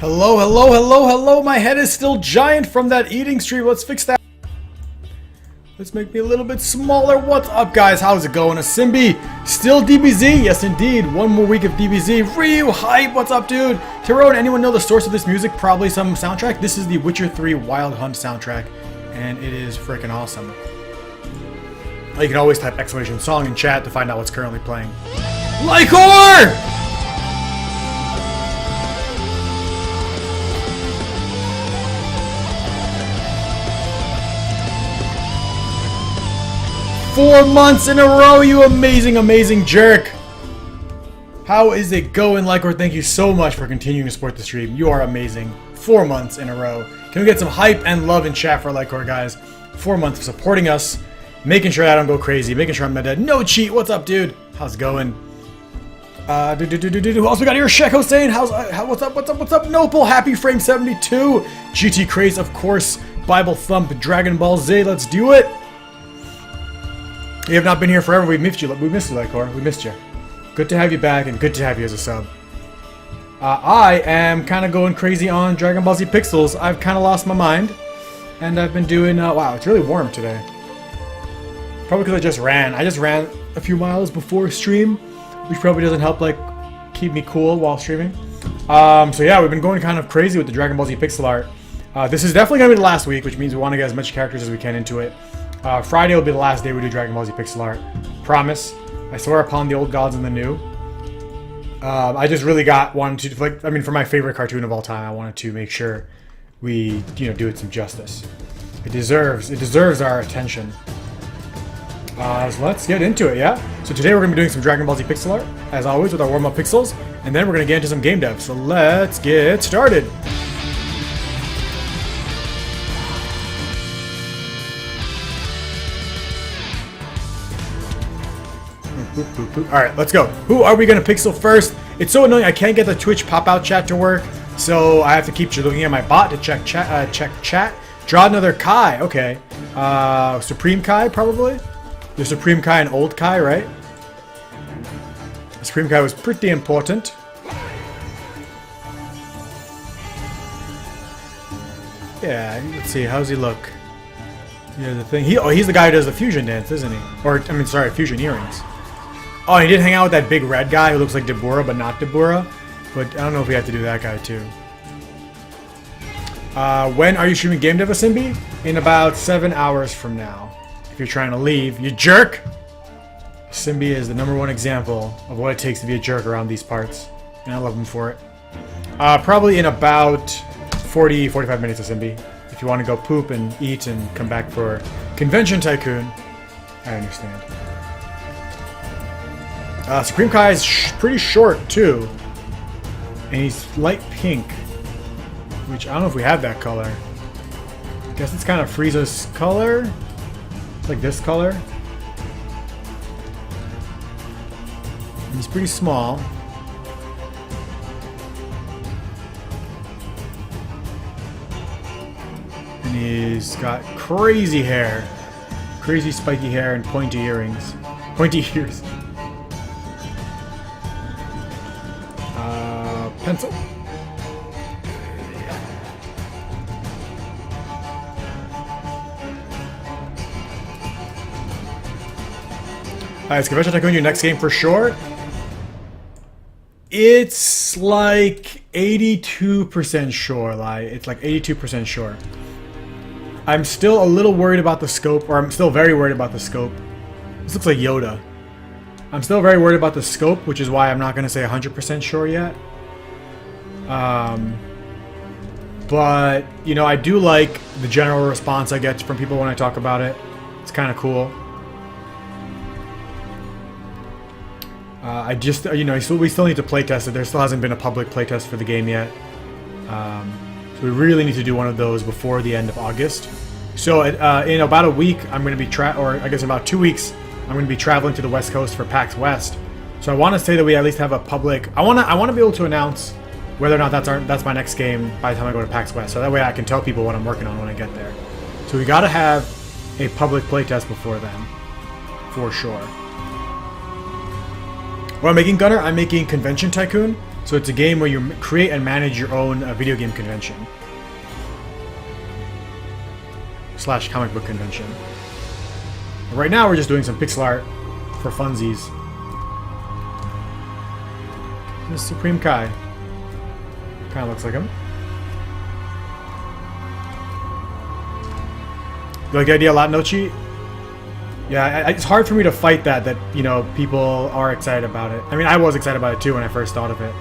Hello, hello, hello, hello. My head is still giant from that eating stream. Let's fix that. Let's make me a little bit smaller. What's up, guys? How's it going? A Simbi, still DBZ? Yes, indeed. One more week of DBZ. Ryu, hype. What's up, dude? Tyrone, anyone know the source of this music? Probably some soundtrack. This is the Witcher 3 Wild Hunt soundtrack, and it is freaking awesome. You can always type exclamation song in chat to find out what's currently playing. Lycor! Four months in a row, you amazing, amazing jerk. How is it going, Lycor? Thank you so much for continuing to support the stream. You are amazing. 4 months in a row. Can we get some hype and love in chat for Lycor, guys? 4 months of supporting us, making sure I don't go crazy, making sure I'm not dead. No cheat. What's up, dude? How's it going? Who else we got here? Sheikh Hossein. What's up? What's up? What's up? Nopal. Happy Frame 72. GT Craze, of course. Bible Thump. Dragon Ball Z. Let's do it. You have not been here forever. We missed you. We missed you, Lycor. We missed you. Good to have you back, and good to have you as a sub. I am kind of going crazy on Dragon Ball Z Pixels. I've kind of lost my mind, and I've been doing. Wow, it's really warm today. Probably because I just ran. I just ran a few miles before stream, which probably doesn't help like keep me cool while streaming. So yeah, we've been going kind of crazy with the Dragon Ball Z pixel art. This is definitely gonna be the last week, which means we want to get as much characters as we can into it. Friday will be the last day we do Dragon Ball Z pixel art. Promise. I swear upon the old gods and the new. I just really wanted to, like, I mean, for my favorite cartoon of all time, I wanted to make sure we, do it some justice. It deserves our attention. So let's get into it, yeah? So today we're going to be doing some Dragon Ball Z pixel art, as always, with our warm-up pixels, and then we're going to get into some game dev. So let's get started. Alright, let's go. Who are we going to pixel first? It's so annoying, I can't get the Twitch pop-out chat to work, so I have to keep looking at my bot to check chat. Draw another Kai, okay. Supreme Kai, probably? There's Supreme Kai and Old Kai, right? Supreme Kai was pretty important. Yeah, let's see, how's he look? Yeah, the thing. He's the guy who does the fusion dance, isn't he? Or, I mean, sorry, fusion earrings. Oh, he did hang out with that big red guy who looks like Deborah, but not Deborah. But I don't know if we have to do that guy, too. When are you streaming Game Dev Simbi? In about 7 hours from now. If you're trying to leave, you jerk! Simbi is the #1 example of what it takes to be a jerk around these parts. And I love him for it. Probably in about 40-45 minutes of Simbi. If you want to go poop and eat and come back for Convention Tycoon, I understand. Supreme Kai is pretty short, too. And he's light pink. Which, I don't know if we have that color. I guess it's kind of Frieza's color. It's like this color. And he's pretty small. And he's got crazy hair. Crazy spiky hair and pointy earrings. Pointy ears. Pencil. Is Convention Tycoon your next game for sure? It's like 82% sure, It's like 82% sure. I'm still a little worried about the scope, or I'm still very worried about the scope. This looks like Yoda. I'm still very worried about the scope, which is why I'm not going to say 100% sure yet. But, I do like the general response I get from people when I talk about it. It's kind of cool. We still need to playtest it. There still hasn't been a public playtest for the game yet. So we really need to do one of those before the end of August. So in about a week, I'm going to be in about 2 weeks, I'm going to be traveling to the West Coast for PAX West. So I want to say that we at least have a public. I want to be able to announce whether or not that's my next game by the time I go to PAX West. So that way I can tell people what I'm working on when I get there. So we got to have a public playtest before then, for sure. What I'm making, Gunner? I'm making Convention Tycoon. So it's a game where you create and manage your own video game convention. / comic book convention. Right now we're just doing some pixel art for funsies. This is Supreme Kai. Kind of looks like him. You like the idea a lot, Nochi? Yeah, it's hard for me to fight that, you know, people are excited about it. I mean, I was excited about it too when I first thought of it.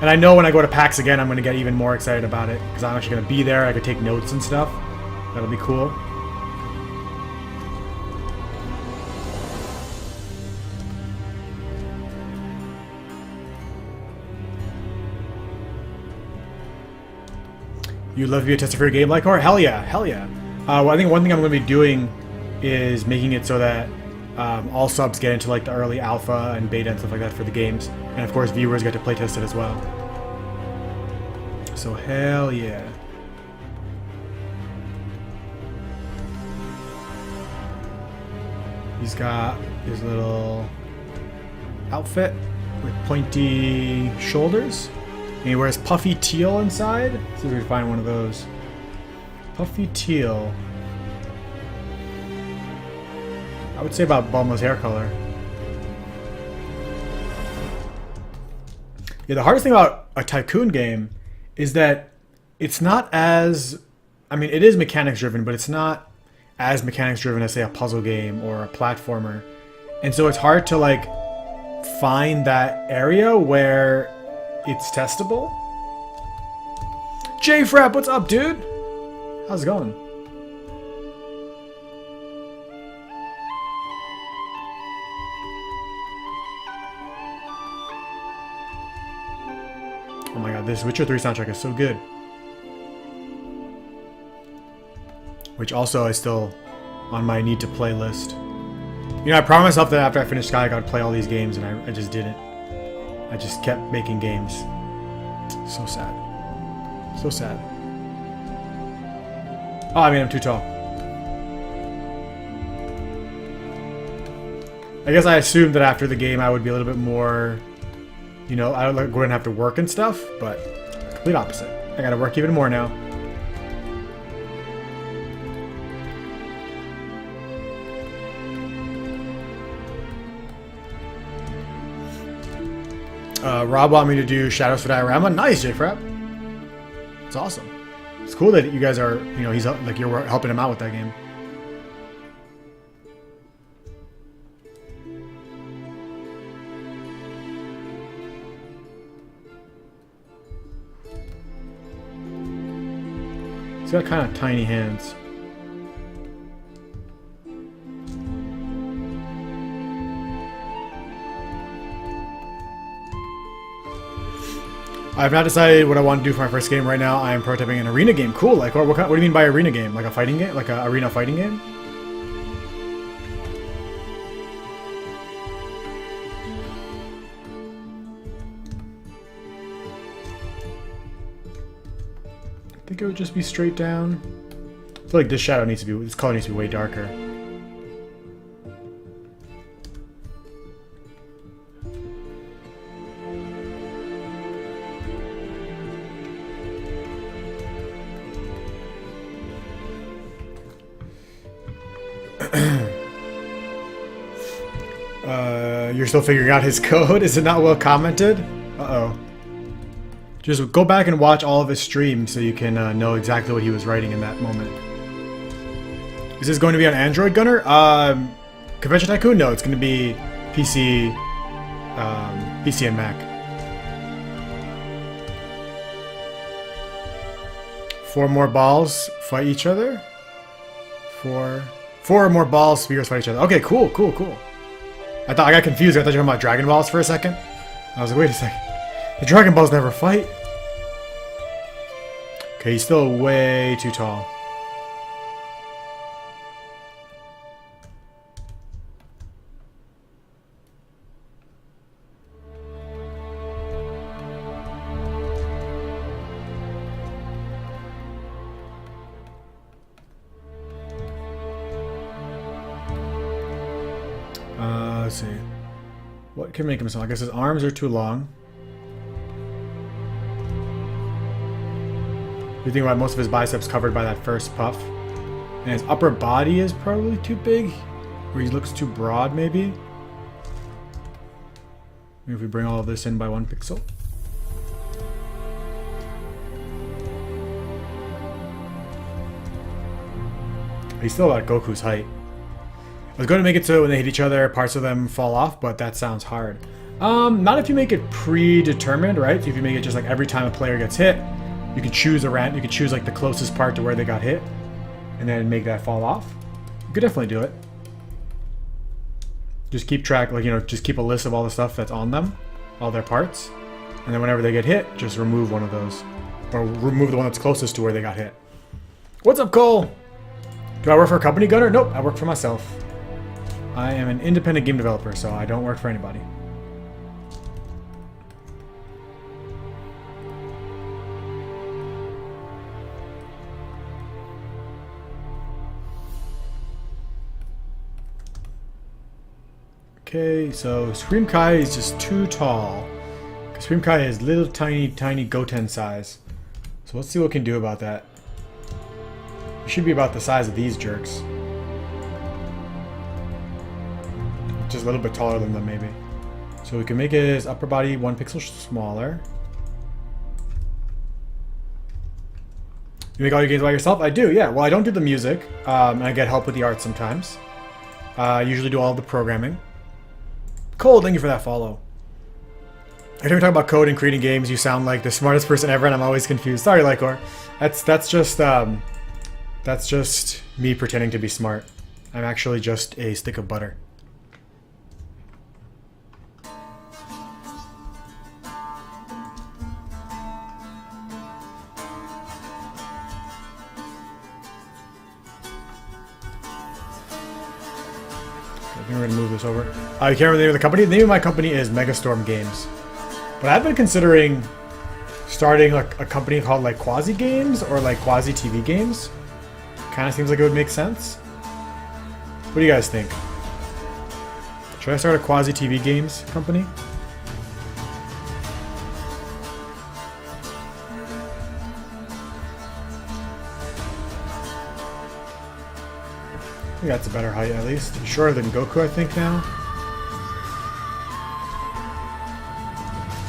And I know when I go to PAX again, I'm going to get even more excited about it. Because I'm actually going to be there. I could take notes and stuff. That'll be cool. You love to be a tester for a game like horror? Hell yeah, hell yeah. Well, I think one thing I'm going to be doing is making it so that all subs get into like the early alpha and beta and stuff like that for the games. And of course viewers get to play test it as well. So hell yeah. He's got his little outfit with pointy shoulders. And he wears puffy teal inside. Let's see if we can find one of those. Puffy teal. I would say about Bulma's hair color. Yeah, the hardest thing about a Tycoon game is that it's not as... I mean, it is mechanics driven, but it's not as mechanics driven as, say, a puzzle game or a platformer. And so it's hard to, like, find that area where it's testable. J-Frap, what's up, dude? How's it going? Oh my god, this Witcher 3 soundtrack is so good. Which also is still on my need to play list. You know, I promised myself that after I finished Sky, I would play all these games, and I just didn't. I just kept making games. So sad. So sad. Oh, I mean, I'm too tall. I guess I assumed that after the game I would be a little bit more, you know, I wouldn't have to work and stuff, but complete opposite. I gotta work even more now. Rob wanted me to do Shadows for Diorama. Nice, J-Frap. It's awesome. It's cool that you guys are, you know, he's like you're helping him out with that game. He's got kind of tiny hands. I've not decided what I want to do for my first game right now. I am prototyping an arena game. Cool. Like, what do you mean by arena game? Like a fighting game? Like an arena fighting game? I think it would just be straight down. I feel like this shadow needs to be, this color needs to be way darker. You're still figuring out his code? Is it not well commented? Uh-oh. Just go back and watch all of his streams so you can know exactly what he was writing in that moment. Is this going to be on Android, Gunner? Convention Tycoon? No, it's going to be PC, PC and Mac. 4 more balls fight each other? 4 more balls, speakers fight each other. Okay, cool, cool, cool. I got confused. I thought you were talking about Dragon Balls for a second. I was like, wait a second. The Dragon Balls never fight. Okay, he's still way too tall. Let's see. What can make him so? I guess his arms are too long. You think about most of his biceps covered by that first puff. And his upper body is probably too big. Or he looks too broad, maybe. Maybe if we bring all of this in by 1 pixel. He's still about Goku's height. I was going to make it so when they hit each other, parts of them fall off, but that sounds hard. Not if you make it predetermined, right? So if you make it just like every time a player gets hit, you can choose you can choose like the closest part to where they got hit, and then make that fall off. You could definitely do it. Just keep track, like, you know, just keep a list of all the stuff that's on them, all their parts, and then whenever they get hit, just remove one of those, or remove the one that's closest to where they got hit. What's up, Cole? Do I work for a company, Gunner? Nope, I work for myself. I am an independent game developer, so I don't work for anybody. Okay, so Supreme Kai is just too tall. Supreme Kai is little tiny Goten size. So let's see what we can do about that. It should be about the size of these jerks. Just a little bit taller than them, maybe. So we can make his upper body 1 pixel smaller. You make all your games by yourself? I do, yeah. Well, I don't do the music, and I get help with the art sometimes. I usually do all the programming. Cole, thank you for that follow. Every time we talk about code and creating games, you sound like the smartest person ever, and I'm always confused. Sorry, Lycor. That's just me pretending to be smart. I'm actually just a stick of butter. I think we're gonna move this over. You can't remember the name of the company? The name of my company is Megastorm Games. But I've been considering starting a company called like Quasi Games or like Quasi TV Games. Kind of seems like it would make sense. What do you guys think? Should I start a Quasi TV Games company? I think that's a better height, at least. Shorter than Goku, I think, now.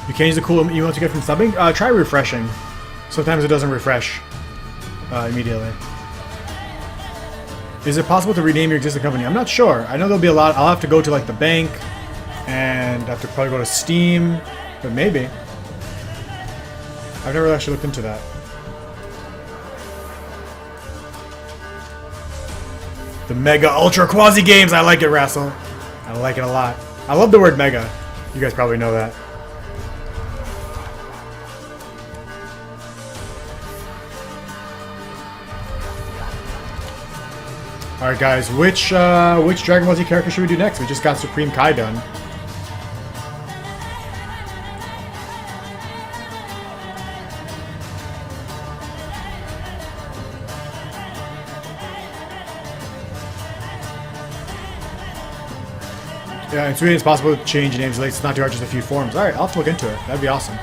You can use the cool emote to get from subbing? Try refreshing. Sometimes it doesn't refresh immediately. Is it possible to rename your existing company? I'm not sure. I know there'll be a lot. I'll have to go to like the bank, and I have to probably go to Steam, but maybe. I've never actually looked into that. The Mega Ultra Quasi Games. I like it, Rassel. I like it a lot. I love the word Mega. You guys probably know that. Alright guys, which Dragon Ball Z character should we do next? We just got Supreme Kai done. Yeah, it's really possible to change names. Like, it's not too hard, just a few forms. Alright, I'll have to look into it. That'd be awesome.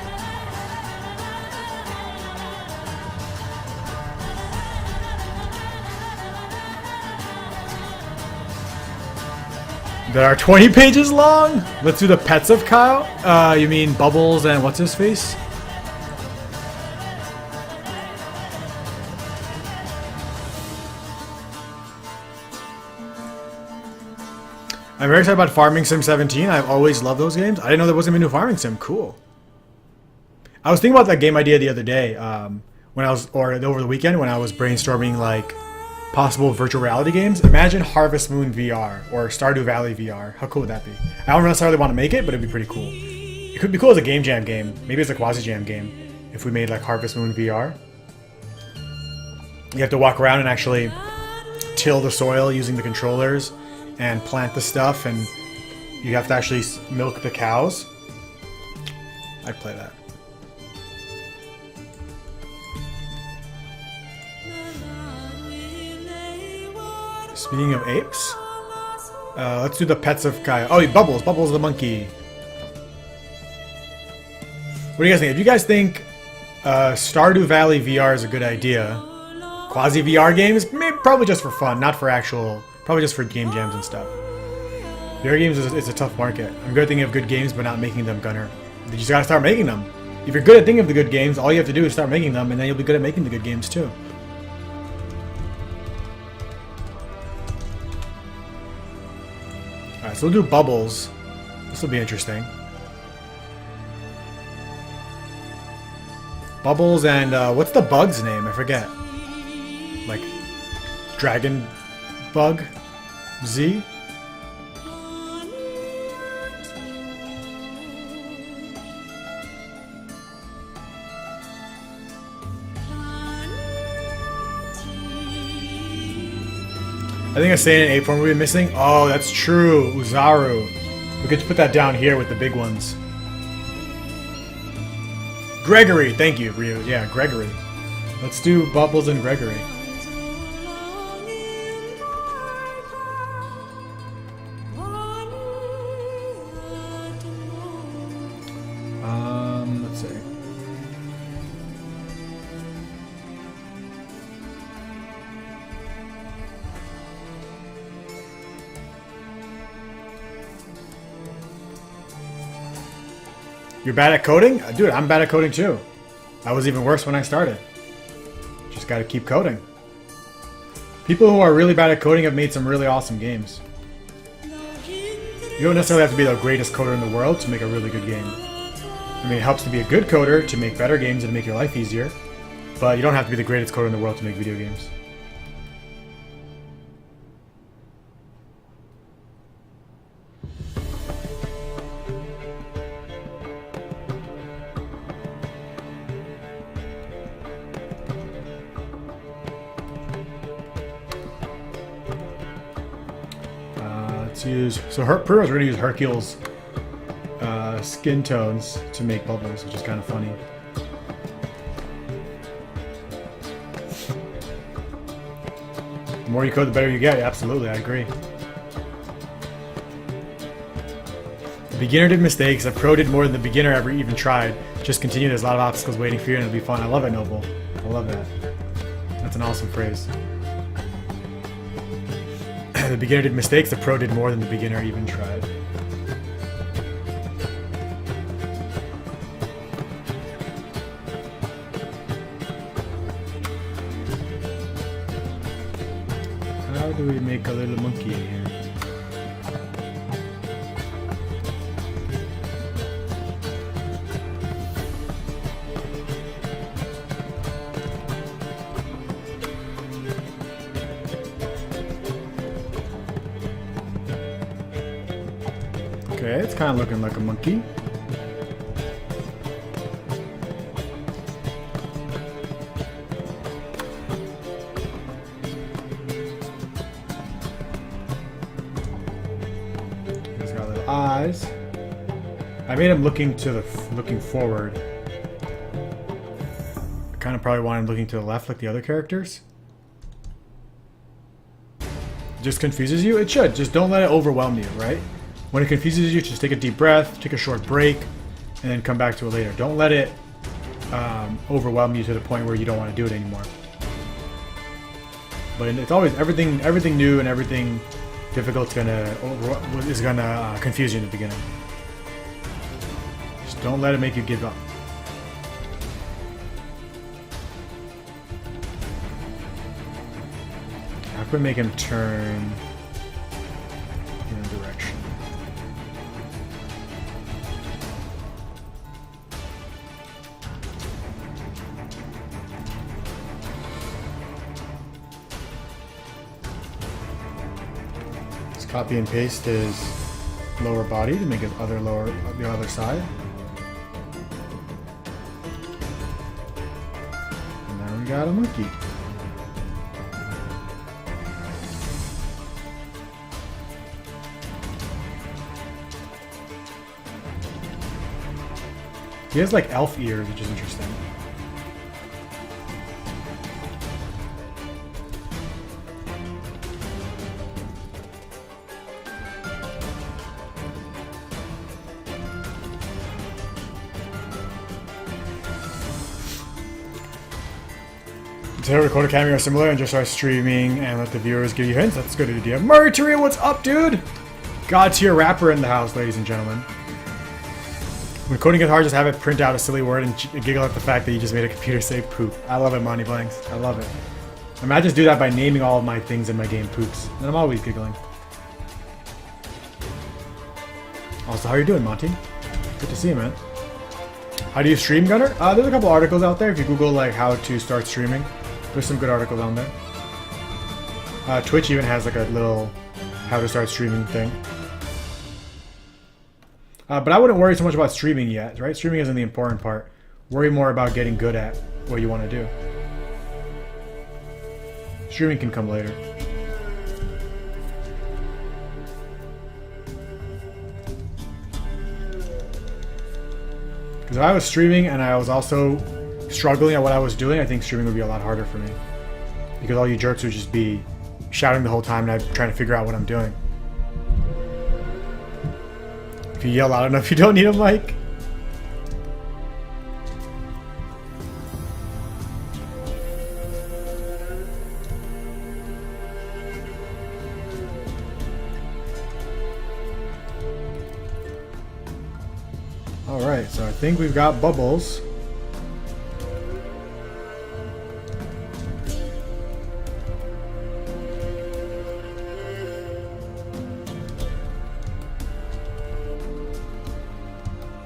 That are 20 pages long? Let's do the pets of Kyle? You mean Bubbles and what's his face? I'm very excited about Farming Sim 17. I've always loved those games. I didn't know there wasn't a new Farming Sim. Cool. I was thinking about that game idea the other day, over the weekend when I was brainstorming like possible virtual reality games. Imagine Harvest Moon VR or Stardew Valley VR. How cool would that be? I don't necessarily want to make it, but it'd be pretty cool. It could be cool as a game jam game. Maybe it's a quasi jam game if we made like Harvest Moon VR. You have to walk around and actually till the soil using the controllers and plant the stuff, and you have to actually milk the cows. I'd play that. Speaking of apes, let's do the pets of Kaya. Oh, Bubbles. Bubbles the monkey. What do you guys think? If you guys think Stardew Valley VR is a good idea. Quasi VR games, maybe, probably just for fun, not for actual. Probably just for game jams and stuff. VR games is a tough market. I'm good at thinking of good games, but not making them, Gunner. You just gotta start making them. If you're good at thinking of the good games, all you have to do is start making them, and then you'll be good at making the good games too. Alright, so we'll do bubbles. This will be interesting. Bubbles and, what's the bug's name? I forget. Like, Dragon Bug? Z? I think a Saiyan 8 form we've been missing. Oh, that's true. Uzaru. We could put that down here with the big ones. Gregory. Thank you, Ryu. Yeah, Gregory. Let's do Bubbles and Gregory. Let's see. You're bad at coding? Dude, I'm bad at coding too. I was even worse when I started. Just gotta keep coding. People who are really bad at coding have made some really awesome games. You don't necessarily have to be the greatest coder in the world to make a really good game. I mean, it helps to be a good coder to make better games and to make your life easier. But you don't have to be the greatest coder in the world to make video games. So pretty much we're going to use Hercule's skin tones to make bubbles, which is kind of funny. The more you code, the better you get. Absolutely, I agree. The beginner did mistakes. The pro did more than the beginner ever even tried. Just continue. There's a lot of obstacles waiting for you, and it'll be fun. I love it, Noble. I love that. That's an awesome phrase. The beginner did mistakes, the pro did more than the beginner even tried. How do we make a little monkey here? Okay, it's kind of looking like a monkey. He's got little eyes. I made him looking forward. I kind of probably want him looking to the left like the other characters. It just confuses you? It should. Just don't let it overwhelm you, right? When it confuses you, just take a deep breath, take a short break, and then come back to it later. Don't let it overwhelm you to the point where you don't want to do it anymore. But it's always everything new and everything difficult is gonna confuse you in the beginning. Just don't let it make you give up. How can we make him turn in a direction? Copy and paste his lower body to make it the other side. And now we got a monkey. He has like elf ears, which is interesting. To record a cameo or similar and just start streaming and let the viewers give you hints. That's a good idea. Murray Taria, what's up, dude? God tier rapper in the house, ladies and gentlemen. When coding gets hard, just have it print out a silly word and giggle at the fact that you just made a computer say poop. I love it, Monty Blanks. I love it. I might just do that by naming all of my things in my game poops. And I'm always giggling. Also, how you doing, Monty? Good to see you, man. How do you stream, Gunner? There's a couple articles out there. If you Google like how to start streaming, there's some good articles on there. Twitch even has like a little how to start streaming thing. But I wouldn't worry so much about streaming yet, right? Streaming isn't the important part. Worry more about getting good at what you want to do. Streaming can come later. Because if I was streaming and I was also struggling at what I was doing, I think streaming would be a lot harder for me. Because all you jerks would just be shouting the whole time and I'm trying to figure out what I'm doing. If you yell loud enough, you don't need a mic. Alright, so I think we've got bubbles.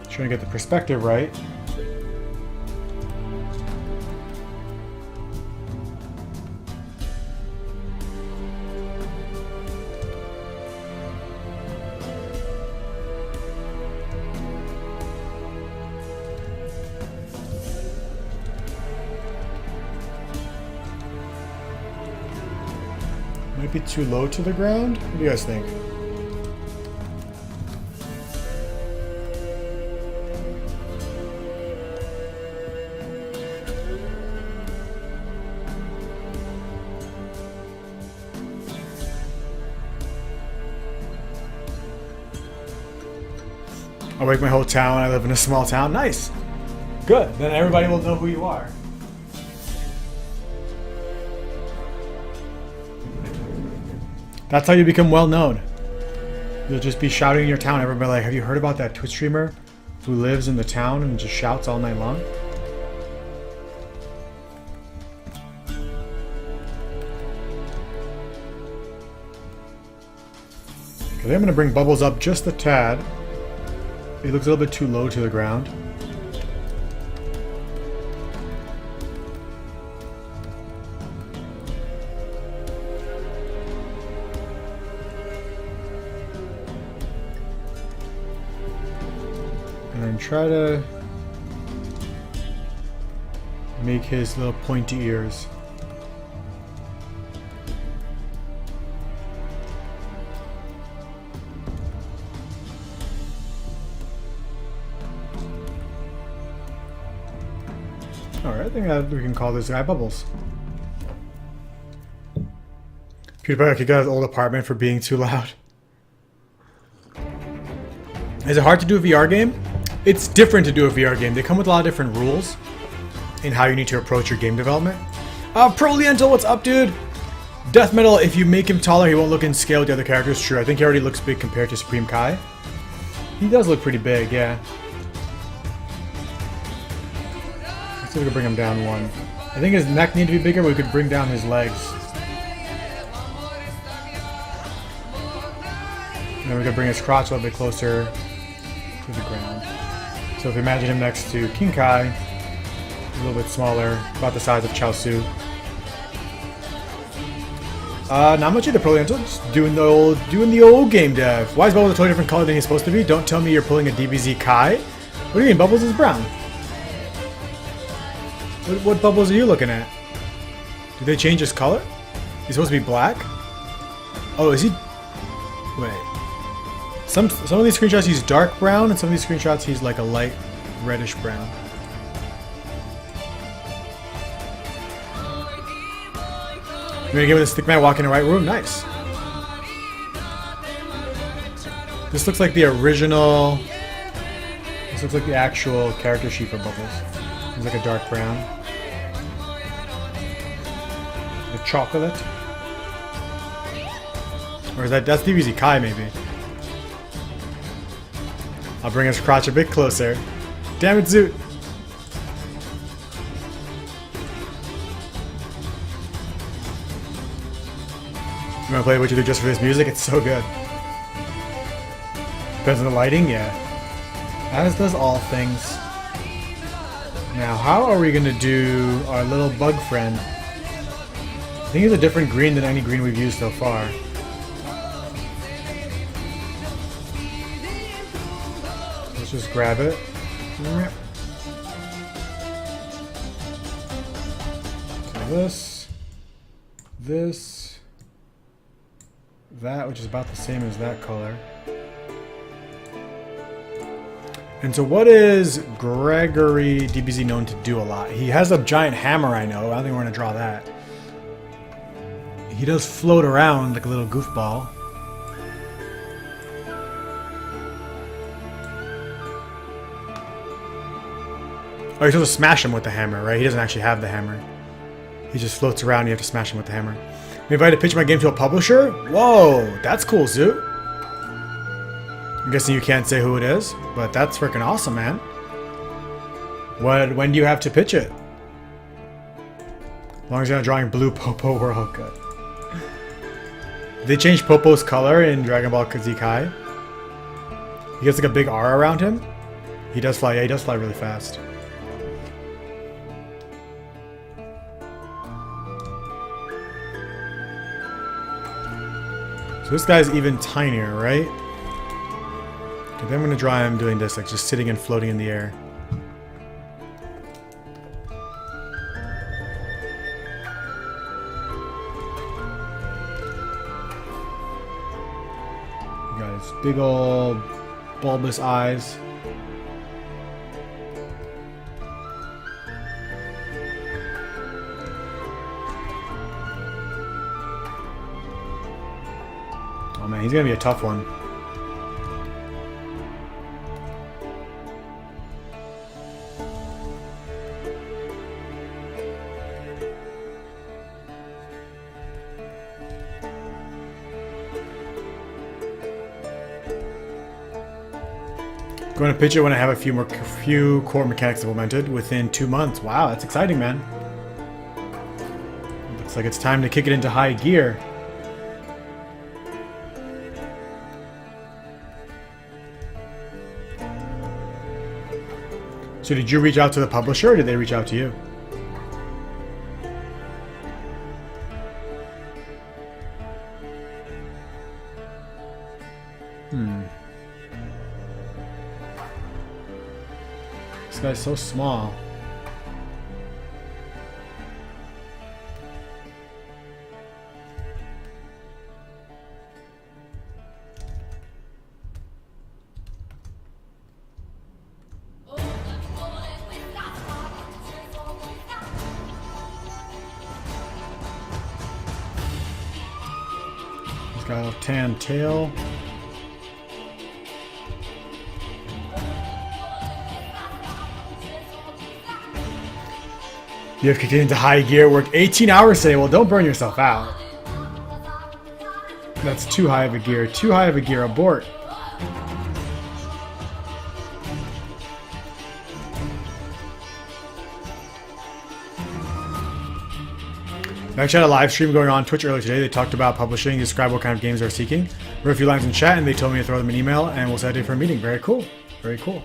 Trying to get the perspective right. Might be too low to the ground. What do you guys think? I'll wake my whole town. I live in a small town. Nice. Good. Then everybody will know who you are. That's how you become well known. You'll just be shouting in your town. Everybody like, have you heard about that Twitch streamer who lives in the town and just shouts all night long? Okay, I'm going to bring bubbles up just a tad. It looks a little bit too low to the ground. And then try to make his little pointy ears. Alright, I think that we can call this guy Bubbles. PewDiePie kicked out his old apartment for being too loud. Is it hard to do a VR game? It's different to do a VR game. They come with a lot of different rules in how you need to approach your game development. Proliental, what's up, dude? Death Metal, if you make him taller, he won't look in scale with the other characters. True, I think he already looks big compared to Supreme Kai. He does look pretty big, yeah. Let's see if we can bring him down one. I think his neck needs to be bigger, but we could bring down his legs. And then we could bring his crotch a little bit closer to the ground. So if you imagine him next to King Kai, a little bit smaller, about the size of Chaozu. Not much either, Proliental. Just doing the old game dev. Why is Bubbles a totally different color than he's supposed to be? Don't tell me you're pulling a DBZ Kai. What do you mean? Bubbles is brown. What Bubbles are you looking at? Did they change his color? He's supposed to be black? Oh, is he? Wait. Some of these screenshots he's dark brown, and some of these screenshots he's like a light reddish brown. You're gonna give it a stick man walking in the right room? Nice. This looks like the original. This looks like the actual character sheet for Bubbles. It's like a dark brown. chocolate. Or is that's DBZ Kai maybe? I'll bring his crotch a bit closer. Damn it, Zoot! I'm gonna play What You Do just for this music. It's so good. Depends on the lighting, yeah. As does all things. Now, how are we gonna do our little bug friend? I think he's a different green than any green we've used so far. Let's just grab it. So this, that, which is about the same as that color. And so what is Gregory DBZ known to do a lot? He has a giant hammer, I know. I don't think we're going to draw that. He does float around like a little goofball. Oh, you're supposed to smash him with the hammer, right? He doesn't actually have the hammer. He just floats around and you have to smash him with the hammer. I'm invited to pitch my game to a publisher? Whoa, that's cool, Zoot. I'm guessing you can't say who it is, but that's freaking awesome, man. When do you have to pitch it? As long as you're not drawing blue Popo, we're all good. They changed Popo's color in Dragon Ball Z Kai. He gets like a big R around him. He does fly, yeah, he does fly really fast. So this guy's even tinier, right? Okay, then I'm going to draw him doing this, like just sitting and floating in the air. Got his big old bulbous eyes. Oh man, he's going to be a tough one. Going to pitch it when I have a few core mechanics implemented within 2 months. Wow, that's exciting, man. Looks like it's time to kick it into high gear. So did you reach out to the publisher or did they reach out to you? This guy's so small. He's got a little tan tail. You have to get into high gear, work 18 hours today. Well, don't burn yourself out. That's too high of a gear. Too high of a gear. Abort. I actually had a live stream going on Twitch earlier today. They talked about publishing, describe what kind of games they're seeking. Wrote a few lines in chat, and they told me to throw them an email, and we'll set a date for a meeting. Very cool. Very cool.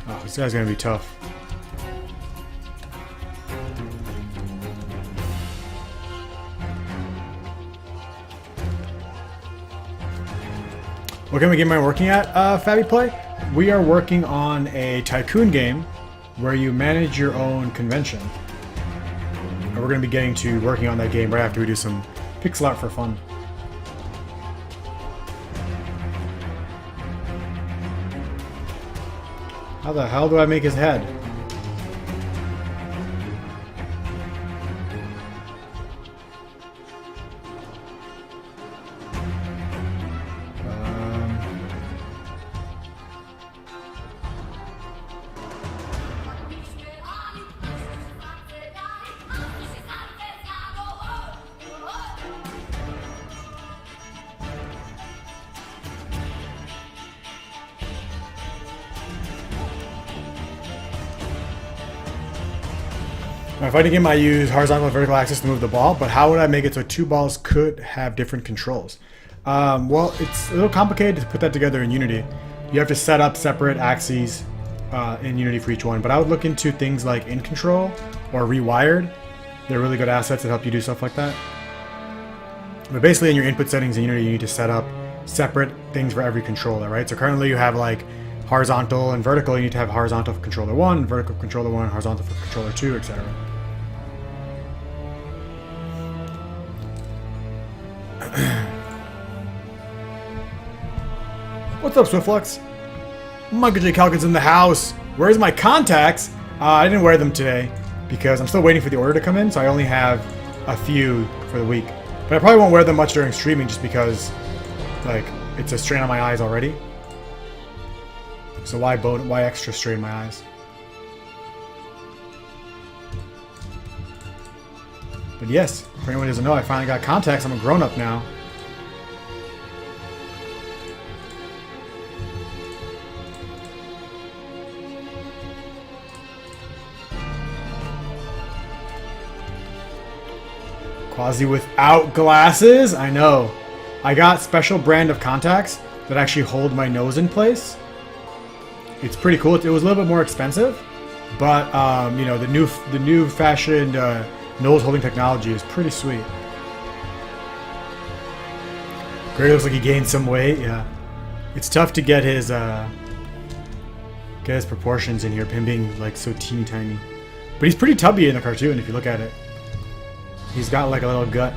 Oh, this guy's gonna be tough. What kind of game am I working at, Fabby Play? We are working on a Tycoon game where you manage your own convention. And we're going to be getting to working on that game right after we do some pixel art for fun. How the hell do I make his head? My fighting game, I use horizontal and vertical axis to move the ball, but how would I make it so two balls could have different controls? Well, it's a little complicated to put that together in Unity. You have to set up separate axes in Unity for each one, but I would look into things like In Control or Rewired. They're really good assets that help you do stuff like that. But basically in your input settings in Unity, you need to set up separate things for every controller, right? So currently you have like horizontal and vertical. You need to have horizontal for controller 1, vertical for controller 1, horizontal for controller 2, etc. What's up, Swiftflux? Monkey J. Calkin's in the house. Where's my contacts? I didn't wear them today because I'm still waiting for the order to come in, so I only have a few for the week. But I probably won't wear them much during streaming just because, like, it's a strain on my eyes already. So why extra strain my eyes? But yes, for anyone who doesn't know, I finally got contacts. I'm a grown-up now. Quasi without glasses? I know. I got special brand of contacts that actually hold my nose in place. It's pretty cool. It was a little bit more expensive, but you know, the new fashioned nose holding technology is pretty sweet. Gray looks like he gained some weight. Yeah, it's tough to get his proportions in here. Him being like so teeny tiny, but he's pretty tubby in the cartoon if you look at it. He's got like a little gut.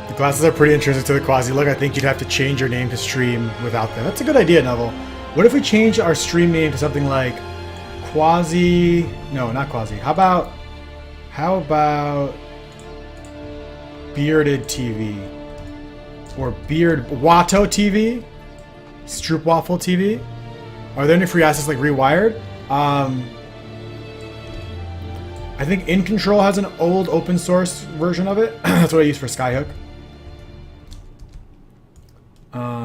The glasses are pretty interesting to the Quasi look. I think you'd have to change your name to stream without them. That's a good idea, Neville. What if we change our stream name to something like Quasi... No, not Quasi. How about Bearded TV? Or Beard... Watto TV? Stroopwaffle TV? Are there any free assets like Rewired? I think In Control has an old open source version of it. That's what I use for Skyhook.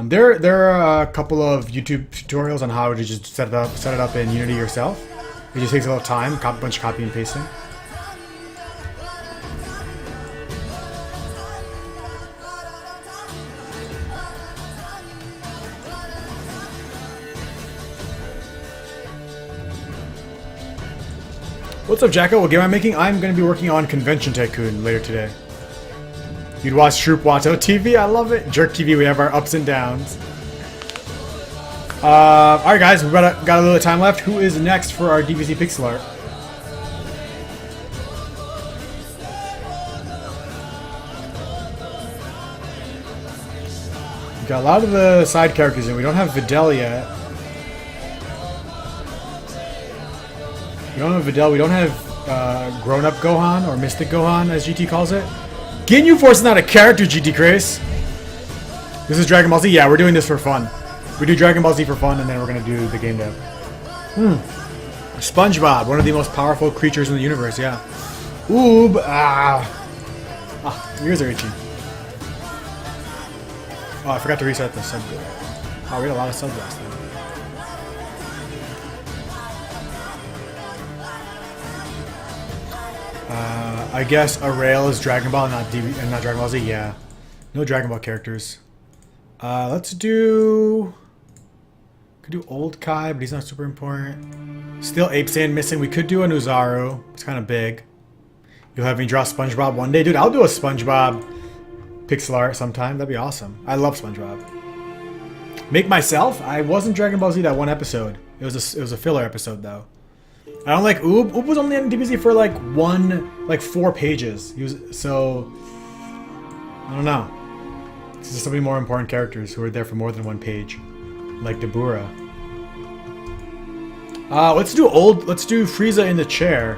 There are a couple of YouTube tutorials on how to just set it up in Unity yourself. It just takes a little time, a bunch of copy and pasting. What's up, Jacko? What game am I making? I'm going to be working on Convention Tycoon later today. You'd watch Troop Watto TV? I love it. Jerk TV, we have our ups and downs. Alright guys, we've got a little time left. Who is next for our DBZ pixel art? We've got a lot of the side characters in. We don't have Videl yet. We don't have Videl. We don't have grown-up Gohan, or Mystic Gohan, as GT calls it. Ginyu Force is not a character, GT Chris. This is Dragon Ball Z. Yeah, we're doing this for fun. We do Dragon Ball Z for fun, and then we're going to do the game dev. SpongeBob, one of the most powerful creatures in the universe, yeah. Oob. Ears are itchy. Oh, I forgot to reset the sub. Oh, we had a lot of subs last time. I guess a rail is Dragon Ball and not Dragon Ball Z. Yeah, no Dragon Ball characters. Let's do. Could do Old Kai, but he's not super important. Still Ape Sand missing. We could do a Nuzaru. It's kind of big. You'll have me draw SpongeBob one day, dude. I'll do a SpongeBob pixel art sometime. That'd be awesome. I love SpongeBob. Make myself. I wasn't Dragon Ball Z that one episode. It was a filler episode though. I don't like Oob. Oob was only on DBZ for like 4 pages. He was so. I don't know. There's so many more important characters who are there for more than 1 page, like Dabura. Let's do Frieza in the chair.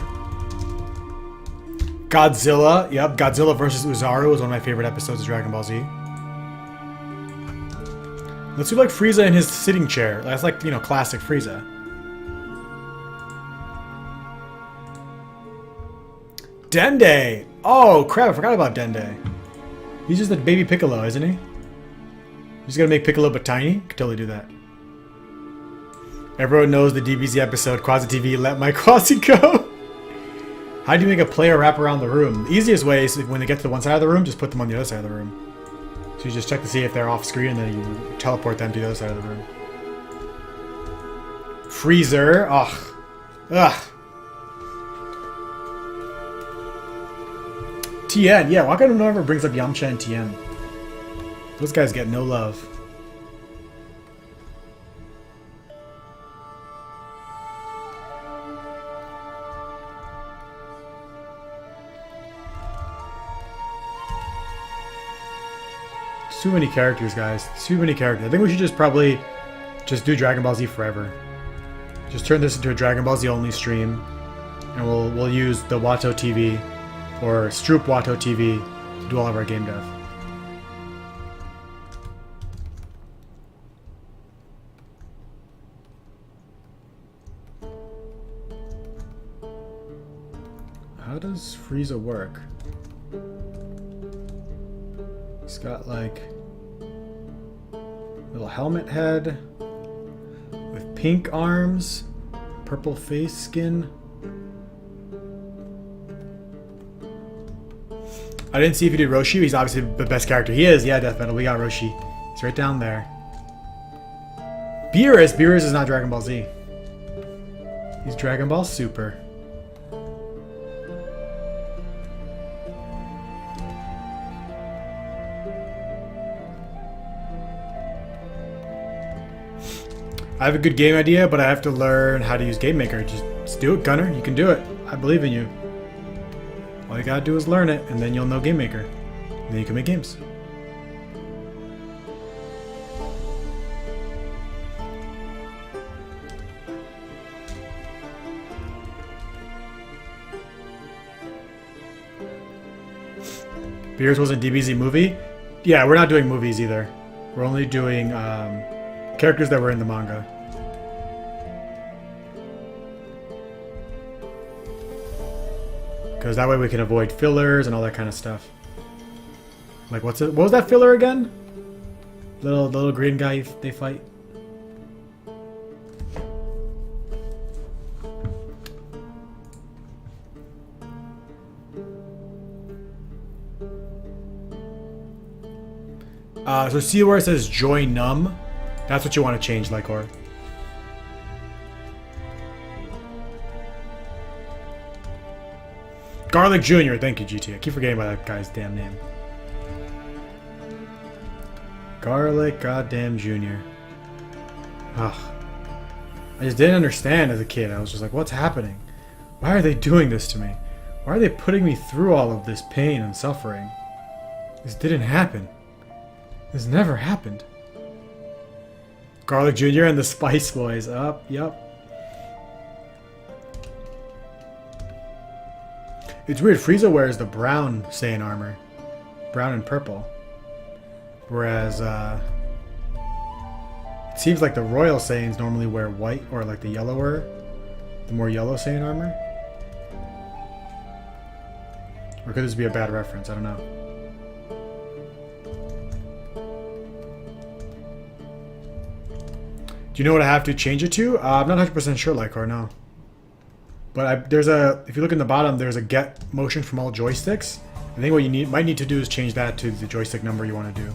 Godzilla. Yep, Godzilla versus Uzaru was one of my favorite episodes of Dragon Ball Z. Let's do like Frieza in his sitting chair. That's like, you know, classic Frieza. Dende! Oh crap, I forgot about Dende. He's just a baby Piccolo, isn't he? He's gonna make Piccolo but tiny? Could totally do that. Everyone knows the DBZ episode, Quasi TV, let my Quasi go! How do you make a player wrap around the room? The easiest way is when they get to the one side of the room, just put them on the other side of the room. So you just check to see if they're off screen and then you teleport them to the other side of the room. Freezer. Ugh. Ugh. Tien. Yeah, why come no one ever brings up Yamcha and Tien? Those guys get no love. Too many characters, guys. Too many characters. I think we should just probably just do Dragon Ball Z forever. Just turn this into a Dragon Ball Z only stream, and we'll use the Watto TV or Stroop Watto TV to do all of our game dev. How does Frieza work? He's got like little helmet head with pink arms, purple face skin. I didn't see if he did Roshi. He's obviously the best character. He is. Yeah, Death Metal. We got Roshi. He's right down there. Beerus. Beerus is not Dragon Ball Z. He's Dragon Ball Super. I have a good game idea, but I have to learn how to use Game Maker. Just do it, Gunner. You can do it. I believe in you. All you gotta do is learn it, and then you'll know Game Maker. And then you can make games. Beers wasn't DBZ movie? Yeah, we're not doing movies either. We're only doing characters that were in the manga. Because that way we can avoid fillers and all that kind of stuff. Like what was that filler again? The little green guy they fight. So see where it says Joy Numb? That's what you want to change, Lycor. Garlic Jr. Thank you, GT. I keep forgetting about that guy's damn name. Garlic Goddamn Jr. Ugh. I just didn't understand as a kid. I was just like, what's happening? Why are they doing this to me? Why are they putting me through all of this pain and suffering? This didn't happen. This never happened. Garlic Jr. and the Spice Boys. Up, yup. It's weird, Frieza wears the brown Saiyan armor. Brown and purple. Whereas, it seems like the Royal Saiyans normally wear white, or like the yellower, the more yellow Saiyan armor. Or could this be a bad reference? I don't know. Do you know what I have to change it to? I'm not 100% sure, Lycor, no. But if you look in the bottom, there's a get motion from all joysticks. I think what you might need to do is change that to the joystick number you want to do.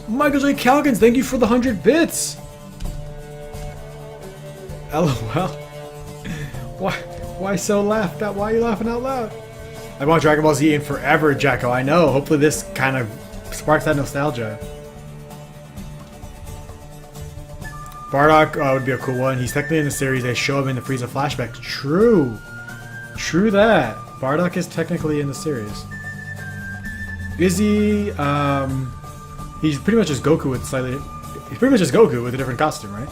Michael J. Calkins, thank you for the 100 bits. LOL. Why so laughed at? Why are you laughing out loud? I want Dragon Ball Z in forever, Jacko. I know. Hopefully this kind of sparks that nostalgia. Bardock would be a cool one. He's technically in the series. They show him in the Frieza flashback. True. True that. Bardock is technically in the series. Is he? He's pretty much just Goku with slightly. He's pretty much just Goku with a different costume, right?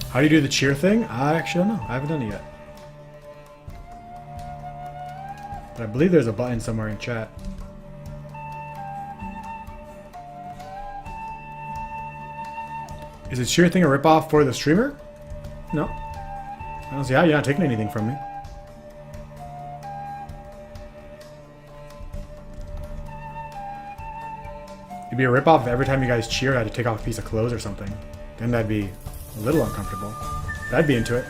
How do you do the cheer thing? I actually don't know. I haven't done it yet. But I believe there's a button somewhere in chat. Is the cheer thing a ripoff for the streamer? No. I don't see how. You're not taking anything from me. It'd be a ripoff if every time you guys cheered I had to take off a piece of clothes or something. Then that'd be a little uncomfortable. But I'd be into it.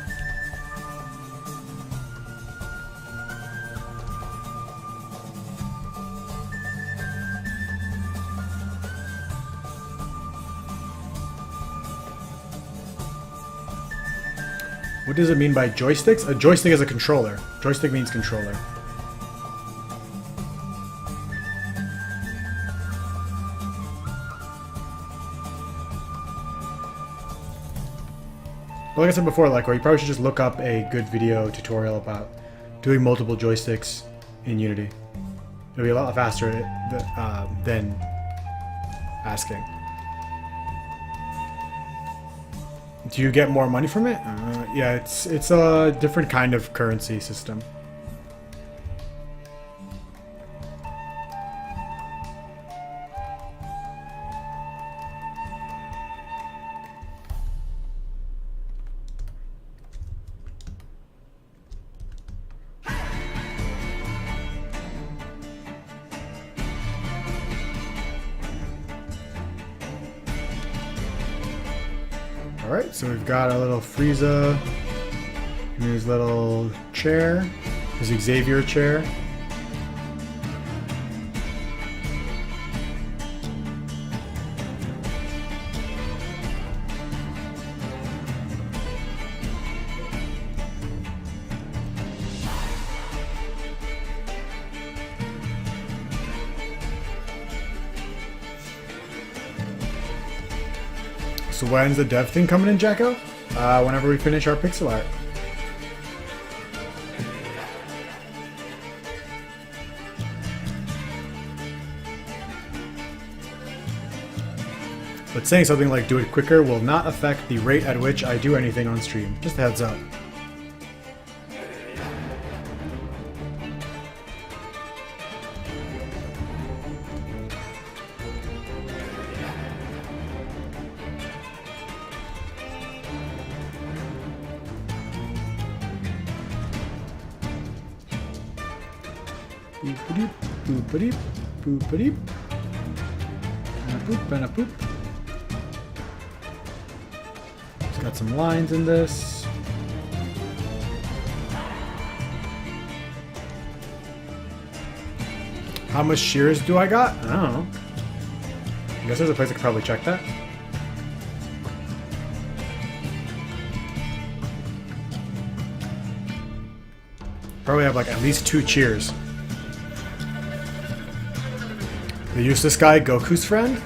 What does it mean by joysticks? A joystick is a controller. Joystick means controller. But like I said before, like, or you probably should just look up a good video tutorial about doing multiple joysticks in Unity. It'll be a lot faster than asking. Do you get more money from it? Yeah, it's a different kind of currency system. Alright, so we've got a little Frieza in his little chair, his Xavier chair. So when's the dev thing coming in, Jacko? Whenever we finish our pixel art. But saying something like do it quicker will not affect the rate at which I do anything on stream. Just a heads up. Boop-a-doop, boop-a-doop, boop-a-doop. And a boop, and a boop. It's got some lines in this. How much shears do I got? I don't know. I guess there's a place I could probably check that. Probably have like at least 2 cheers. The useless guy, Goku's friend?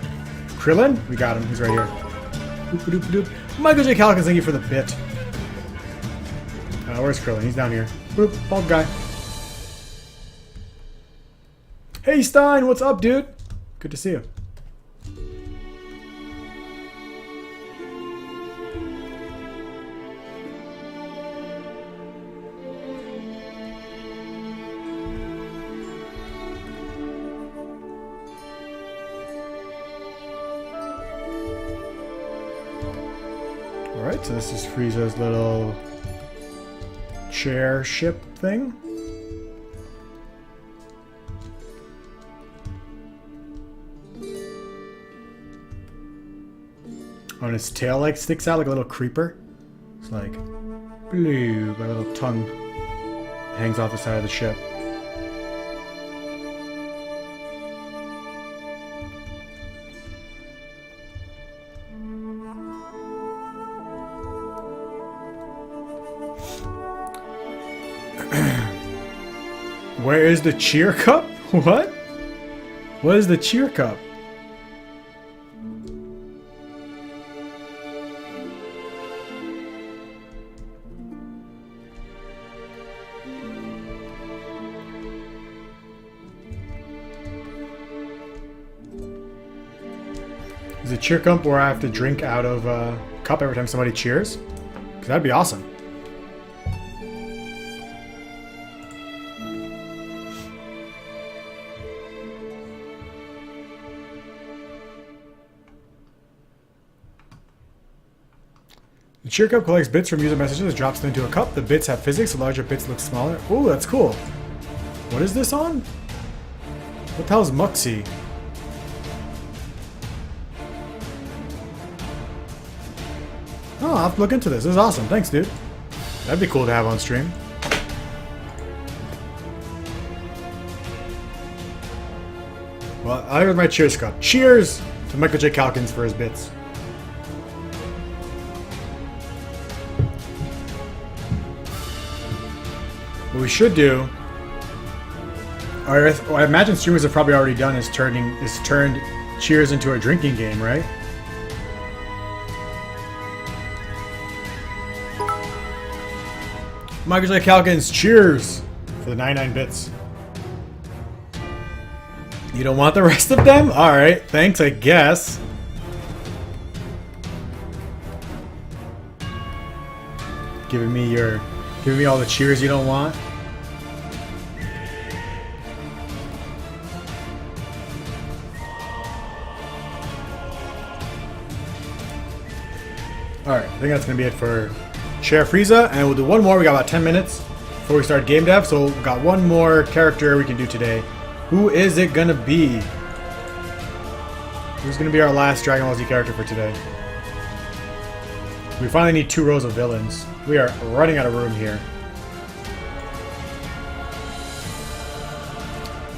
Krillin? We got him. He's right here. Boop-a-doop-a-doop. Michael J. Calkins, thank you for the bit. Where's Krillin? He's down here. Boop, bald guy. Hey Stein, what's up, dude? Good to see you. Alright, so this is Frieza's little chair ship thing. Oh, and his tail like sticks out like a little creeper. It's like blue, by a little tongue hangs off the side of the ship. Where is the cheer cup? What? What is the cheer cup? Is it cheer cup where I have to drink out of a cup every time somebody cheers? Because that'd be awesome. The cheer cup collects bits from user messages, drops them into a cup. The bits have physics, the larger bits look smaller. Ooh, that's cool. What is this on? What the hell is Muxy? Oh, I'll have to look into this. This is awesome. Thanks, dude. That'd be cool to have on stream. Well, I with my cheers cup. Cheers to Michael J. Calkins for his bits. What we should do, or I imagine streamers have probably already done, is turned cheers into a drinking game, right? Michael J. Calkins, cheers for the 99 bits. You don't want the rest of them? Alright, thanks, I guess. Giving me all the cheers you don't want. Alright, I think that's gonna be it for Share Frieza, and we'll do one more. We got about 10 minutes before we start game dev, so we've got one more character we can do today. Who is it gonna be? Who's gonna be our last Dragon Ball Z character for today? We finally need 2 rows of villains. We are running out of room here.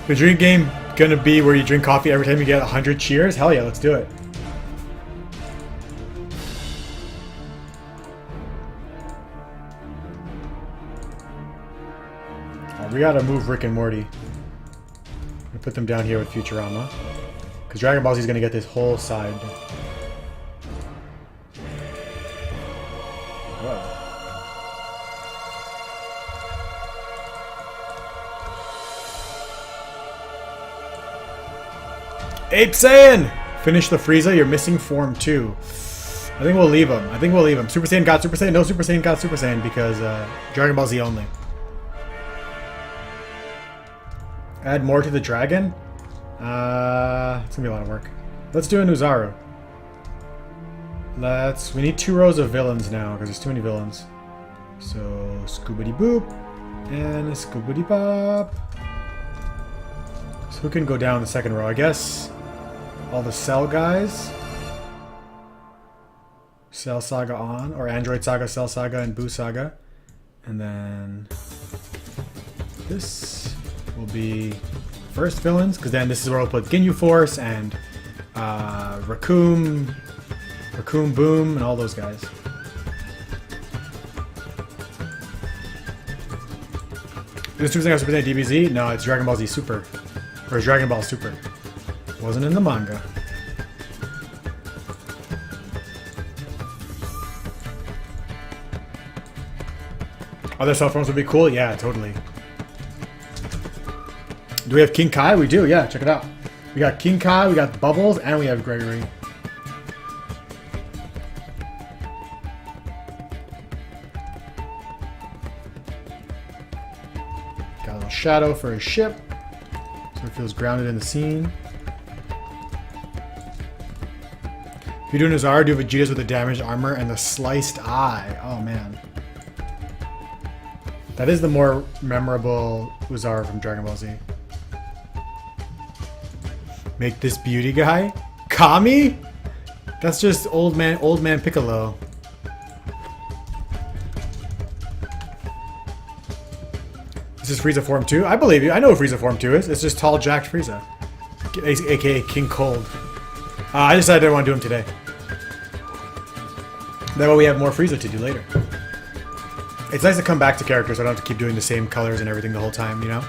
The drink game gonna be where you drink coffee every time you get 100 cheers? Hell yeah, let's do it. We gotta move Rick and Morty. I'm gonna put them down here with Futurama. Because Dragon Ball Z is gonna get this whole side. Whoa. Ape Saiyan! Finish the Frieza, you're missing Form 2. I think we'll leave him. Super Saiyan got Super Saiyan, no Super Saiyan got Super Saiyan because Dragon Ball Z only. Add more to the dragon? It's gonna be a lot of work. Let's do a Nuzaru. We need 2 rows of villains now, because there's too many villains. So, Scoobity Boop, and Scoobity Bop. So who can go down the second row? I guess all the Cell guys. Cell Saga on, or Android Saga, Cell Saga, and Boo Saga. And then this will be first villains, because then this is where we'll put Ginyu Force and Raccoon Boom, and all those guys. Is Super Saiyan DBZ? No, it's Dragon Ball Z Super. Or it's Dragon Ball Super. Wasn't in the manga. Other cell forms would be cool? Yeah, totally. Do we have King Kai? We do, yeah, check it out. We got King Kai, we got Bubbles, and we have Gregory. Got a little shadow for his ship, so it feels grounded in the scene. If you're doing Nuzaru, do Vegeta's with the damaged armor and the sliced eye. Oh man. That is the more memorable Nuzaru from Dragon Ball Z. Make this beauty guy? Kami? That's just old man Piccolo. This is Frieza Form 2? I believe you. I know who Frieza Form 2 is. It's just tall, jacked Frieza. AKA King Cold. I decided I didn't want to do him today. That way we have more Frieza to do later. It's nice to come back to characters so I don't have to keep doing the same colors and everything the whole time, you know?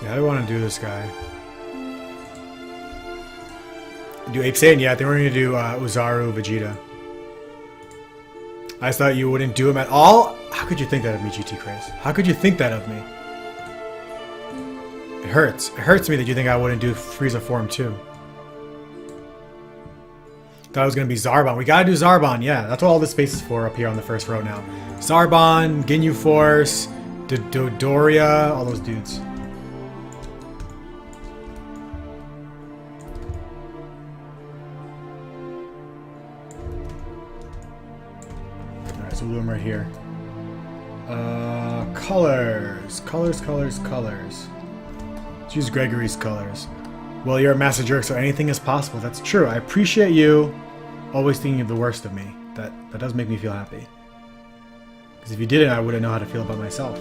See, how do I want to do this guy? Do Ape Saiyan? Yeah, I think we're going to do Uzaru Vegeta. I just thought you wouldn't do him at all? How could you think that of me, GT Craze? How could you think that of me? It hurts. It hurts me that you think I wouldn't do Frieza form too. Thought it was going to be Zarbon. We got to do Zarbon, yeah. That's what all this space is for up here on the first row now. Zarbon, Ginyu Force, Dodoria, all those dudes. Alright, so we'll do them right here. Colors. Colors. Let's use Gregory's colors. Well, you're a master jerk, so anything is possible. That's true. I appreciate you always thinking of the worst of me. That does make me feel happy. Because if you didn't, I wouldn't know how to feel about myself.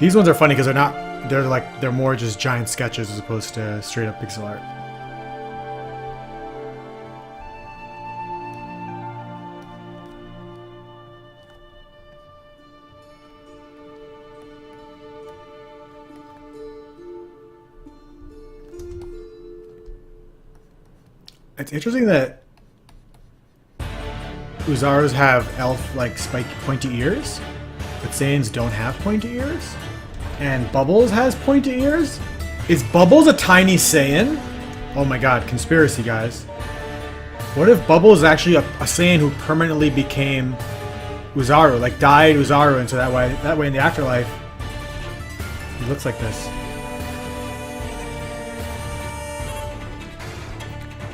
These ones are funny because they're more just giant sketches as opposed to straight up pixel art. It's interesting that Uzarus have elf-like spiky pointy ears, but Saiyans don't have pointy ears. And Bubbles has pointy ears? Is Bubbles a tiny Saiyan? Oh my god, conspiracy, guys. What if Bubbles is actually a Saiyan who permanently became Uzaru, like died Uzaru, and so that way in the afterlife, he looks like this.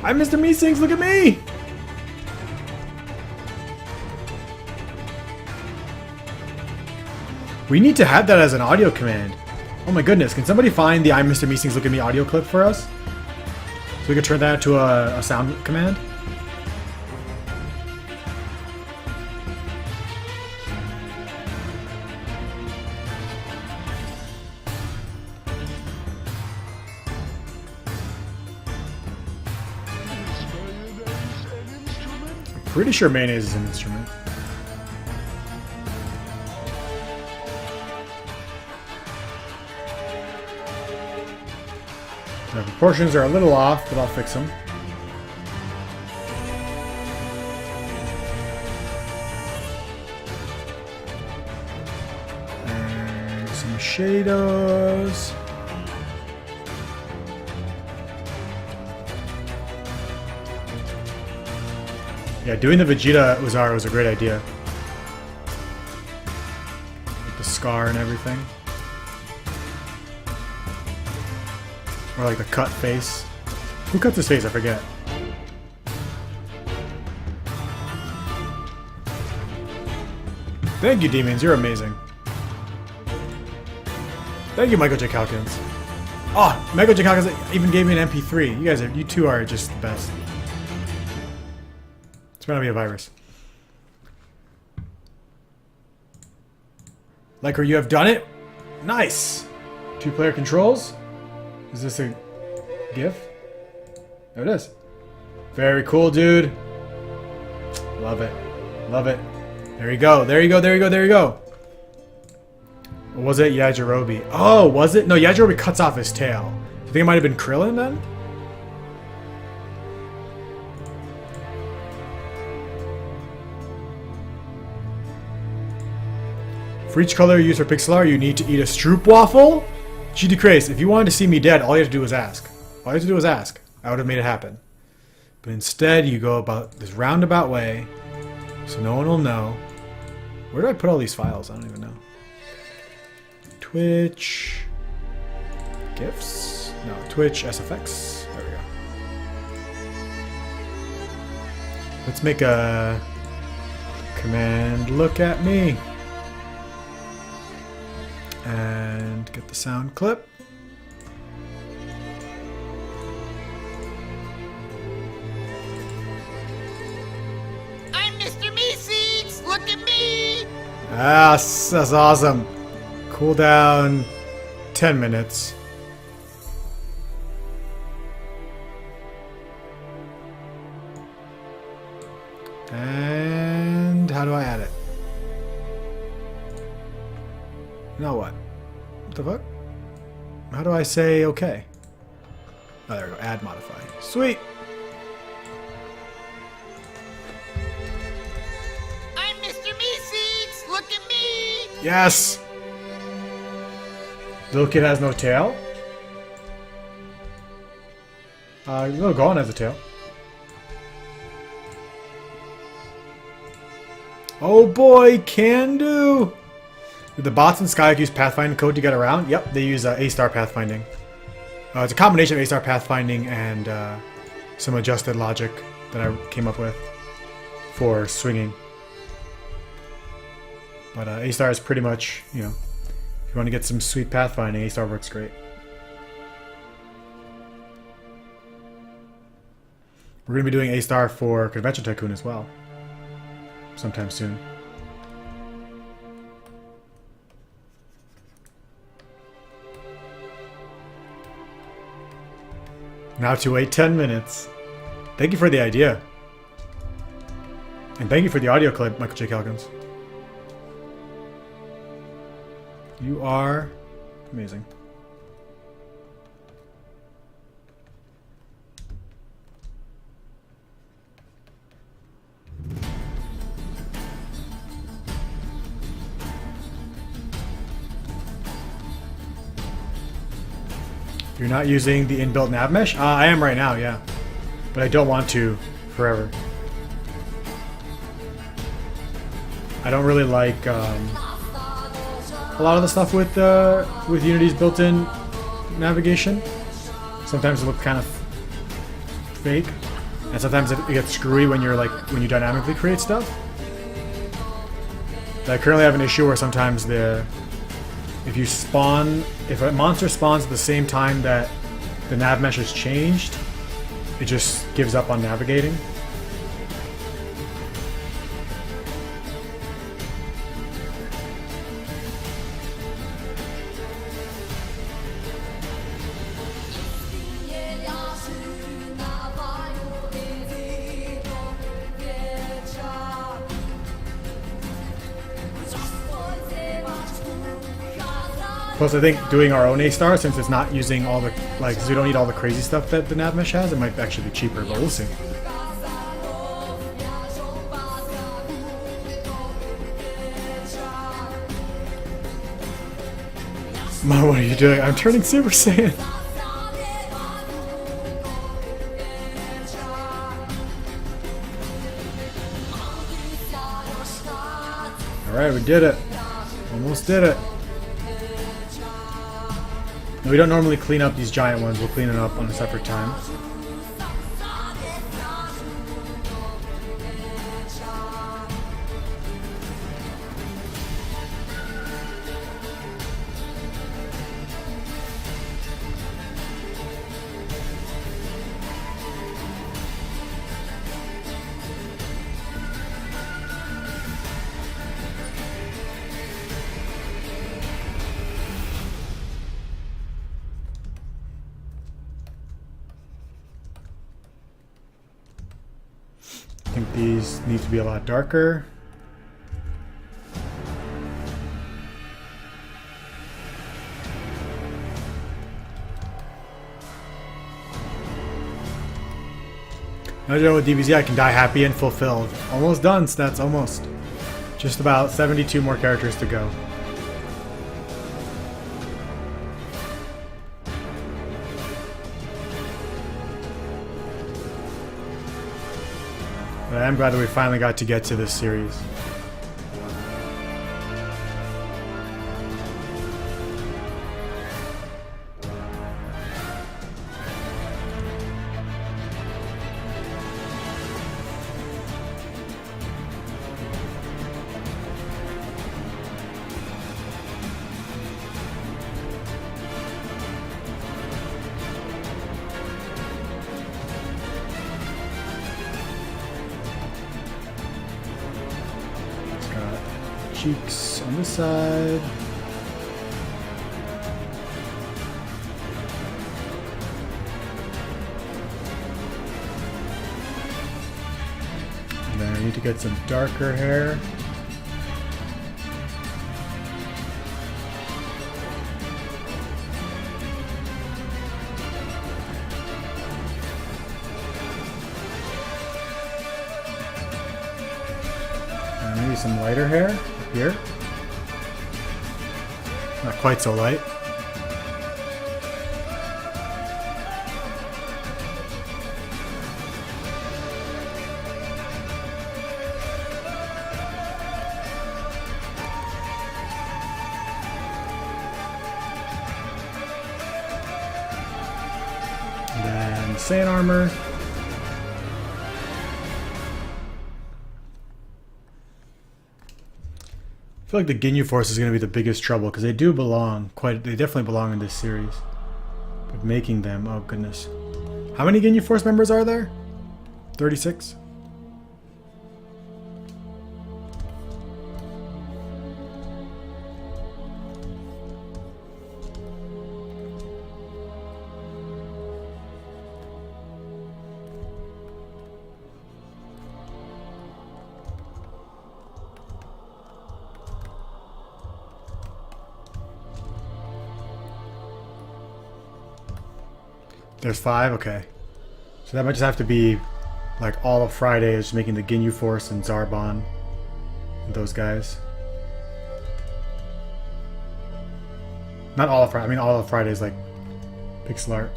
Hi, Mr. Meesinks, look at me! We need to have that as an audio command. Oh my goodness, can somebody find the I'm Mr. Meesinks, look at me audio clip for us? So we can turn that into a sound command? Pretty sure mayonnaise is an instrument. The proportions are a little off, but I'll fix them. And some shadows. Yeah, doing the Vegeta Uzaru was a great idea. With the scar and everything. Or like the cut face. Who cut his face? I forget. Thank you, Demons. You're amazing. Thank you, Michael J. Calkins. Oh, Michael J. Calkins even gave me an MP3. You two are just the best. It's gonna be a virus. Like where you have done it? Nice! 2-player controls? Is this a GIF? There it is. Very cool, dude. Love it. Love it. There you go. There you go. There you go. There you go. Or was it Yajirobe? Oh, was it? No, Yajirobe cuts off his tail. You think it might have been Krillin then? For each color you use for pixel art, you need to eat a stroopwafel? GD Craze, if you wanted to see me dead, all you have to do was ask. All you have to do was ask. I would have made it happen. But instead, you go about this roundabout way, so no one will know. Where do I put all these files? I don't even know. Twitch... GIFs? No, Twitch SFX. There we go. Let's make a command look at me. And get the sound clip. I'm Mr. Meeseeks! Look at me! Ah, that's awesome. Cool down 10 minutes. And how do I add it? Now what? What the fuck? How do I say okay? Oh, there we go. Add modify. Sweet! I'm Mr. Meeseeks! Look at me! Yes! Little kid has no tail? Little Gohan has a tail. Oh boy, can do! Did the bots in Skyhook use pathfinding code to get around? Yep, they use A-star pathfinding. It's a combination of A-star pathfinding and some adjusted logic that I came up with for swinging. But A-star is pretty much, you know, if you want to get some sweet pathfinding, A-star works great. We're going to be doing A-star for Convention Tycoon as well. Sometime soon. Now to wait 10 minutes. Thank you for the idea. And thank you for the audio clip, Michael J. Calkins. You are amazing. You're not using the inbuilt nav mesh? I am right now, yeah. But I don't want to forever. I don't really like a lot of the stuff with Unity's built-in navigation. Sometimes it looks kind of fake, and sometimes it gets screwy when when you dynamically create stuff. I currently have an issue where sometimes if a monster spawns at the same time that the nav mesh is changed, it just gives up on navigating. Plus, I think doing our own A-star, since it's not using all the, since we don't need all the crazy stuff that the nav mesh has, it might actually be cheaper, but we'll see. Mom, what are you doing? I'm turning Super Saiyan! Alright, we did it. Almost did it. We don't normally clean up these giant ones, we'll clean it up on a separate time. I think these need to be a lot darker. Now that with DBZ I can die happy and fulfilled. Almost done, stats, almost. Just about 72 more characters to go. But I am glad that we finally got to get to this series. Cheeks on this side. And then I need to get some darker hair. Maybe some lighter hair up here. Not quite so light. And then sand armor. I feel like the Ginyu Force is going to be the biggest trouble because they do belong they definitely belong in this series. But making them, oh goodness. How many Ginyu Force members are there? 36? There's 5? Okay. So that might just have to be like all of Friday is just making the Ginyu Force and Zarbon and those guys. Not all of Friday. I mean all of Friday is like pixel art.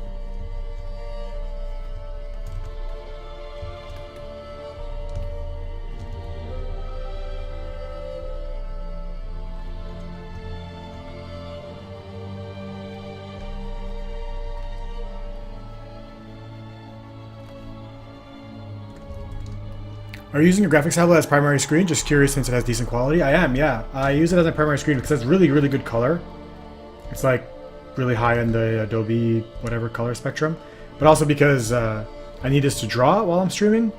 Are you using your graphics tablet as primary screen? Just curious since it has decent quality. I am, yeah. I use it as a primary screen because it's really, really good color. It's like really high in the Adobe whatever color spectrum. But also because I need this to draw while I'm streaming.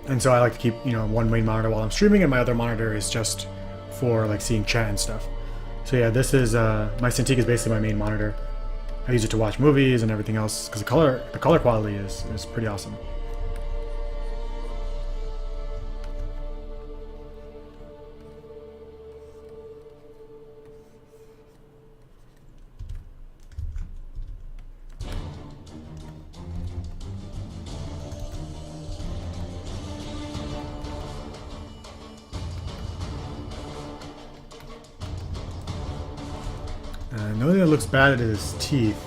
And so I like to keep, you know, one main monitor while I'm streaming and my other monitor is just for like seeing chat and stuff. So yeah, this is, my Cintiq is basically my main monitor. I use it to watch movies and everything else because the color quality is pretty awesome. The only thing that looks bad is his teeth.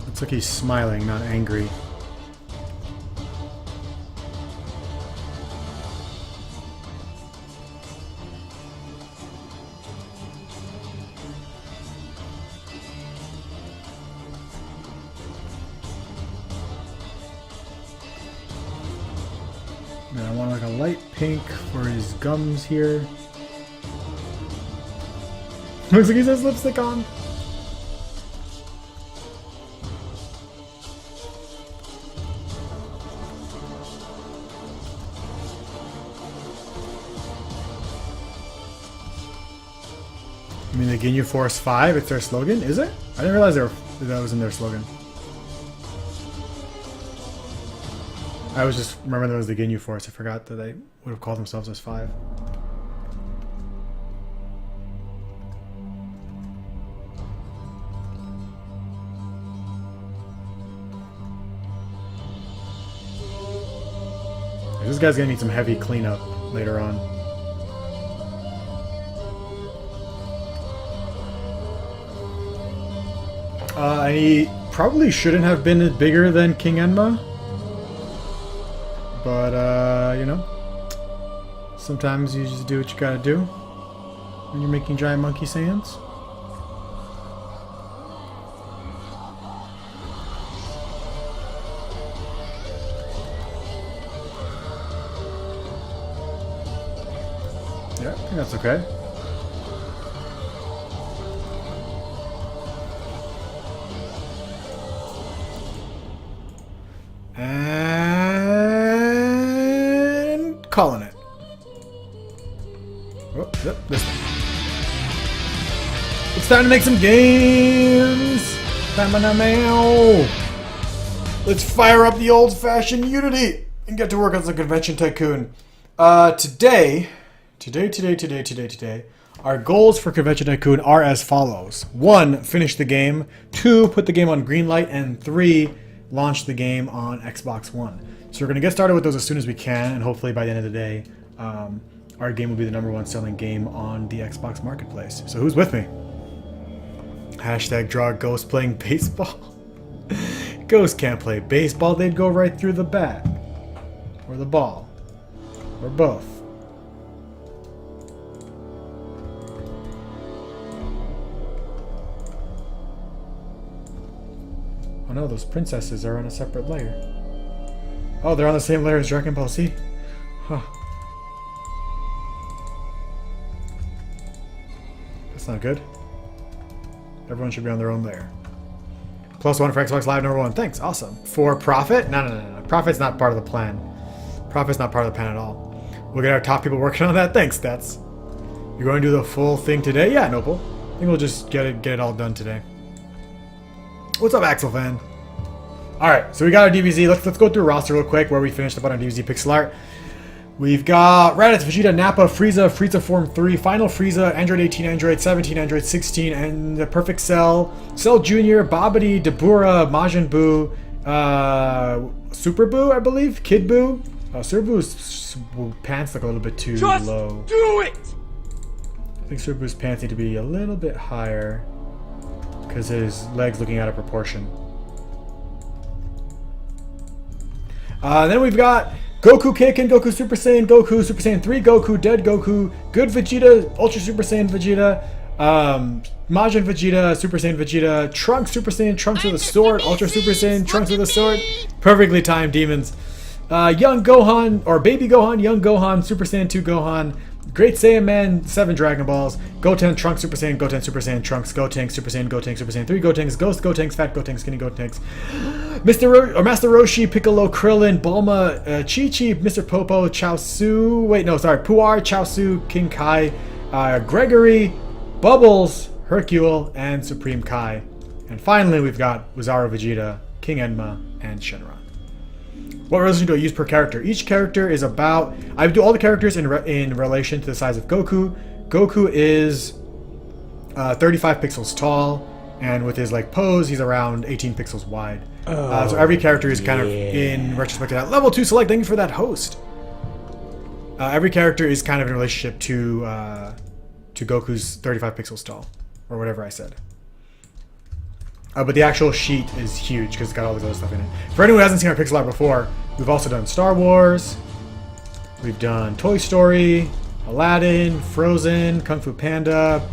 Looks like he's smiling, not angry. And I want like a light pink for his gums here. Looks like he has lipstick on. I mean, the Ginyu Force 5, it's their slogan, is it? I didn't realize that was in their slogan. I was just remembering that was the Ginyu Force. I forgot that they would have called themselves as 5. This guy's gonna need some heavy cleanup later on. He probably shouldn't have been bigger than King Enma. But, you know, sometimes you just do what you gotta do when you're making giant monkey Saiyans. Yeah, I think that's okay. And calling it. Oh, yep, this one. It's time to make some games. Let's fire up the old-fashioned Unity and get to work on some Convention Tycoon. Today, our goals for Convention Tycoon are as follows. 1, finish the game. 2, put the game on green light. And 3, launched the game on Xbox One. So we're going to get started with those as soon as we can, and hopefully by the end of the day, our game will be the #1 selling game on the Xbox Marketplace. So who's with me? Hashtag draw Ghost playing baseball. Ghost can't play baseball, they'd go right through the bat. Or the ball. Or both. Oh no, those princesses are on a separate layer. Oh, they're on the same layer as Dragon Ball Z? Huh. That's not good. Everyone should be on their own layer. +1 for Xbox Live #1. Thanks, awesome. For profit? No. Profit's not part of the plan. Profit's not part of the plan at all. We'll get our top people working on that. Thanks, Stats. You're going to do the full thing today? Yeah, Noble. I think we'll just get it all done today. What's up, Axel fan? Alright, so we got our DBZ. Let's go through a roster real quick where we finished up on our DBZ pixel art. We've got Raditz, Vegeta, Nappa, Frieza Form 3, Final Frieza, Android 18, Android 17, Android 16, and the Perfect Cell, Cell Jr., Babidi, Dabura, Majin Buu, Super Buu, I believe, Kid Buu. Super Buu's pants look a little bit too low. Do it! I think Super Buu's pants need to be a little bit higher because his legs looking out of proportion. Then we've got Goku Keiken, Goku Super Saiyan 3, Goku Dead Goku, Good Vegeta, Ultra Super Saiyan Vegeta, Majin Vegeta, Super Saiyan Vegeta, Trunks Super Saiyan, Trunks with a sword, Ultra Super Saiyan, Trunks with a sword, perfectly timed demons. Young Gohan, or Baby Gohan, Young Gohan, Super Saiyan 2 Gohan, Great Saiyan Man, 7 Dragon Balls, Goten, Trunks, Super Saiyan, Goten, Super Saiyan, Trunks, Gotenks, Super Saiyan, Gotenks, Super Saiyan 3, Gotenks, Ghost, Gotenks, Fat Gotenks, Skinny Gotenks, Master Roshi, Piccolo, Krillin, Bulma, Chi-Chi, Mr. Popo, Chaozu, Puar, Chaozu, King Kai, Gregory, Bubbles, Hercule, and Supreme Kai. And finally, we've got Wazaro Vegeta, King Enma, and Shenron. What resolution do I use per character? Each character is about... I do all the characters in relation to the size of Goku. Goku is 35 pixels tall, and with his pose, he's around 18 pixels wide. So every character is kind of in retrospect to that. Level 2 select, thank you for that host. Every character is kind of in relationship to Goku's 35 pixels tall, or whatever I said. But the actual sheet is huge because it's got all this other stuff in it. For anyone who hasn't seen our pixel art before, we've also done Star Wars, we've done Toy Story, Aladdin, Frozen, Kung Fu Panda,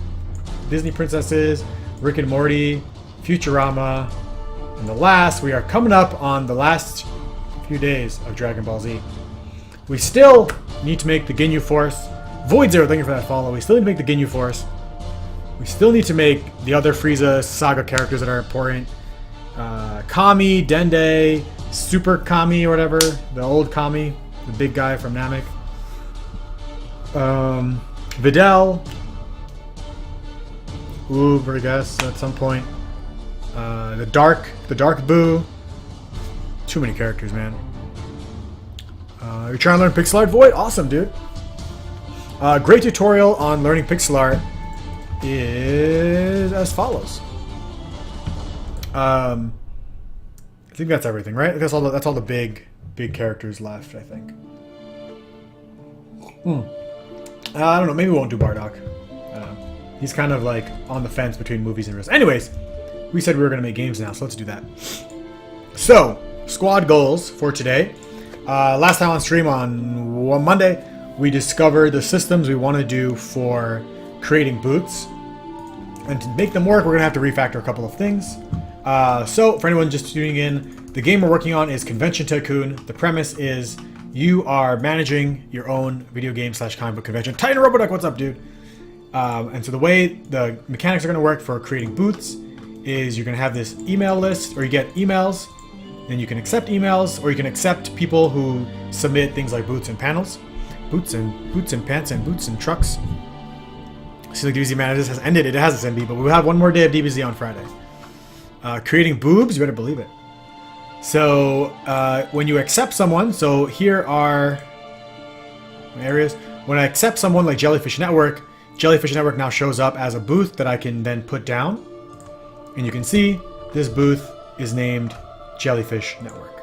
Disney Princesses, Rick and Morty, Futurama, and we are coming up on the last few days of Dragon Ball Z. We still need to make the Ginyu Force. Void Zero, thank you for that follow. We still need to make the Ginyu Force. We still need to make the other Frieza Saga characters that are important. Kami, Dende, Super Kami or whatever. The old Kami. The big guy from Namek. Videl. Oob, I guess, at some point. The Dark Buu. Too many characters, man. You're trying to learn pixel art, Void? Awesome, dude. Great tutorial on learning pixel art is as follows. I think that's everything, right? That's all the big characters left, I think. I don't know, maybe we won't do Bardock. He's kind of on the fence between movies and reels. Anyways, we said we were going to make games now, so let's do that. So, squad goals for today. Last time on stream on Monday, we discovered the systems we want to do for creating boots. And to make them work, we're going to have to refactor a couple of things. So, for anyone just tuning in, the game we're working on is Convention Tycoon. The premise is you are managing your own video game / comic book convention. Titan Roboduck, what's up, dude? And so the way the mechanics are going to work for creating boots is you're going to have this email list, or you get emails, then you can accept emails, or you can accept people who submit things like boots and panels. Boots and pants and boots and trucks. Seems like DBZ Managers has ended. It has its MB, but we'll have one more day of DBZ on Friday. Creating boobs, you better believe it. So when you accept someone, so here are my areas. When I accept someone like Jellyfish Network now shows up as a booth that I can then put down. And you can see this booth is named jellyfish network.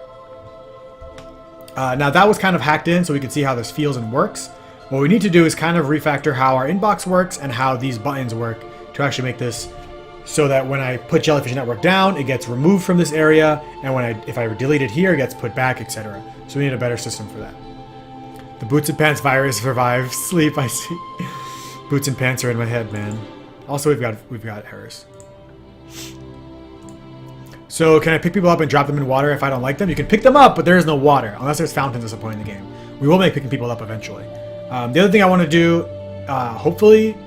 Now that was kind of hacked in so we can see how this feels and works. What we need to do is kind of refactor how our inbox works and how these buttons work to actually make this so that when I put Jellyfish Network down, it gets removed from this area, and if I delete it here, it gets put back, etc. So we need a better system for that. The Boots and Pants virus survives sleep, I see. Boots and Pants are in my head, man. Also, we've got errors. So can I pick people up and drop them in water if I don't like them? You can pick them up, but there is no water, unless there's fountains at some point in the game. We will make picking people up eventually. The other thing I want to do, hopefully...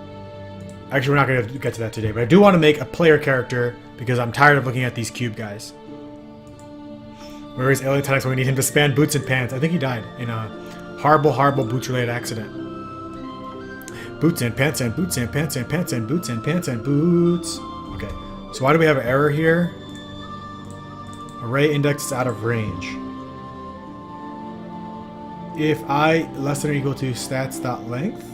Actually, we're not going to get to that today, but I do want to make a player character because I'm tired of looking at these cube guys. Where is Alien Tennis when we need him to span Boots and Pants? I think he died in a horrible, horrible boots-related accident. Boots and Pants and Boots and Pants and Pants and Boots and Pants and Boots. Okay, so why do we have an error here? Array index is out of range. If I less than or equal to stats.length.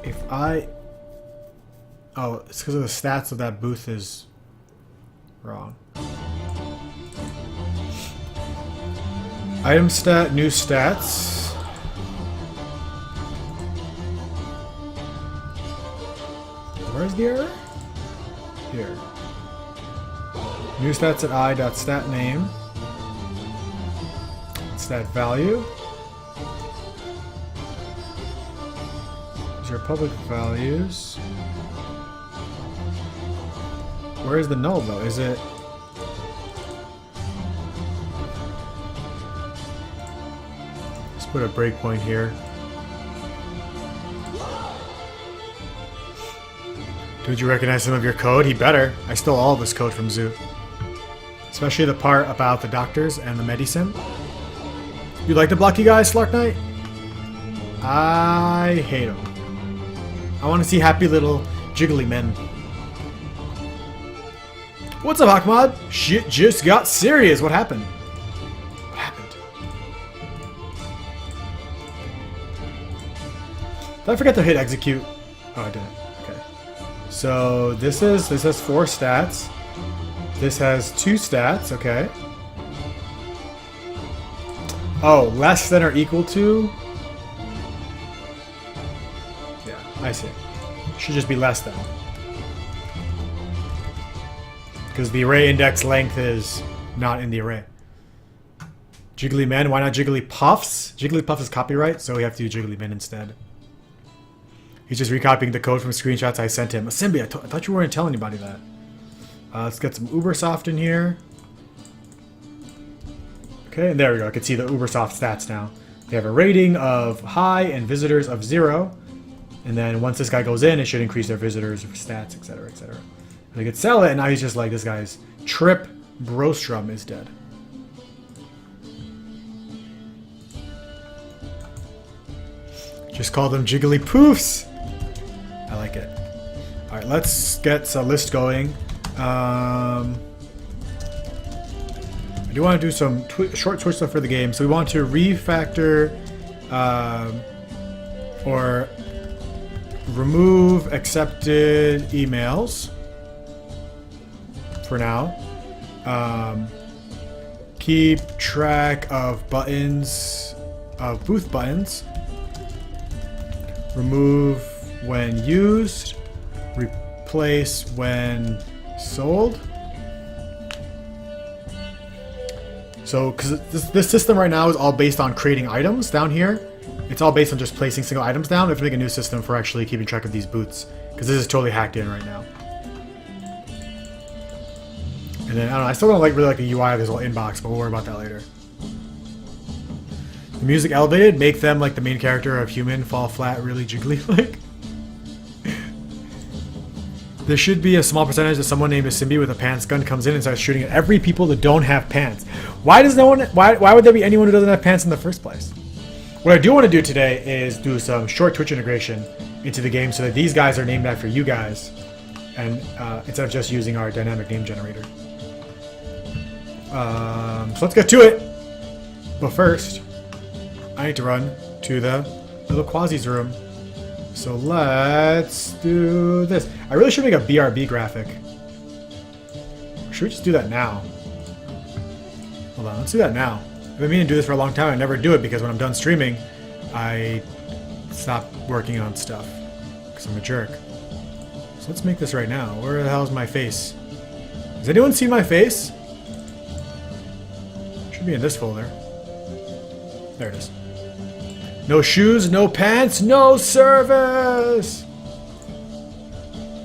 If I... Oh, it's because of the stats of that booth is wrong. Item stat, new stats. Where's the error? Here. New stats at I.stat name. Stat value. These are public values. Where is the null though? Is it... Let's put a breakpoint here. Did you recognize some of your code? He better. I stole all of this code from Zoo. Especially the part about the doctors and the medicine. You like the blocky guys, Slark Knight? I hate them. I want to see happy little jiggly men. What's up, Ahmad? Shit just got serious. What happened? What happened? Did I forget to hit execute? Oh, I didn't. Okay. So this has 4 stats. This has 2 stats. Okay. Oh, less than or equal to? Yeah, I see. Should just be less than. Because the array index length is not in the array. Jiggly Men, why not Jiggly Puffs? Jiggly Puff is copyright, so we have to do Jiggly Men instead. He's just recopying the code from screenshots I sent him. Simbi, I thought you weren't telling anybody that. Let's get some Ubersoft in here. Okay, and there we go. I can see the Ubersoft stats now. They have a rating of high and visitors of 0. And then once this guy goes in, it should increase their visitors, stats, etc., etc. And they could sell it, and now he's just like, this guy's Trip Brostrom is dead. Just call them Jiggly Poofs. I like it. Alright, let's get a list going. I do want to do some short Twitch stuff for the game. So we want to refactor or remove accepted emails for now. Keep track of buttons, of booth buttons. Remove when used. Replace when sold. So, because this system right now is all based on creating items down here. It's all based on just placing single items down. We have to make a new system for actually keeping track of these boots. Because this is totally hacked in right now. And then, I don't know, I still don't really like the UI of this whole inbox, but we'll worry about that later. The music elevated, make them like the main character of Human, fall flat, really jiggly like. There should be a small percentage that someone named Simbi with a pants gun comes in and starts shooting at every people that don't have pants. Why does no one? Why would there be anyone who doesn't have pants in the first place? What I do want to do today is do some short Twitch integration into the game so that these guys are named after you guys, and instead of just using our dynamic name generator. So let's get to it. But first, I need to run to the little Quasi's room. So let's do this. I really should make a BRB graphic. Should we just do that now? Hold on, let's do that now. I've been meaning to do this for a long time. I never do it because when I'm done streaming, I stop working on stuff because I'm a jerk. So let's make this right now. Where the hell is my face? Has anyone seen my face? Should be in this folder. There it is. No shoes, no pants, no service!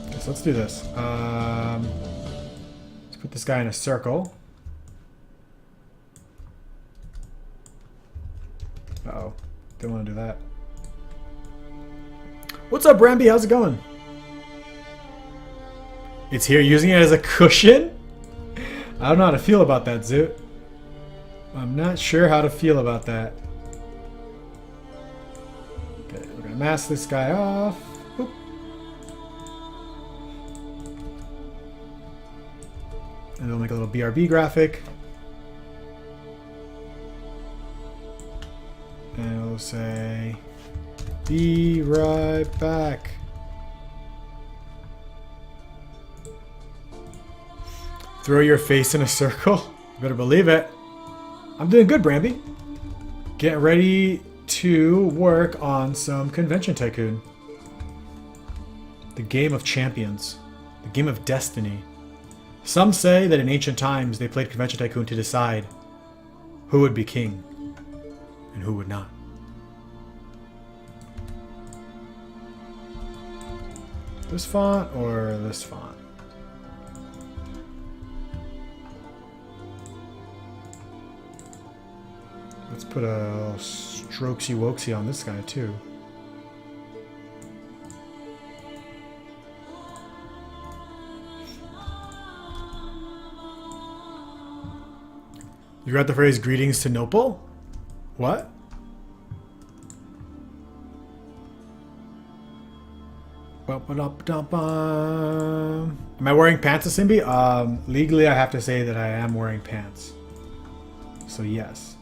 Okay, so let's do this. Let's put this guy in a circle. Uh-oh. Didn't want to do that. What's up, Ramby? How's it going? It's here using it as a cushion? I don't know how to feel about that, Zoot. I'm not sure how to feel about that. Okay, we're gonna mask this guy off. Boop. And we'll make a little BRB graphic. And we'll say, be right back. Throw your face in a circle? You better believe it. I'm doing good, Bramby. Get ready to work on some Convention Tycoon. The game of champions. The game of destiny. Some say that in ancient times they played Convention Tycoon to decide who would be king and who would not. This font or this font? Let's put a strokesy wokesy on this guy too. You got the phrase greetings to Nopal? What? Am I wearing pants, Simbi? Legally I have to say that I am wearing pants. So yes.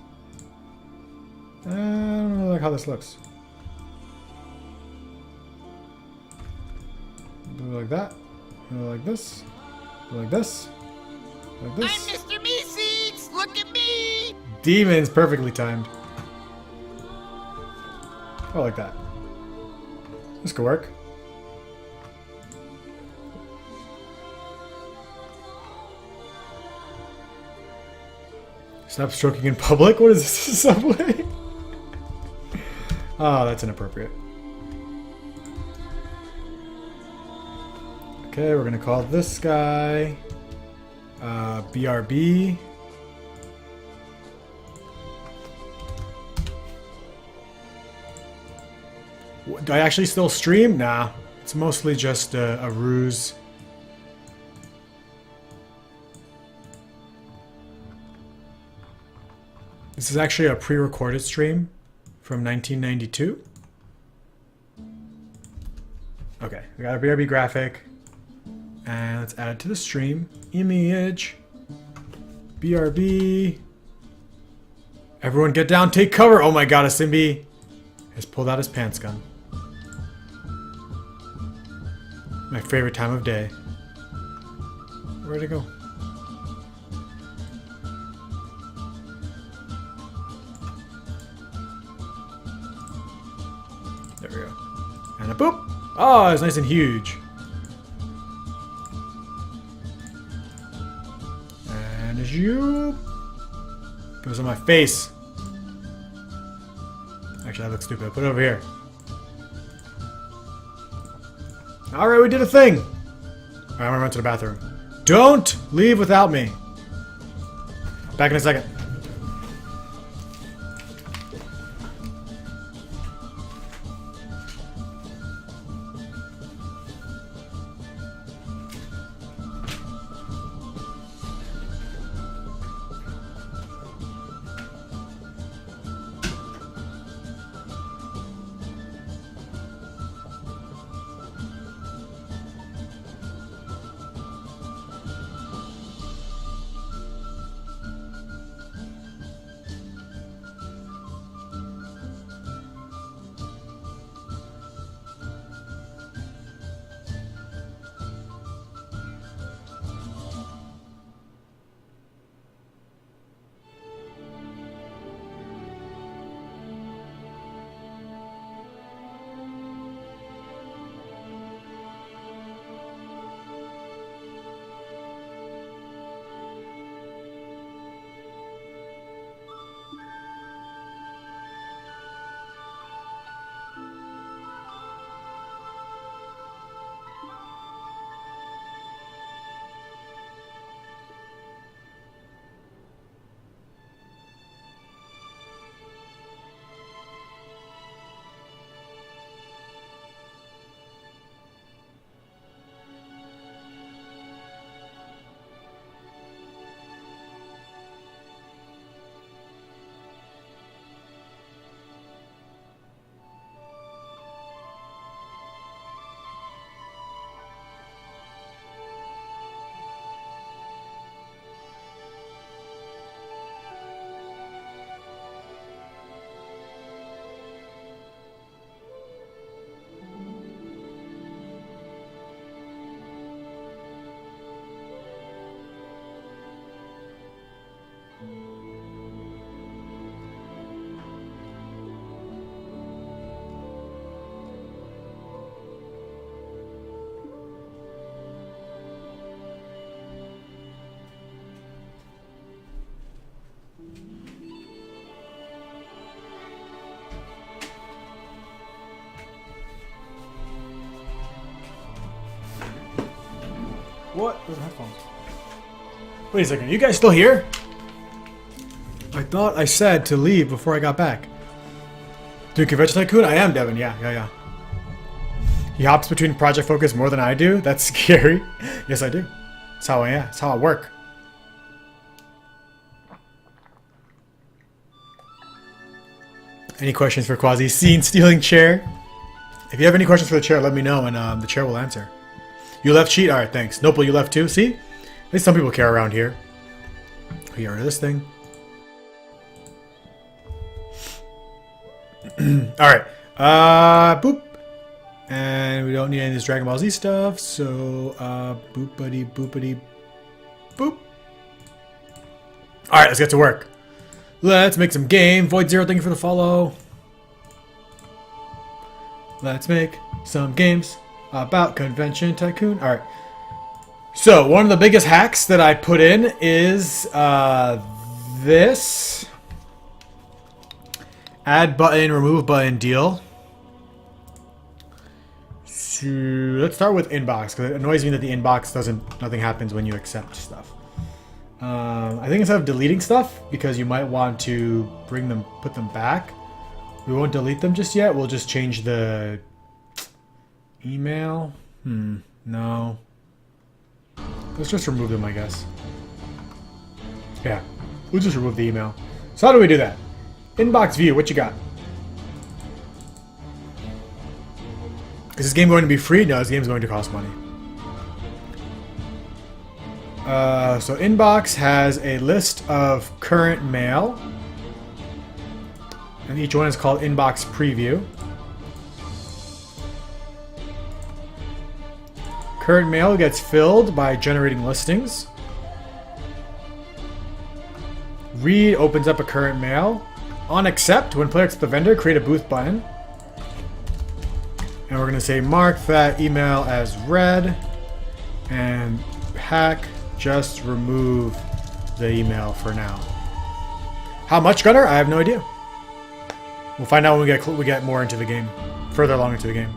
I don't really like how this looks. Do it like that. Do it like this. Do it like this. Like this. I'm Mr. Meeseeks! Look at me! Demons, perfectly timed. Oh, like that. This could work. Stop stroking in public? What is this, a subway? Oh, that's inappropriate. Okay, we're gonna call this guy BRB. Do I actually still stream? Nah, it's mostly just a ruse. This is actually a pre-recorded stream from 1992. Okay, we got a BRB graphic. And let's add it to the stream. Image. BRB. Everyone get down, take cover. Oh my god, a Simbi has pulled out his pants gun. My favorite time of day. Where'd it go? There we go. And a boop! Oh, it's nice and huge. And a zoop. Goes on my face. Actually, that looks stupid. I'll put it over here. Alright, we did a thing! Alright, I'm gonna run to the bathroom. Don't leave without me! Back in a second. What? Those are headphones. Wait a second, you guys still here? I thought I said to leave before I got back. Doing Convention Tycoon? I am, Devin. Yeah. He hops between project focus more than I do? That's scary. Yes, I do. That's how I am. That's how I work. Any questions for Quasi? Scene stealing chair? If you have any questions for the chair, let me know and the chair will answer. You left sheet? Alright, thanks. Nopal, you left too? See? At least some people care around here. We get rid of this thing. Alright. Boop. And we don't need any of this Dragon Ball Z stuff, so boopity boopity boop. Alright, let's get to work. Let's make some game. Void Zero, thank you for the follow. Let's make some games about Convention Tycoon. Alright. So, one of the biggest hacks that I put in is this. Add button, remove button deal. So, let's start with inbox, because it annoys me that the inbox nothing happens when you accept stuff. I think instead of deleting stuff, because you might want to put them back, we won't delete them just yet. We'll just change the email. No. Let's just remove them, I guess. Yeah, we'll just remove the email. So how do we do that? Inbox view, what you got? Is this game going to be free? No, this game's going to cost money. So inbox has a list of current mail. And each one is called inbox preview. Current mail gets filled by generating listings. Read opens up a current mail. On accept, when player accepts the vendor, create a booth button. And we're going to say mark that email as read. And hack, just remove the email for now. How much, Gunner? I have no idea. We'll find out when we get more into the game. Further along into the game.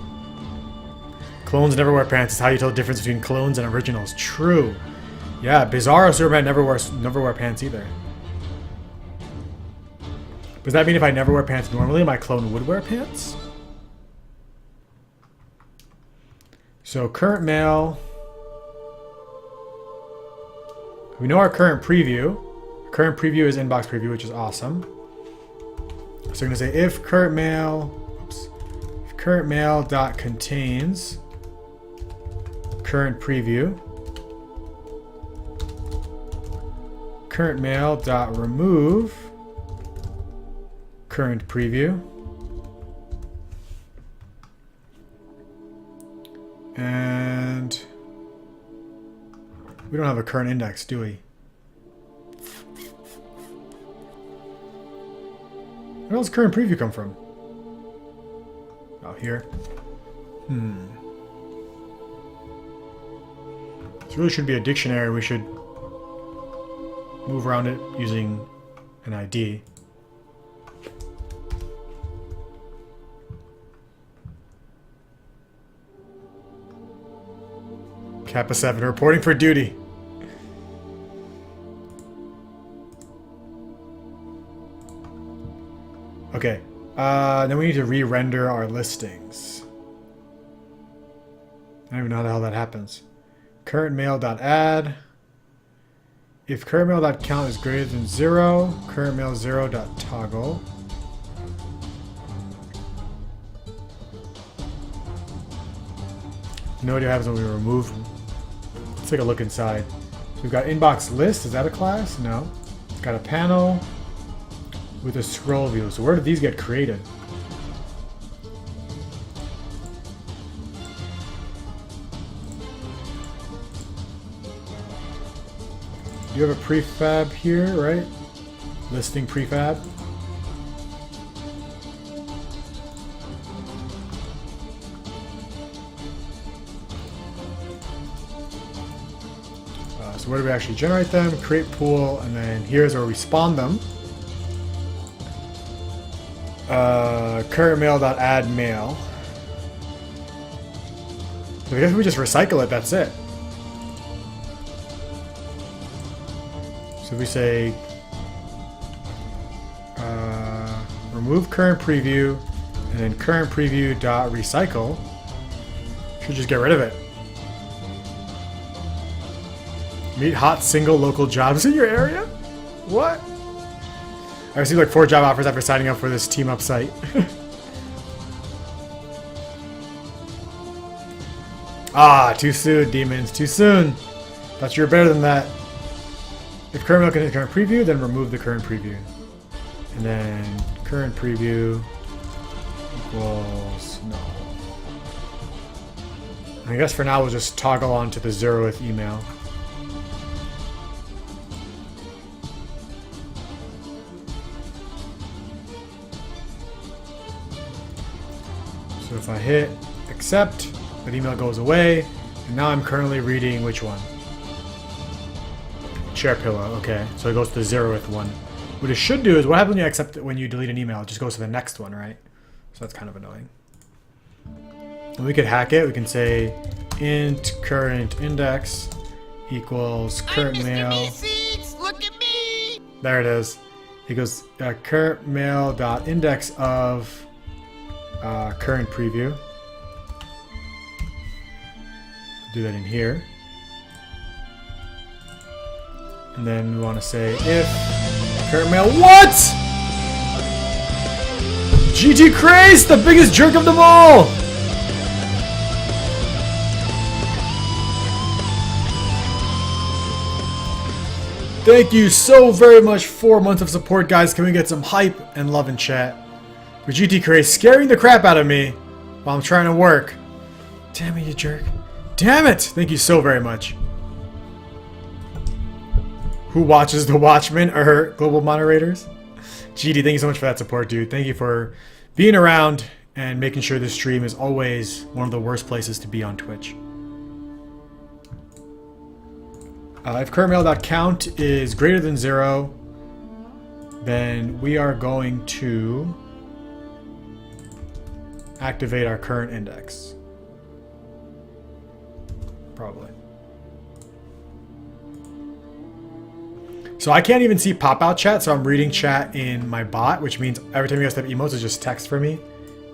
Clones never wear pants. It's how you tell the difference between clones and originals. True. Yeah, Bizarro Superman never wear pants either. Does that mean if I never wear pants normally, my clone would wear pants? So current mail. We know our current preview. Current preview is inbox preview, which is awesome. So we're going to say if current mail, if current mail dot contains current preview, current mail dot remove current preview, and we don't have a current index, do we? Where does current preview come from? Oh, here. This really should be a dictionary. We should move around it using an ID. Kappa 7 reporting for duty. Okay, then we need to re-render our listings. I don't even know how the hell that happens. Current mail.add. If current mail.count is greater than 0, current mail 0.toggle. No idea what happens when we remove. Let's take a look inside. We've got inbox list. Is that a class? No. It's got a panel with a scroll view. So where did these get created? You have a prefab here, right? Listing prefab. So where do we actually generate them? Create pool, and then here's where we spawn them. Current mail.add mail. So I guess we just recycle it, that's it. So we say remove current preview, and then current preview dot recycle. Should just get rid of it. Meet hot single local jobs in your area? What? I received like 4 job offers after signing up for this team up site. Ah, too soon, demons. Too soon. Thought you were better than that. If current mail contains current preview, then remove the current preview. And then current preview equals no. I guess for now we'll just toggle on to the 0th email. So if I hit accept, that email goes away, and now I'm currently reading which one? Chair pillow, okay. So it goes to the 0th one. What it should do is, what happens when you accept it when you delete an email? It just goes to the next one, right? So that's kind of annoying. And we could hack it. We can say int current index equals current mail. Look at me. There it is. It goes current mail dot index of current preview. Do that in here. And then we want to say if current mail. What? GT Craze, the biggest jerk of them all! Thank you so very much. 4 months of support, guys. Can we get some hype and love in chat? For GT Craze scaring the crap out of me while I'm trying to work. Damn it, you jerk. Damn it! Thank you so very much. Who watches the Watchmen or global moderators? GD, thank you so much for that support, dude. Thank you for being around and making sure this stream is always one of the worst places to be on Twitch. If currentmail.count is greater than 0, then we are going to activate our current index. Probably. So I can't even see pop-out chat, so I'm reading chat in my bot, which means every time you guys type emotes, it's just text for me.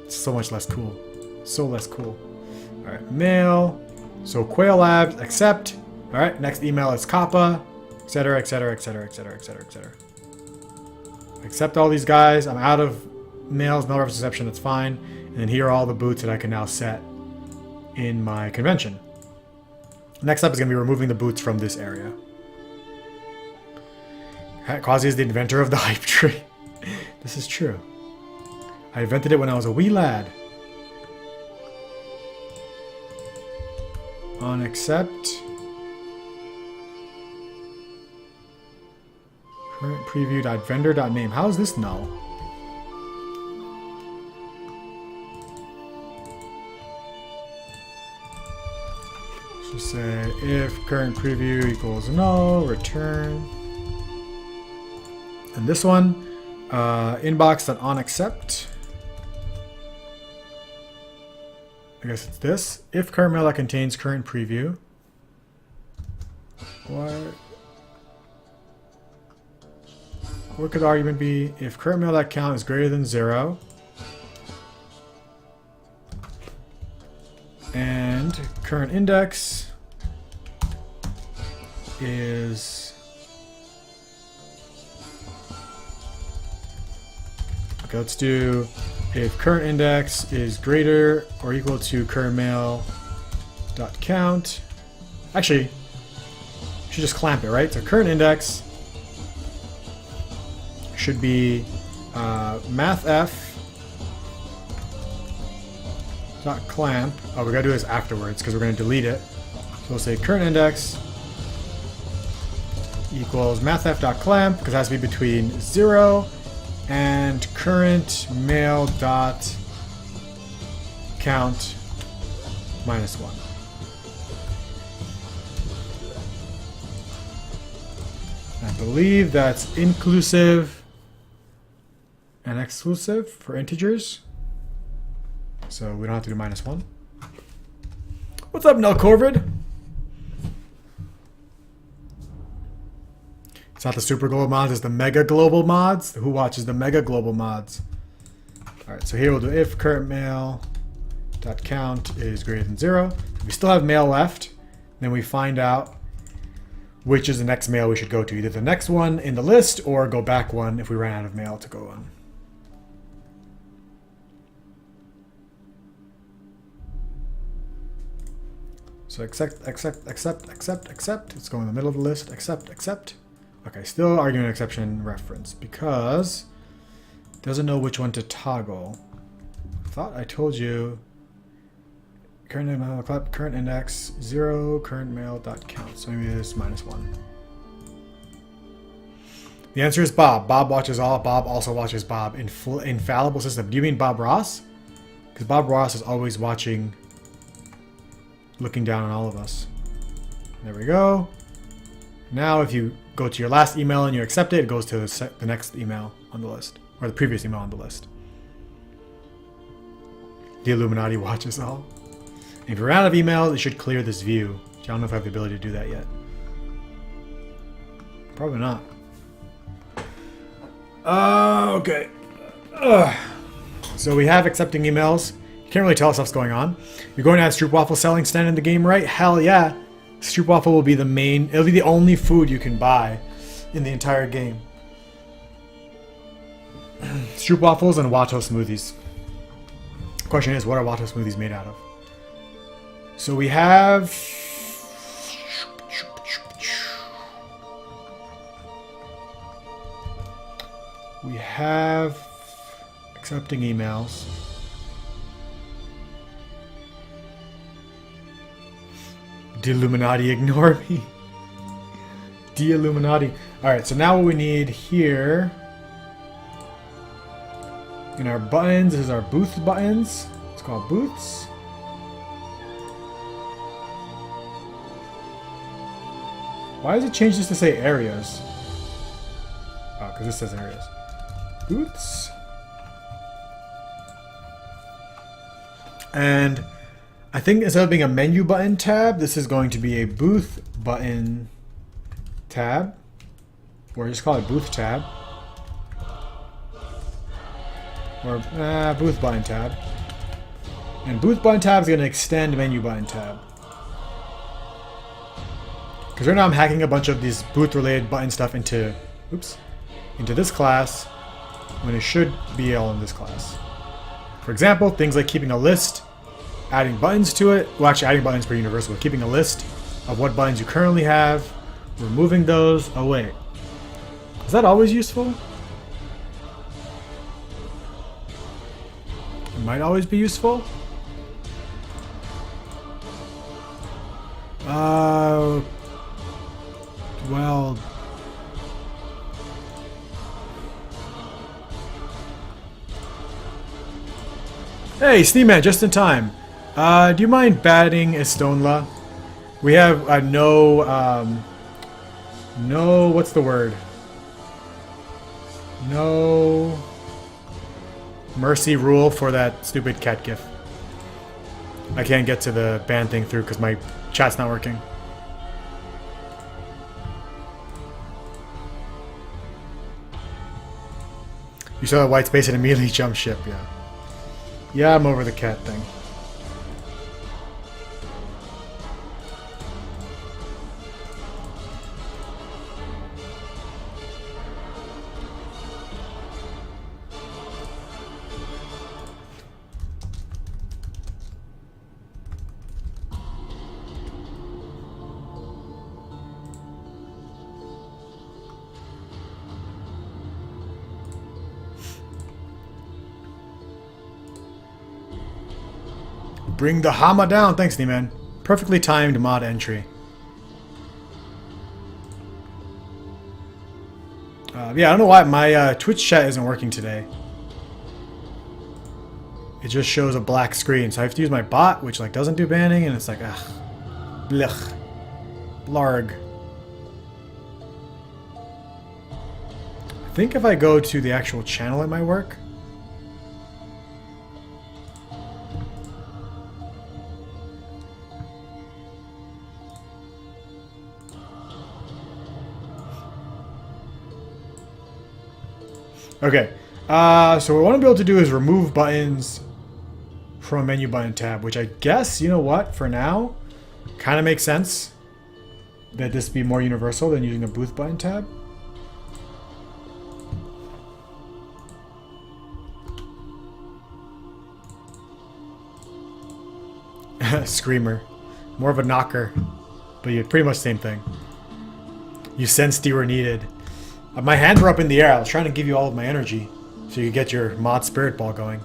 It's so much less cool. So less cool. Alright, mail. So Quail Labs, accept. Alright, next email is Kappa, etc., etc., etc., etc., etc., etc. Accept all these guys. I'm out of mails, mail reference exception, that's fine. And then here are all the boots that I can now set in my convention. Next up is going to be removing the boots from this area. Quasi is the inventor of the hype tree. This is true. I invented it when I was a wee lad. On accept. Current preview.vendor.name. How is this null? So say if current preview equals null, return. And this one, inbox.onAccept. I guess it's this. If current mail that contains current preview. What could the argument be? If current mail that count is greater than 0. And current index is... Okay, let's do if current index is greater or equal to current mail dot count. Actually, we should just clamp it, right? So current index should be mathf dot clamp. Oh, we gotta do this afterwards because we're gonna delete it. So we'll say current index equals mathf dot clamp because it has to be between 0 and current mail dot count minus 1. I believe that's inclusive and exclusive for integers. So we don't have to do minus 1. What's up, Null Corvid? It's not the super global mods, it's the mega global mods. Who watches the mega global mods? Alright, so here we'll do if current mail dot count is greater than 0. We still have mail left. Then we find out which is the next mail we should go to. Either the next one in the list or go back one if we ran out of mail to go on. So accept. Let's go in the middle of the list. Accept. Okay, still argument exception reference because it doesn't know which one to toggle. I thought I told you current mail, current index 0, current mail dot count. So maybe it's -1. The answer is Bob. Bob watches all. Bob also watches Bob. Infallible system. Do you mean Bob Ross? Because Bob Ross is always watching, looking down on all of us. There we go. Now if you go to your last email and you accept it, it goes to the next email on the list. Or the previous email on the list. The Illuminati watches all. If you're out of emails, it should clear this view. I don't know if I have the ability to do that yet. Probably not. Okay. So we have accepting emails. You can't really tell us what's going on. You're going to have stroopwafel selling stand in the game, right? Hell yeah. Stroopwafel will be the main, it'll be the only food you can buy in the entire game. Stroopwafels and Watto smoothies. Question is, what are Watto smoothies made out of? So we have accepting emails. The Illuminati, ignore me. The Illuminati. Alright, so now what we need here in our buttons is our booth buttons. It's called booths. Why does it change this to say areas? Oh, because this says areas. Booths. And I think instead of being a menu button tab, this is going to be a booth button tab. Or just call it booth tab. Or booth button tab. And booth button tab is going to extend menu button tab. Because right now I'm hacking a bunch of these booth-related button stuff into this class, when it should be all in this class. For example, things like keeping a list, adding buttons to it. Well, actually, adding buttons per universal, but keeping a list of what buttons you currently have, removing those. Oh wait, is that always useful? It might always be useful. Well, hey, Steamman, just in time. Do you mind batting Estonla? We have no, what's the word? No mercy rule for that stupid cat gif. I can't get to the ban thing through because my chat's not working. You saw that white space and immediately jumped ship, yeah. Yeah, I'm over the cat thing. Bring the Hama down. Thanks, D-Man. Perfectly timed mod entry. Yeah, I don't know why my Twitch chat isn't working today. It just shows a black screen, so I have to use my bot, which like doesn't do banning, and it's like, ugh, blech, blarg. I think if I go to the actual channel, it might work. Okay. So what we want to be able to do is remove buttons from a menu button tab, which I guess, you know what, for now, kind of makes sense that this be more universal than using a booth button tab. Screamer. More of a knocker, but you pretty much same thing. You sensed you were needed. My hands were up in the air. I was trying to give you all of my energy so you get your mod spirit ball going.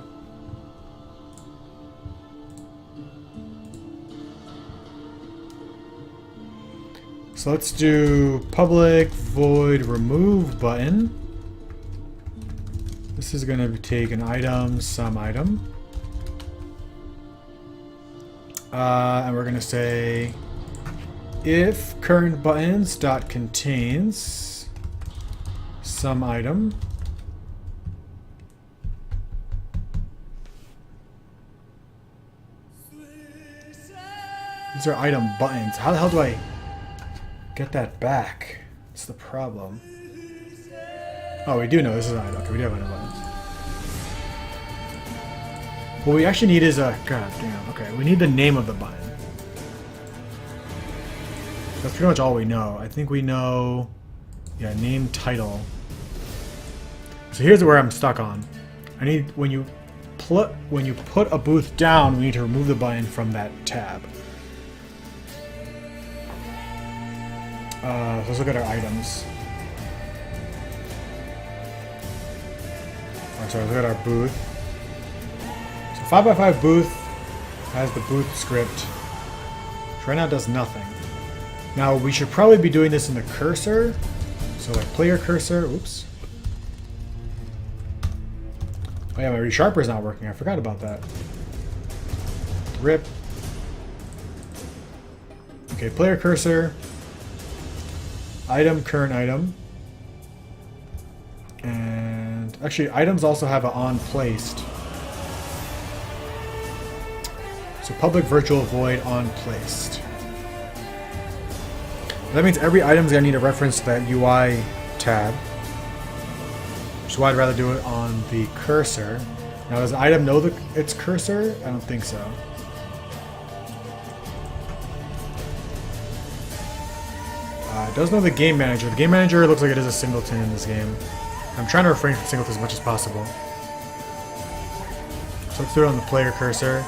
So let's do public void remove button. This is going to take an item, some item. And we're going to say if current buttons dot contains some item. These are item buttons. How the hell do I get that back? That's the problem. Oh, we do know this is an item. Okay, we do have item buttons. What we actually need is a... God damn. Okay, we need the name of the button. That's pretty much all we know. I think we know... Yeah, name title. So here's where I'm stuck on. I need... When you put a booth down, we need to remove the button from that tab. So let's look at our items. Alright, so let's look at our booth. 5x5 booth has the booth script, which right now does nothing. Now we should probably be doing this in the cursor. So like player cursor, oops. Oh yeah, my resharper is not working. I forgot about that. RIP. Okay, player cursor. Item, current item. And actually items also have an on placed. So public virtual void on placed. That means every item is going to need a reference to that UI tab. Which is why I'd rather do it on the cursor. Now does the item know its cursor? I don't think so. It does know the game manager. The game manager looks like it is a singleton in this game. I'm trying to refrain from singletons as much as possible. So let's do it on the player cursor.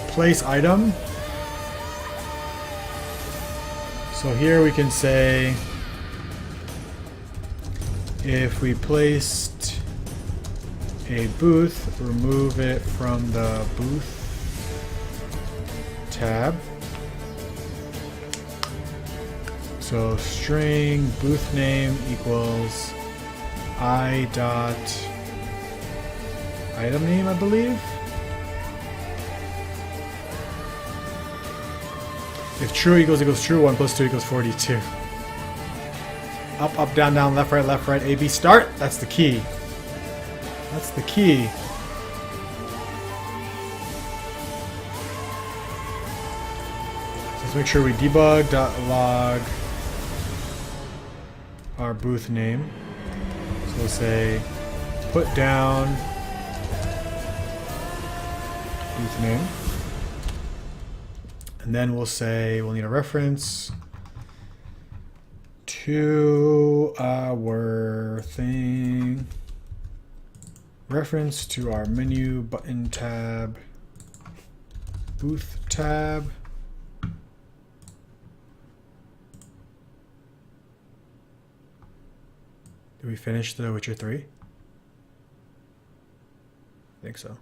Place item. So here we can say if we placed a booth, remove it from the booth tab. So string booth name equals I dot item name, I believe. If true equals true, 1 plus 2 equals 42. Up, up, down, down, left, right, A, B, start. That's the key. That's the key. So let's make sure we debug.log our booth name. So we'll say put down booth name. And then we'll say we'll need a reference to our thing. Reference to our menu button tab. Booth tab. Did we finish The Witcher 3? I think so.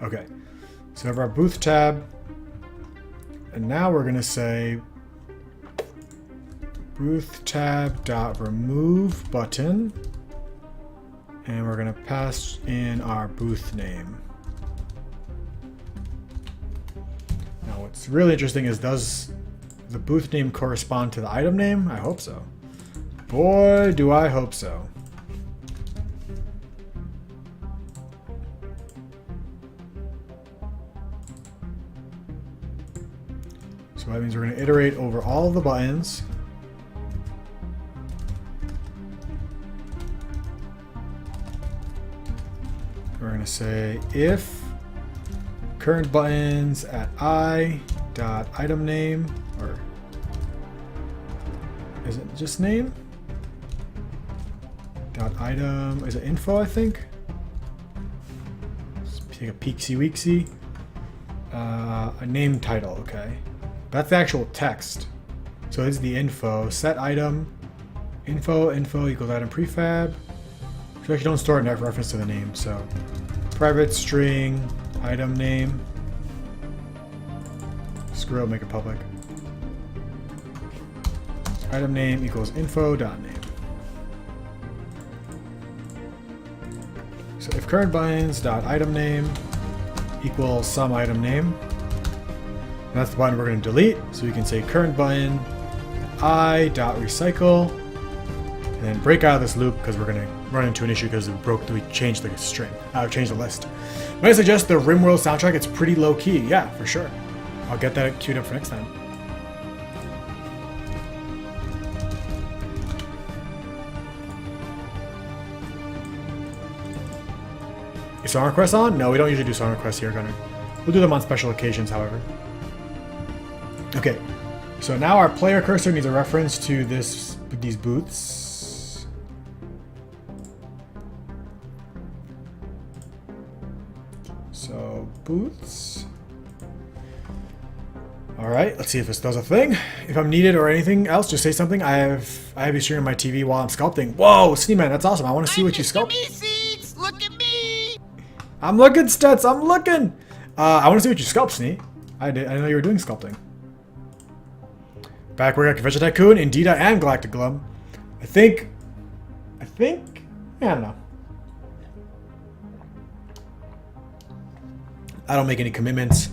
Okay, so we have our booth tab, and now we're going to say booth tab dot remove button, and we're going to pass in our booth name. Now what's really interesting is, does the booth name correspond to the item name? I hope so. Boy, do I hope so. So that means we're going to iterate over all of the buttons. We're going to say if current buttons at i.item name, or is it just name? Dot item, is it info, I think? Let's take a peeksy weeksy. A name title, okay. That's the actual text. So this is the info. Set item, info equals item prefab. I feel like you don't store a reference to the name, so private string item name. Screw it, make it public. Item name equals info.name. So if current buttons dot item name equals some item name, that's the button we're going to delete. So we can say current button I dot recycle, and then break out of this loop because we're going to run into an issue because we changed the string. Changed the list. But I suggest the RimWorld soundtrack. It's pretty low key. Yeah, for sure. I'll get that queued up for next time. Is song requests on? No, we don't usually do song requests here, Gunner. We'll do them on special occasions, however. Okay, so now our player cursor needs a reference to these booths. So booths. All right, let's see if this does a thing. If I'm needed or anything else, just say something. I have you streaming my TV while I'm sculpting. Whoa, Sneeman, that's awesome. I want to see what you sculpt. Look at me! I'm looking, Stutz. I'm looking. I want to see what you sculpt, Snee. I know you were doing sculpting. Back working at Convention Tycoon. Indeed, I am Galactic Glum. I think. Yeah, I don't know. I don't make any commitments.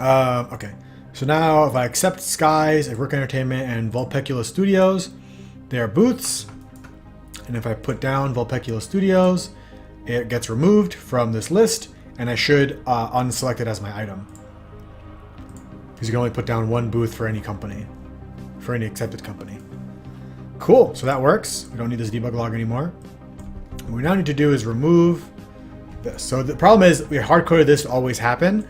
Okay. So now, if I accept Skies, Work Entertainment, and Vulpecula Studios, they are booths. And if I put down Vulpecula Studios, it gets removed from this list, and I should unselect it as my item. Because you can only put down one booth for any company, for any accepted company. Cool, so that works. We don't need this debug log anymore. What we now need to do is remove this. So the problem is we hard-coded this to always happen.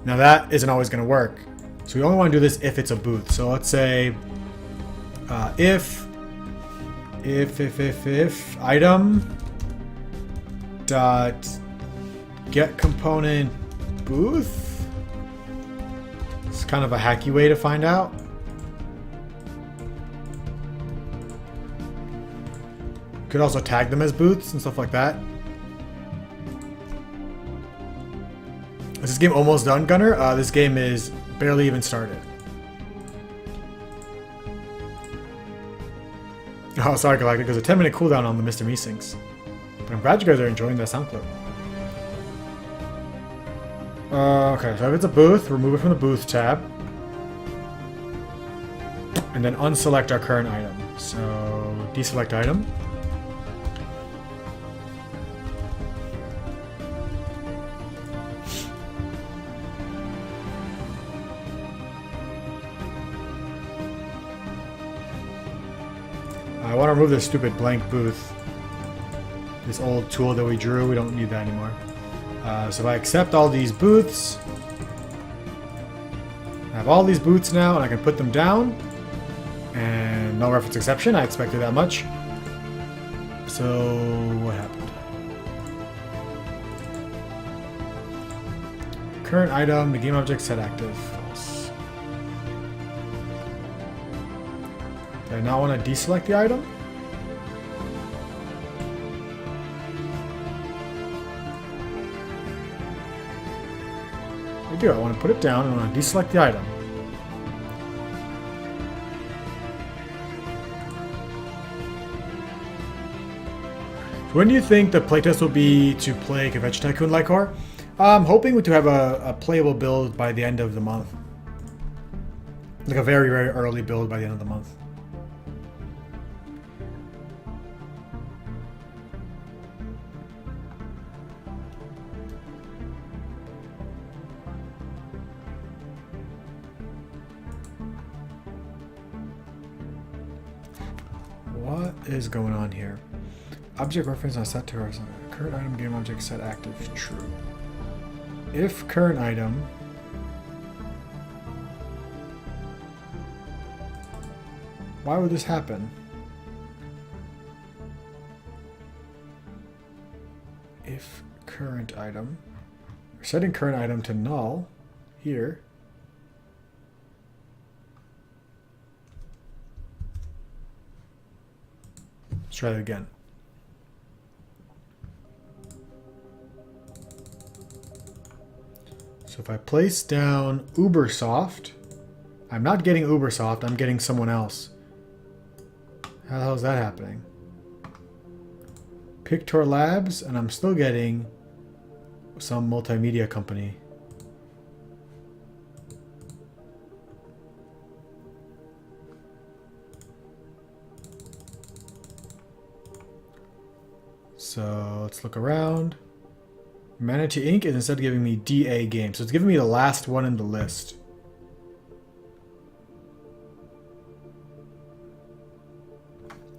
Now that isn't always going to work. So we only want to do this if it's a booth. So let's say if item dot get component booth. It's kind of a hacky way to find out. Could also tag them as booths and stuff like that. Is this game almost done, Gunner? This game is barely even started. Oh, sorry, Galactic. There's a 10-minute cooldown on the Mr. Me syncs. But I'm glad you guys are enjoying that sound clip. Okay, so if it's a booth, remove it from the booth tab. And then unselect our current item. So, deselect item. I want to remove this stupid blank booth. This old tool that we drew, we don't need that anymore. So if I accept all these booths, I have all these booths now, and I can put them down. And no reference exception, I expected that much. So what happened? Current item, the game object set active. False. Do I not want to deselect the item? I do. I want to put it down and I want to deselect the item. When do you think the playtest will be to play Convention Tycoon Lycor? I'm hoping to have a playable build by the end of the month. Like a very, very early build by the end of the month. is going on here? Object reference on set to current item game object set active. True. If current item why would this happen? If current item, we're setting current item to null here. Let's try it again. So if I place down Ubersoft, I'm not getting Ubersoft, I'm getting someone else. How the hell is that happening? Pictor Labs, and I'm still getting some multimedia company. So let's look around. Manatee Inc. is instead giving me DA game. So it's giving me the last one in the list.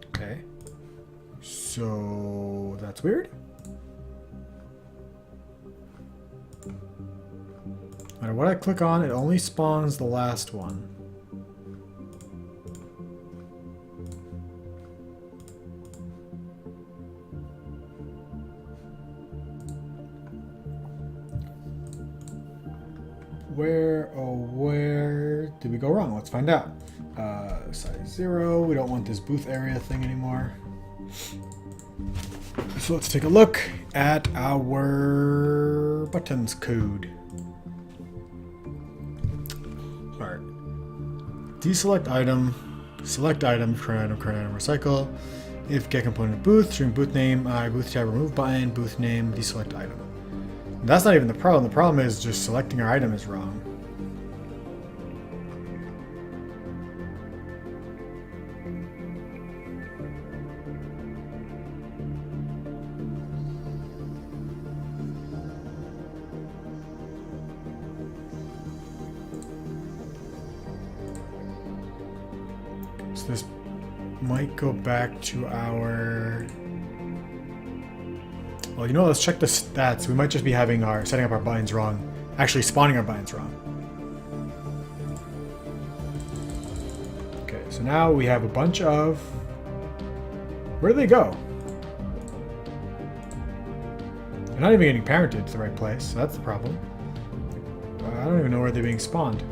Okay. So that's weird. No matter what I click on, it only spawns the last one. Where did we go wrong? Let's find out. Size 0. We don't want this booth area thing anymore. So let's take a look at our buttons code. Alright. Deselect item, select item, current item, recycle. If get component booth, string booth name, booth tab remove button, booth name, deselect item. That's not even the problem. The problem is just selecting our item is wrong. So this might go back to our... Well, you know, let's check the stats. We might just be having setting up our buttons wrong. Actually spawning our buttons wrong. Okay, so now we have a bunch of... Where do they go? They're not even getting parented to the right place, so that's the problem. I don't even know where they're being spawned.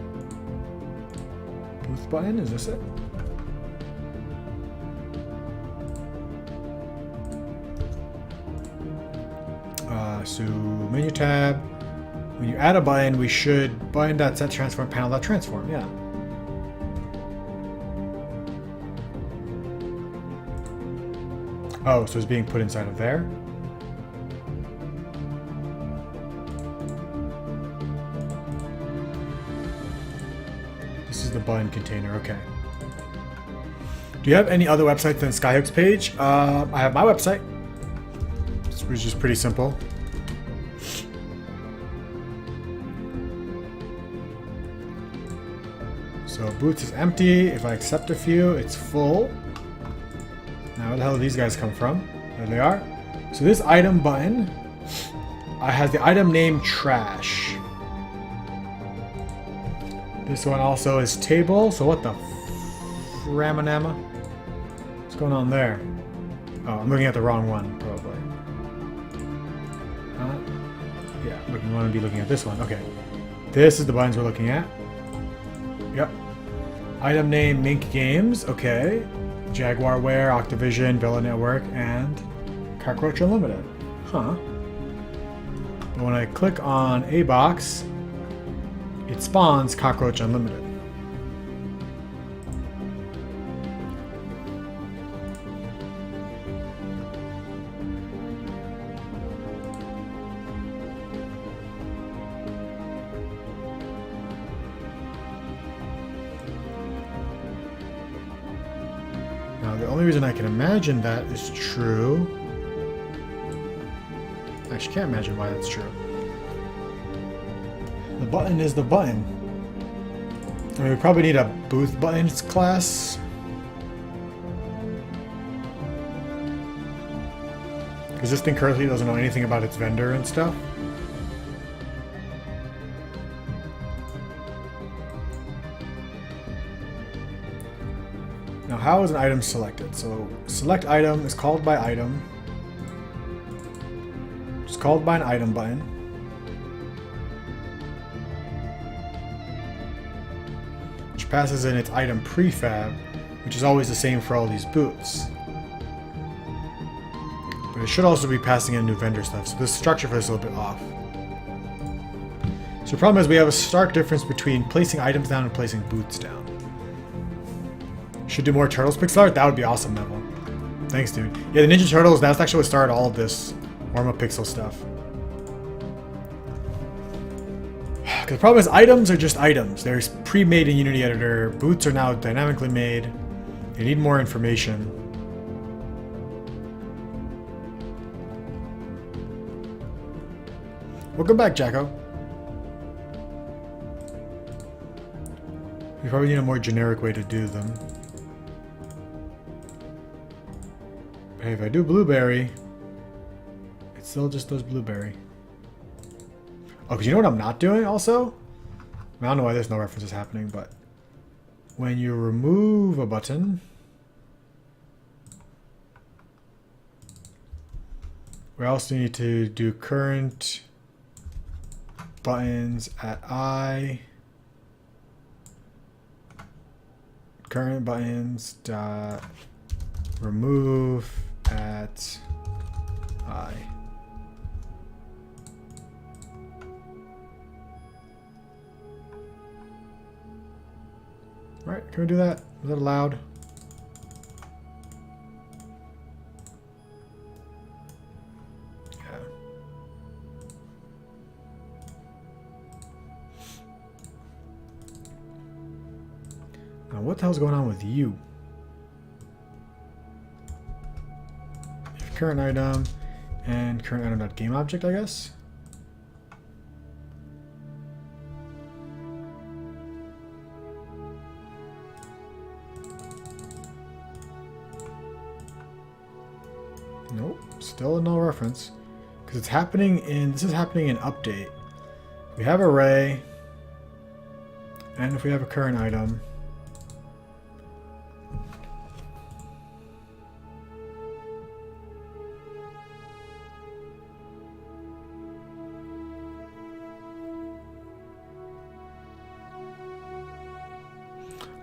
Booth button, is this it? So menu tab, when you add a button, we should button.set transform panel.transform, yeah. Oh, so it's being put inside of there. This is the button container, okay. Do you have any other website than Skyhook's page? I have my website, which is pretty simple. So boots is empty. If I accept a few, it's full. Now where the hell do these guys come from? There they are. So this item button has the item name trash. This one also is table. So what the ramanama? What's going on there? Oh, I'm looking at the wrong one, probably. Yeah, we want to be looking at this one. Okay. This is the buttons we're looking at. Yep. Item name Mink Games. Okay. Jaguarware, Octavision, Villa Network, and Cockroach Unlimited. Huh. But when I click on a box, it spawns Cockroach Unlimited. Now, the only reason I can imagine that is true... I actually can't imagine why that's true. The button is the button. I mean, we probably need a booth buttons class. Because this thing currently doesn't know anything about its vendor and stuff. Now, how is an item selected? So, select item is called by item. It's called by an item button. Which passes in its item prefab, which is always the same for all these boots. But it should also be passing in new vendor stuff, so the structure for this is a little bit off. So the problem is we have a stark difference between placing items down and placing boots down. Should do more Turtles pixel art? That would be awesome, Neville. Thanks, dude. Yeah, the Ninja Turtles, that's actually what started all of this warm-up pixel stuff. Because the problem is items are just items. They're pre-made in Unity Editor. Boots are now dynamically made. They need more information. Welcome back, Jacko. We probably need a more generic way to do them. Hey, if I do blueberry, it still just does blueberry. Oh, because you know what I'm not doing also? I don't know why there's no references happening, but when you remove a button, we also need to do current buttons at I. Current buttons dot remove at I. Alright, can we do that? Is that allowed? Yeah. Now what the hell's going on with you? Current item and current item.game object, I guess. Nope, still no reference. Because it's happening in, this is happening in update. We have array, and if we have a current item,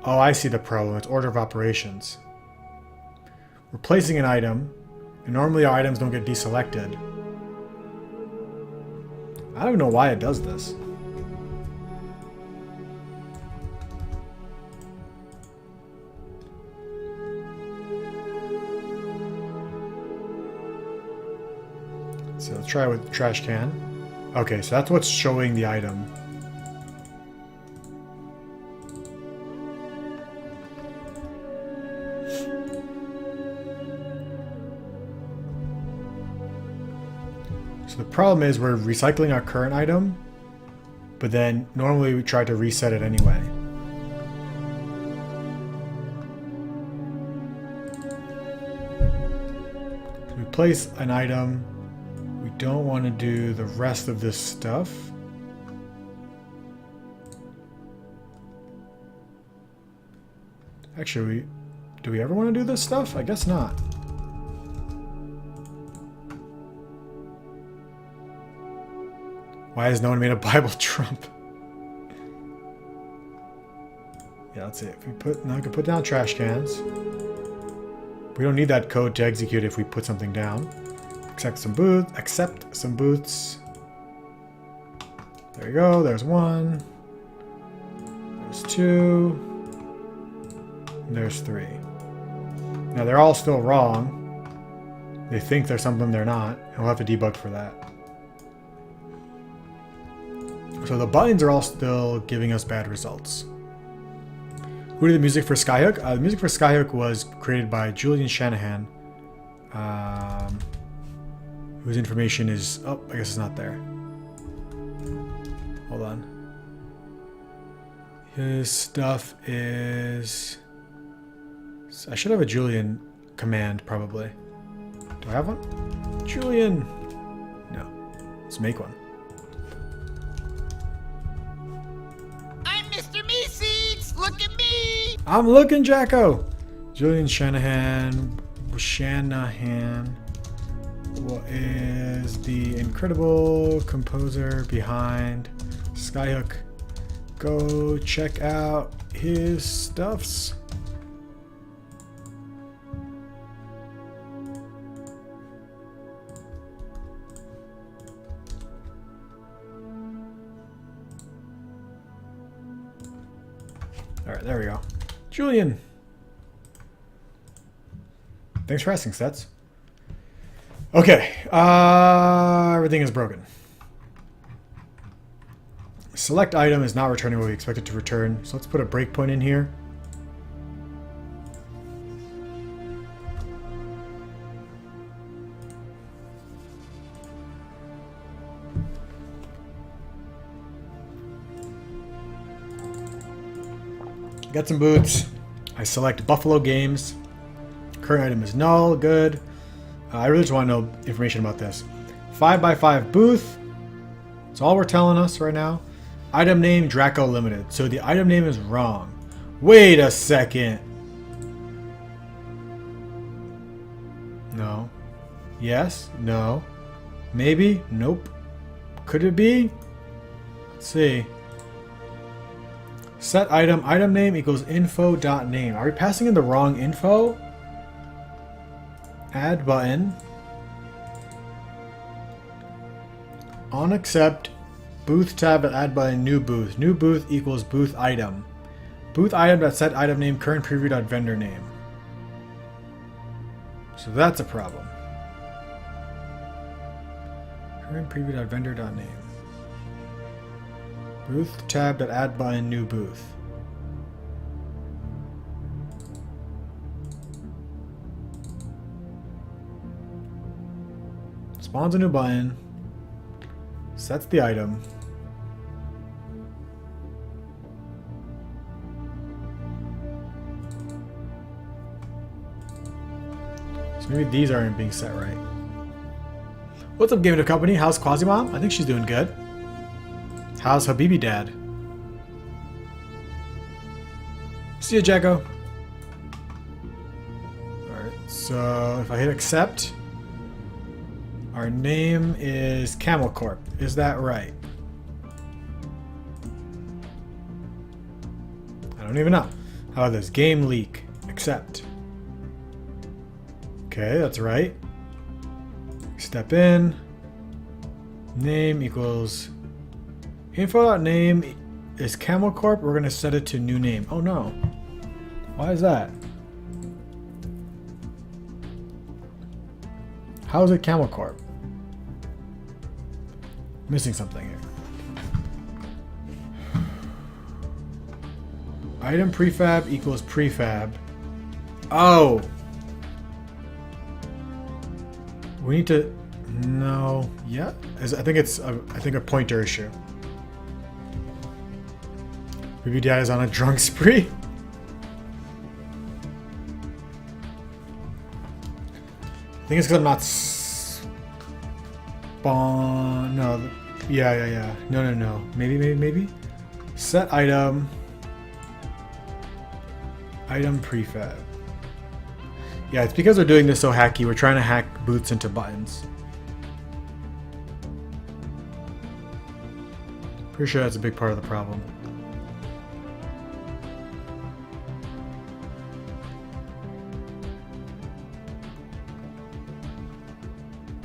oh, I see the problem. It's order of operations. We're placing an item, and normally our items don't get deselected. I don't know why it does this. So let's try it with trash can. Okay, so that's what's showing the item. The problem is we're recycling our current item, but then normally we try to reset it anyway. So we place an item. We don't want to do the rest of this stuff. Actually, do we ever want to do this stuff? I guess not. Why has no one made a Bible Trump? Yeah, that's it. If we put, now we can put down trash cans. We don't need that code to execute if we put something down. Accept some boots. Accept some boots. There you go. There's one. There's two. And there's three. Now they're all still wrong. They think there's something they're not, and we'll have to debug for that. So the buttons are all still giving us bad results. Who did the music for Skyhook? The music for Skyhook was created by Julian Shanahan, whose information is... Oh, I guess it's not there. Hold on. His stuff is... I should have a Julian command, probably. Do I have one? Julian. No. Let's make one. I'm Mr. Meeseeks. Look at me. I'm looking, Jacko. Julian Shanahan. What is the incredible composer behind Skyhook? Go check out his stuffs. All right, there we go. Julian. Thanks for asking, Stats. Okay, everything is broken. Select item is not returning what we expect it to return, so let's put a breakpoint in here. Got some boots. I select Buffalo Games. Current item is null. Good. I really just want to know information about this. 5x5 booth. That's all we're telling us right now. Item name Draco Limited. So the item name is wrong. Wait a second. No. Yes. No. Maybe. Nope. Could it be? Let's see. Set item. Item name equals info.name. Are we passing in the wrong info? Add button. On accept. Booth tab at add button. New booth. New booth equals booth item. Booth item dot set item name current preview dot vendor name. So that's a problem. Current preview dot vendor dot name. Booth tab dot add button. New booth. Spawns a new button. Sets the item. So maybe these aren't being set right. What's up, Game to Company? How's Quasimom? I think she's doing good. How's Habibi Dad? See ya, Jacko. Alright, so if I hit accept, our name is Camel Corp. Is that right? I don't even know. How about this? Game leak. Accept. Okay, that's right. Step in. Name equals info.name is Camel Corp. We're gonna set it to new name. Oh no. Why is that? How is it Camel Corp? Missing something here. Item prefab equals prefab. Oh. We need to. No. Yeah. I think it's. I think a pointer issue. Maybe Dad is on a drunk spree. I think it's because I'm not. Spawn. No. Yeah. No. Maybe. Set item. Item prefab. Yeah, it's because we're doing this so hacky. We're trying to hack boots into buttons. Pretty sure that's a big part of the problem.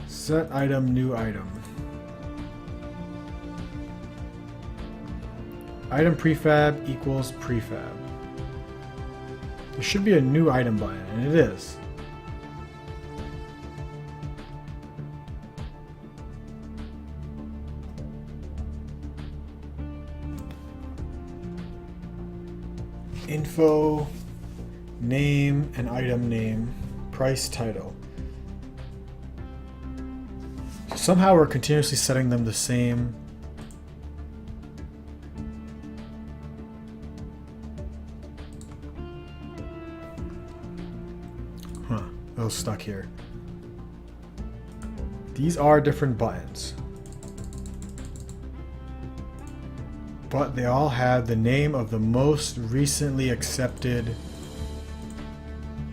Set item, new item. Item prefab equals prefab. There should be a new item button, and it is. Info, name, and item name, price, title. So somehow we're continuously setting them the same. Huh, I was stuck here. These are different buttons. But they all have the name of the most recently accepted.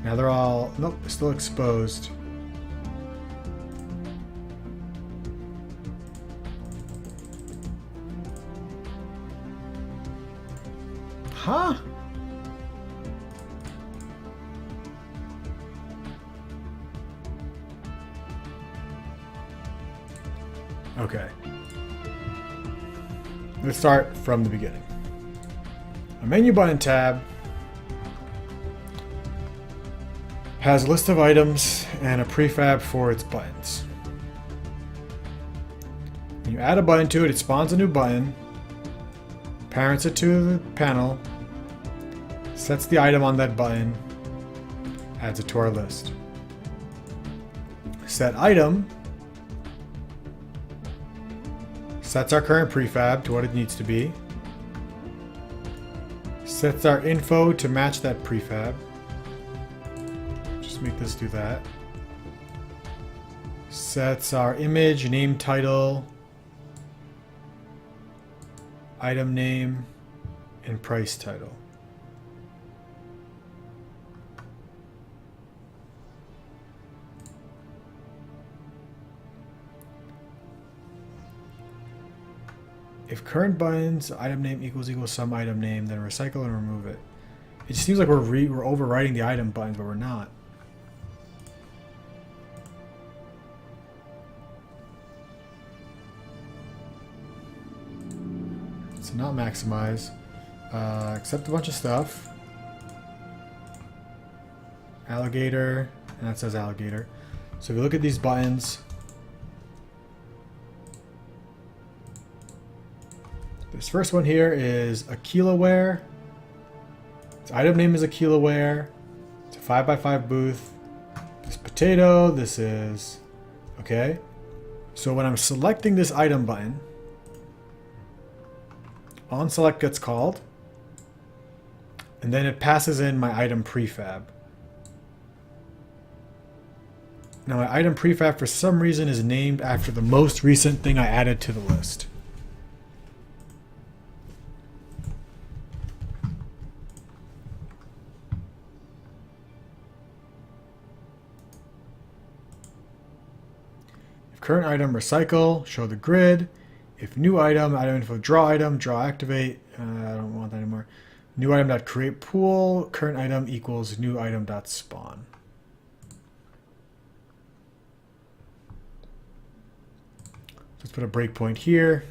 Now they're all, nope, still exposed. Huh? Okay. Let's start from the beginning. A menu button tab has a list of items and a prefab for its buttons. When you add a button to it, it spawns a new button, parents it to the panel, sets the item on that button, adds it to our list. Set item sets our current prefab to what it needs to be, sets our info to match that prefab. Just make this do that. Sets our image, name, title, item name, and price title. If current buttons item name equals some item name, then recycle and remove it. It just seems like we're overwriting the item buttons, but we're not. So not maximize. Accept a bunch of stuff. Alligator, and that says alligator. So if you look at these buttons, this first one here is a kiloware. Its item name is a kiloware. It's a 5x5 booth. This potato, this is... Okay. So when I'm selecting this item button, onSelect gets called. And then it passes in my item prefab. Now my item prefab for some reason is named after the most recent thing I added to the list. Current item, recycle, show the grid. If new item, item info, draw activate. I don't want that anymore. New item dot create pool. Current item equals new item dot spawn. Let's put a breakpoint here.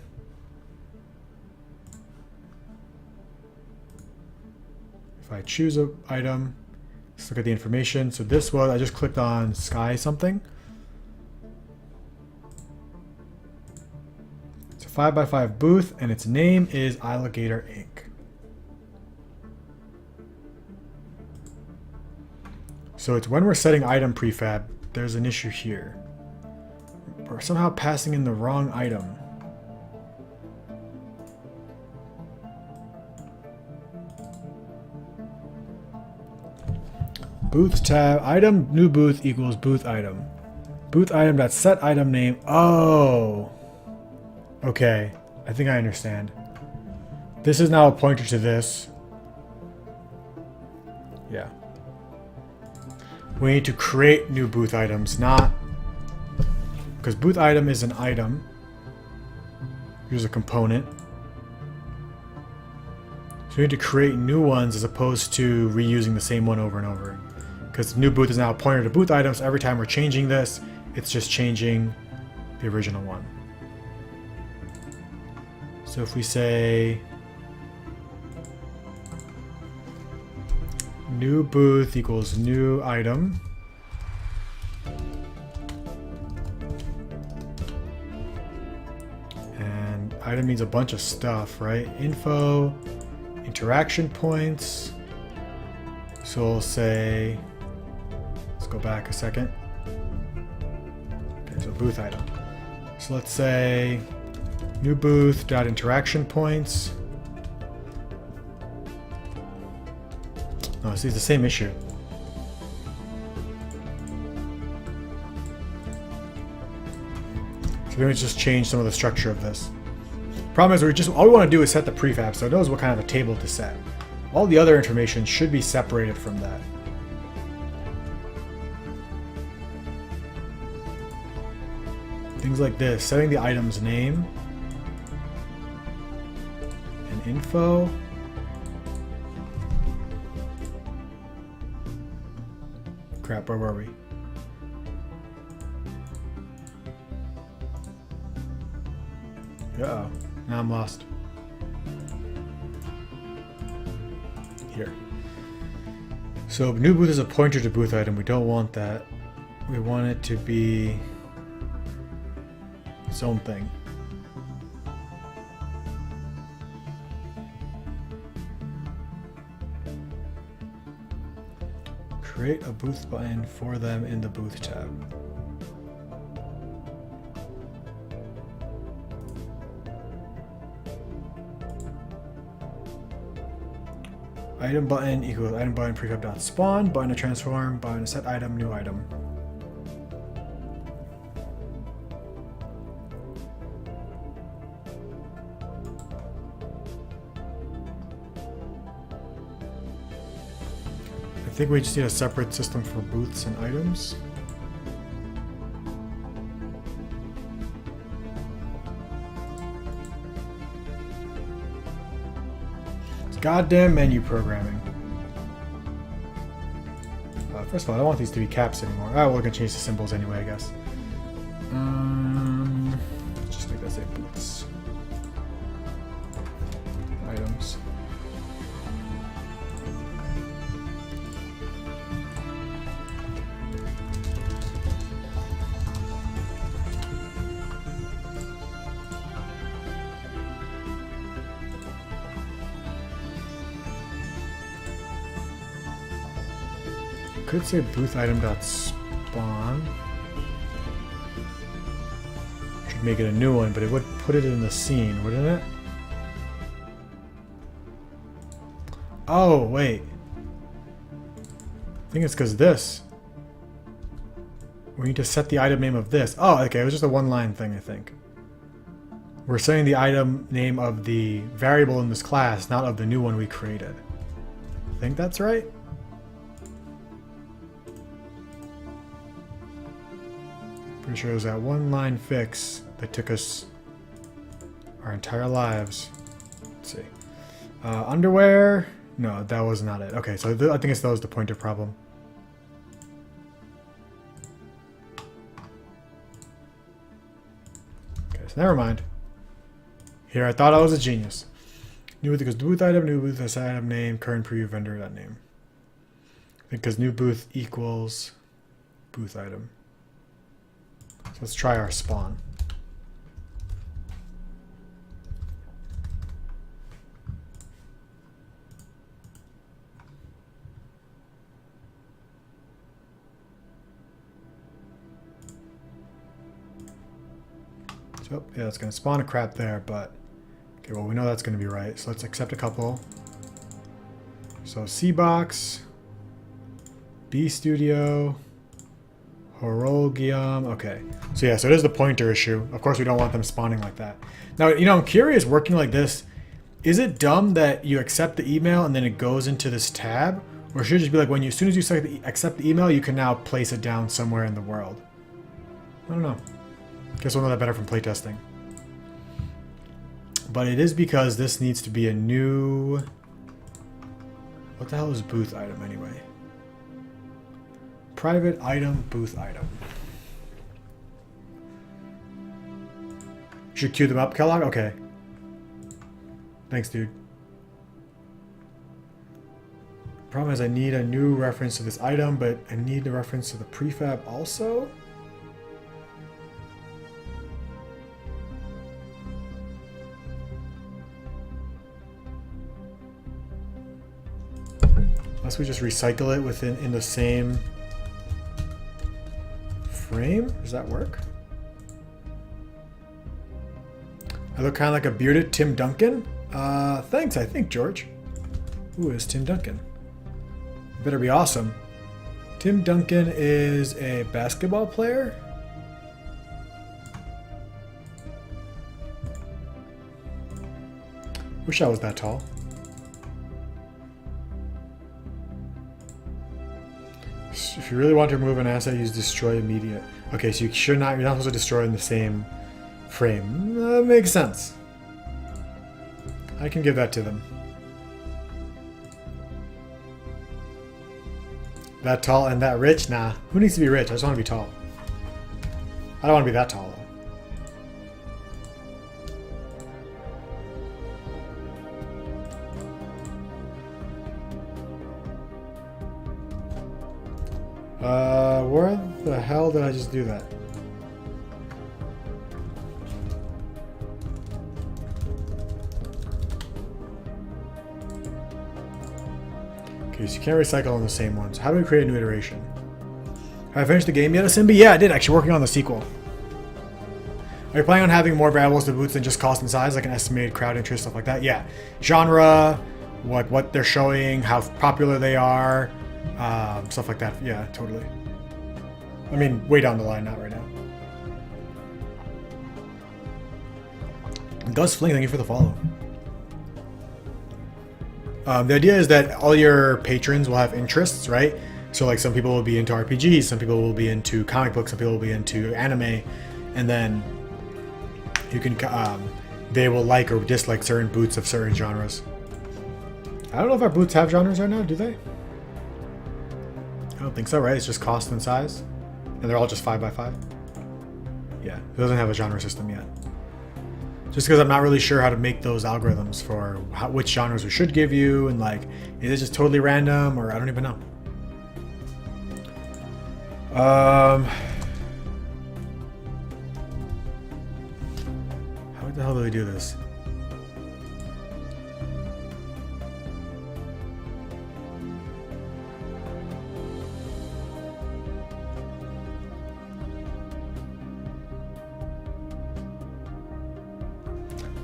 If I choose an item, let's look at the information. So this was, I just clicked on sky something. 5x5 booth, and its name is Alligator Inc. So it's when we're setting item prefab, there's an issue here. We're somehow passing in the wrong item. Booth tab, item, new booth equals booth item. Booth item dot set item name. Oh. Okay, I think I understand. This is now a pointer to this. Yeah. We need to create new booth items, not... Because booth item is an item. Here's a component. So we need to create new ones as opposed to reusing the same one over and over. Because new booth is now a pointer to booth items. Every time we're changing this, it's just changing the original one. So if we say new booth equals new item, and item means a bunch of stuff, right? Info, interaction points. So we'll say, let's go back a second. Okay, so booth item. So let's say new booth dot interaction points. Oh, see, it's the same issue. we can just change some of the structure of this. Problem is, all we want to do is set the prefab, so it knows what kind of a table to set. All the other information should be separated from that. Things like this, setting the item's name and info. Crap, where were we? Uh-oh. Now I'm lost. Here. So new booth is a pointer to booth item. We don't want that. We want it to be its own thing. Create a booth button for them in the booth tab. Item button equals item button prefab.spawn, button to transform, button to set item, new item. I think we just need a separate system for booths and items. Goddamn menu programming. First of all, I don't want these to be caps anymore. Oh, we're gonna change the symbols anyway, I guess. Just make that say boots. Items. Could say booth item.spawn. Should make it a new one, but it would put it in the scene, wouldn't it? Oh, wait. I think it's because this. We need to set the item name of this. Oh, okay, it was just a one-line thing, I think. We're setting the item name of the variable in this class, not of the new one we created. I think that's right. Pretty sure it was that one line fix that took us our entire lives. Let's see. Underwear? No, that was not it. Okay, so I think that was the pointer problem. Okay, so never mind. Here, I thought I was a genius. New booth equals booth item, new booth is item name, current preview vendor name. Because new booth equals booth item. So let's try our spawn. So, yeah, it's going to spawn a crap there, but okay, well, we know that's going to be right. So let's accept a couple. So C box, B studio, Horogium. Okay, so yeah, so it is the pointer issue. Of course, we don't want them spawning like that. Now, you know, I'm curious, working like this, is it dumb that you accept the email and then it goes into this tab? Or should it just be like when you, as soon as you accept the email, you can now place it down somewhere in the world? I don't know. Guess we'll know that better from playtesting. But it is because this needs to be a new... What the hell is booth item anyway? Private item, booth item. Should queue them up, Kellogg? Okay. Thanks, dude. Problem is I need a new reference to this item, but I need the reference to the prefab also? Unless we just recycle it within in the same frame? Does that work? I look kind of like a bearded Tim Duncan. Thanks, I think, George. Who is Tim Duncan? Better be awesome. Tim Duncan is a basketball player? Wish I was that tall. If you really want to remove an asset, use destroy immediate. Okay, so you're not supposed to destroy in the same frame. That makes sense. I can give that to them. That tall and that rich? Nah. Who needs to be rich? I just want to be tall. I don't want to be that tall, though. Where the hell did I just do that? Okay, so you can't recycle on the same ones. How do we create a new iteration? Have I finished the game yet, Simbi? Yeah, I did. Actually, working on the sequel. Are you planning on having more variables to boots than just cost and size, like an estimated crowd interest, stuff like that? Yeah. Genre, what they're showing, how popular they are, stuff like that. Yeah, totally. I mean, way down the line, not right now. Gus Fling, thank you for the follow. The idea is that all your patrons will have interests, right? So like some people will be into RPGs, some people will be into comic books, some people will be into anime, and then you can they will like or dislike certain boots of certain genres. I don't know if our boots have genres right now, do they? I don't think so, right? It's just cost and size, and they're all just 5x5. Yeah, it doesn't have a genre system yet. Just because I'm not really sure how to make those algorithms for which genres we should give you, and like, is it just totally random, or I don't even know. How the hell do we do this?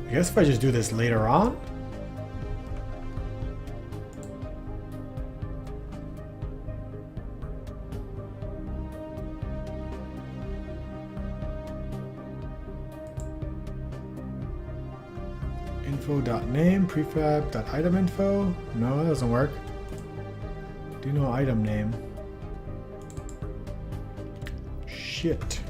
I guess if I just do this later on. Info.name, prefab.item info. No, that doesn't work. Do no item name. Shit.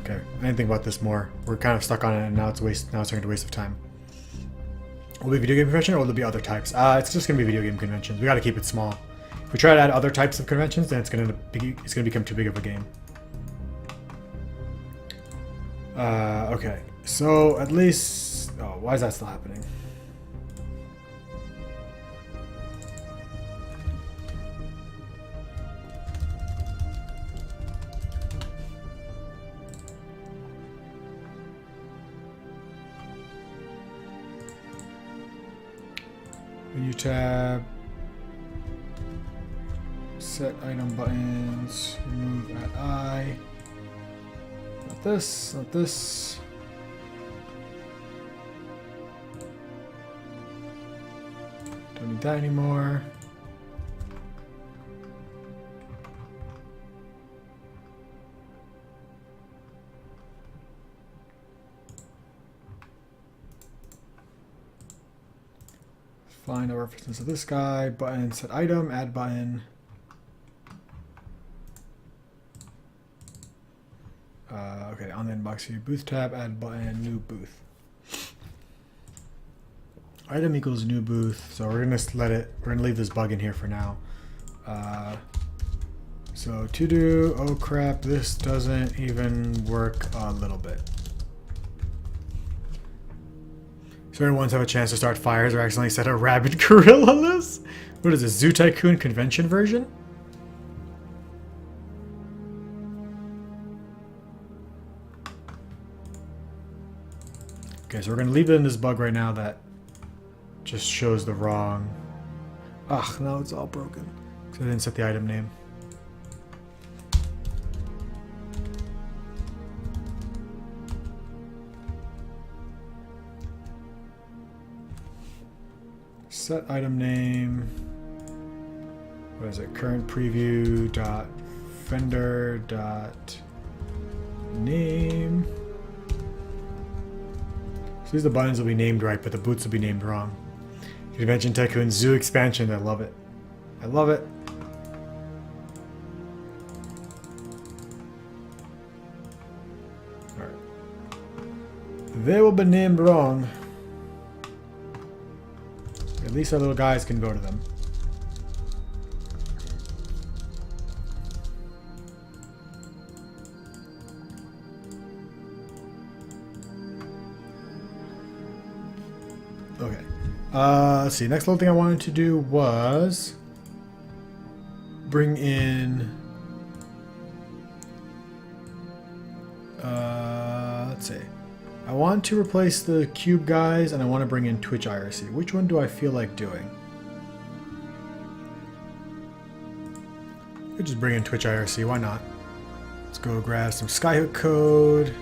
Okay, I didn't think about this more. We're kind of stuck on it, and now it's turning to waste of time. Will it be video game convention, or will there be other types? It's just gonna be video game conventions. We got to keep it small. If we try to add other types of conventions, then it's gonna become too big of a game. Okay, so at least. Oh, why is that still happening? Menu tab, set item buttons, remove at I. Not this, not this. Don't need that anymore. Find a reference to this guy, button, set item, add button. Okay, on the inbox here, booth tab, add button, new booth. Item equals new booth, so we're gonna leave this bug in here for now. So to do, oh crap, this doesn't even work a little bit. Certain ones have a chance to start fires or accidentally set a rabid gorilla on this? What is this, Zoo Tycoon convention version? Okay, so we're gonna leave it in this bug right now that just shows the wrong. Ugh, now it's all broken. Because I didn't set the item name. Set item name. What is it? Current preview dot fender dot name. So these the buttons will be named right, but the boots will be named wrong. Convention Tycoon Zoo expansion. I love it. I love it. All right. They will be named wrong. At least our little guys can go to them. Okay. Let's see. Next little thing I wanted to do was bring in. Let's see. I want to replace the cube guys, and I want to bring in Twitch IRC. Which one do I feel like doing? Could just bring in Twitch IRC. Why not? Let's go grab some Skyhook code.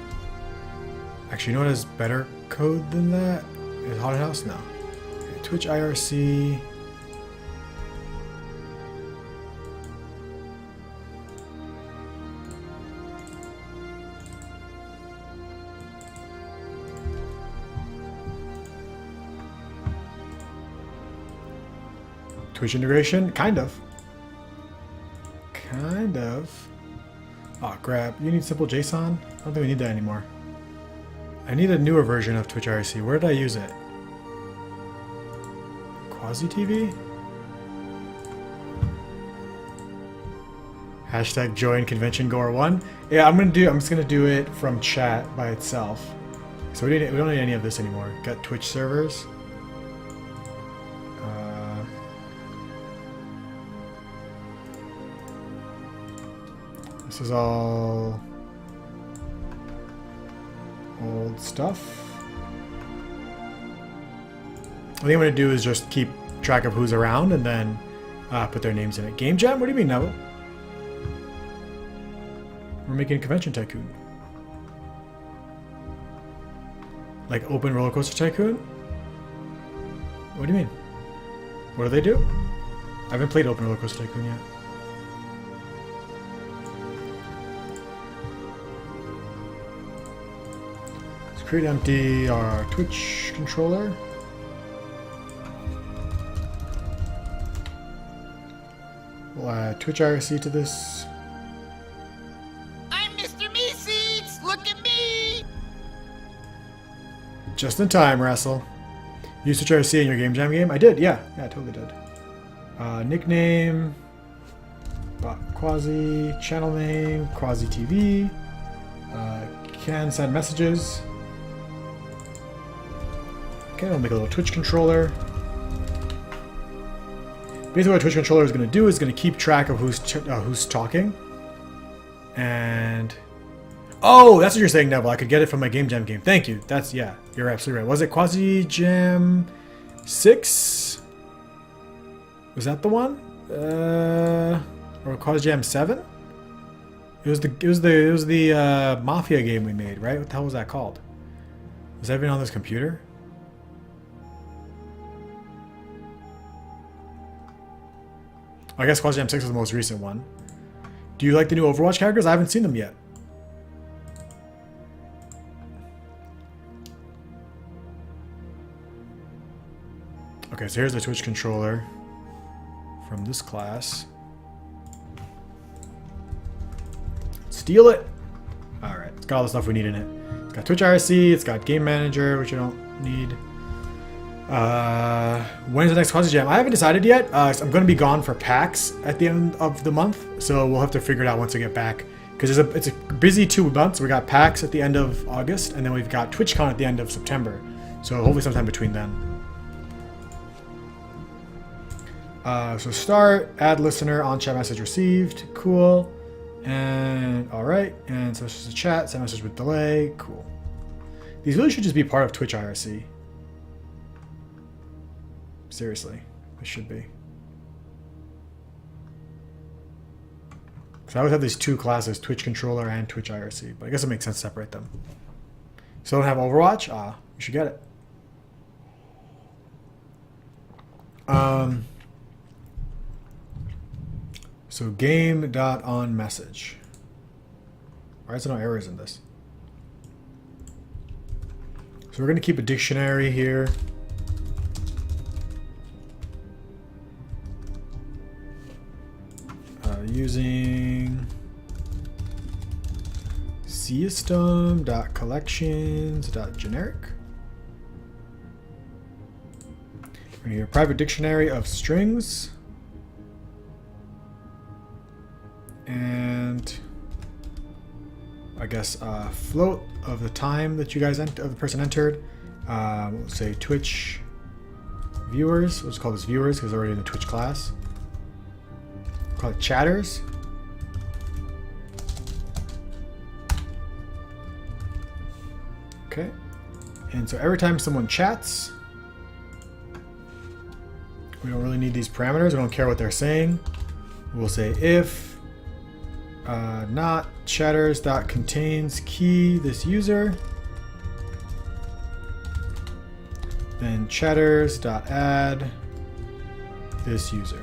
Actually, you know what has better code than that? Is Haunted House? No. Okay, Twitch IRC. Twitch integration? Kind of. Kind of. Oh, crap. You need simple JSON? I don't think we need that anymore. I need a newer version of Twitch IRC. Where did I use it? Quasi TV? Hashtag join convention goer 1. Yeah, I'm just gonna do it from chat by itself. So we don't need any of this anymore. Got Twitch servers. This is all old stuff. I think I'm going to do is just keep track of who's around and then put their names in it. Game Jam? What do you mean, Neville? We're making Convention Tycoon. Like Open Roller Coaster Tycoon? What do you mean? What do they do? I haven't played Open Roller Coaster Tycoon yet. Create empty our Twitch controller. We'll add Twitch IRC to this. I'm Mr. Meeseeks! Look at me! Just in time, Russell. You used Twitch IRC in your Game Jam game? I did, yeah. Yeah, I totally did. Nickname. Quasi. Channel name. Quasi TV. Can send messages. Okay, I'll make a little Twitch controller. Basically what a Twitch controller is going to do is going to keep track of who's talking. And... Oh, that's what you're saying, Neville. I could get it from my Game Jam game. Thank you. That's, yeah, you're absolutely right. Was it Quasi Jam 6? Was that the one? Or Quasi Jam 7? It was the Mafia game we made, right? What the hell was that called? Was that even on this computer? I guess Quasi Jam 6 is the most recent one. Do you like the new Overwatch characters? I haven't seen them yet. Okay, so here's the Twitch controller from this class. Steal it! Alright, it's got all the stuff we need in it. It's got Twitch IRC, it's got Game Manager, which you don't need. When's the next Quasi Jam? I haven't decided yet. I'm going to be gone for PAX at the end of the month, so we'll have to figure it out once I get back. Because it's a busy 2 months. We got PAX at the end of August, and then we've got TwitchCon at the end of September. So hopefully sometime between then. So start, add listener, on chat message received, cool. And alright, and so it's just a chat, send message with delay, cool. These really should just be part of Twitch IRC. Seriously, they should be. So I always have these two classes, Twitch Controller and Twitch IRC, but I guess it makes sense to separate them. So don't have Overwatch? Ah, you should get it. So game.onMessage. Why is there no errors in this? So we're going to keep a dictionary here. Using system.collections.generic. We're going to get a private dictionary of strings. And I guess float of the time that you guys of the person entered. We'll say Twitch viewers. We'll just call this viewers because they're already in the Twitch class. Call it chatters. Okay. And so every time someone chats, we don't really need these parameters. We don't care what they're saying. We'll say if not chatters.contains key this user, then chatters.add this user.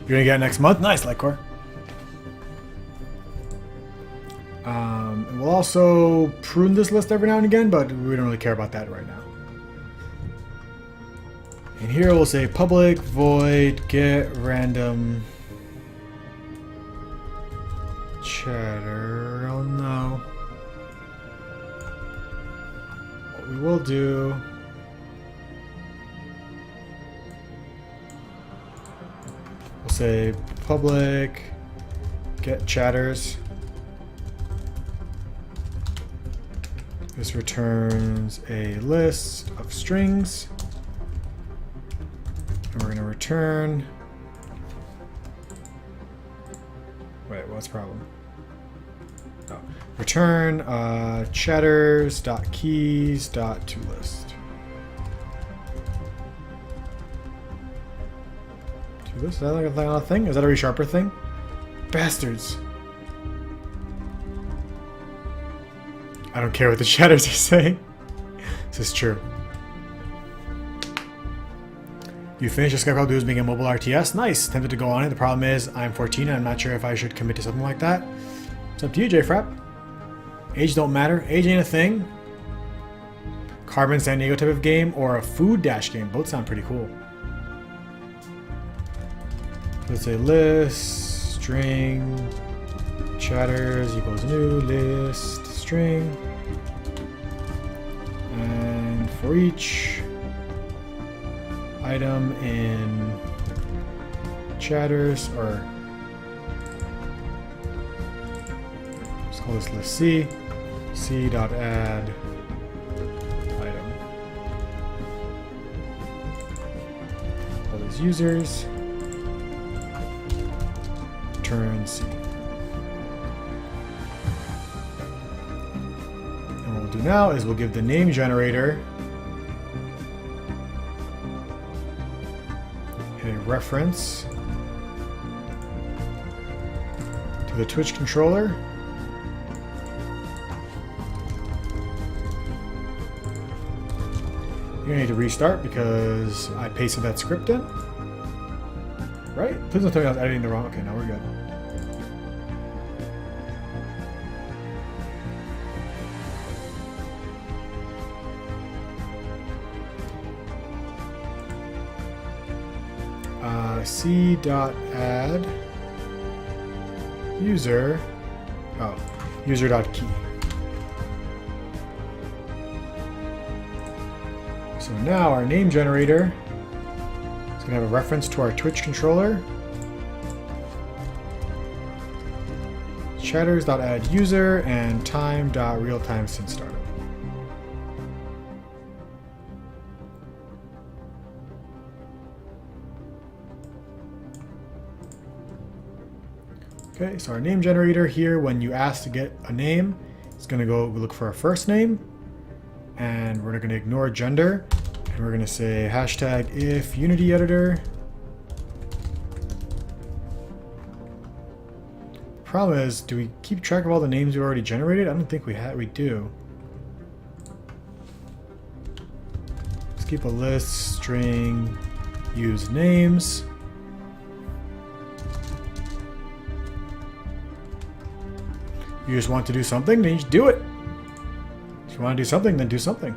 You're gonna get it next month? Nice, Lightcore. And we'll also prune this list every now and again, but we don't really care about that right now. And here we'll say public void get random chatter. Oh no. What we will do, we'll say public get chatters. This returns a list of strings. And we're going to return. Wait, what's the problem? Oh. Return chatters.keys.toList. Is that like a thing? Is that a resharper thing? Bastards. I don't care what the chatters are saying. This is true. You finished a Skype call dudes being a mobile RTS? Nice. Tempted to go on it. The problem is I'm 14 and I'm not sure if I should commit to something like that. It's up to you, JFrap. Age don't matter. Age ain't a thing. Carbon San Diego type of game or a food dash game. Both sound pretty cool. Let's say list string chatters equals new list string, and for each item in chatters, or let's call this list c.add item. All these users. Return C. And what we'll do now is we'll give the name generator a reference to the Twitch controller. You're gonna need to restart because I pasted that script in. Right? Please don't tell me I was editing the wrong. Okay, now we're good. C.add user. Oh, user.key. So now our name generator is going to have a reference to our Twitch controller. Chatters.add user and time.realtime since startup. Okay, so our name generator here, when you ask to get a name, It's going to go look for our first name, and we're going to ignore gender, and we're going to say hashtag if Unity editor. Problem is, do we keep track of all the names we already generated? I don't think we do. Let's keep a list, string, use names. You just want to do something, then you just do it. If you want to do something, then do something.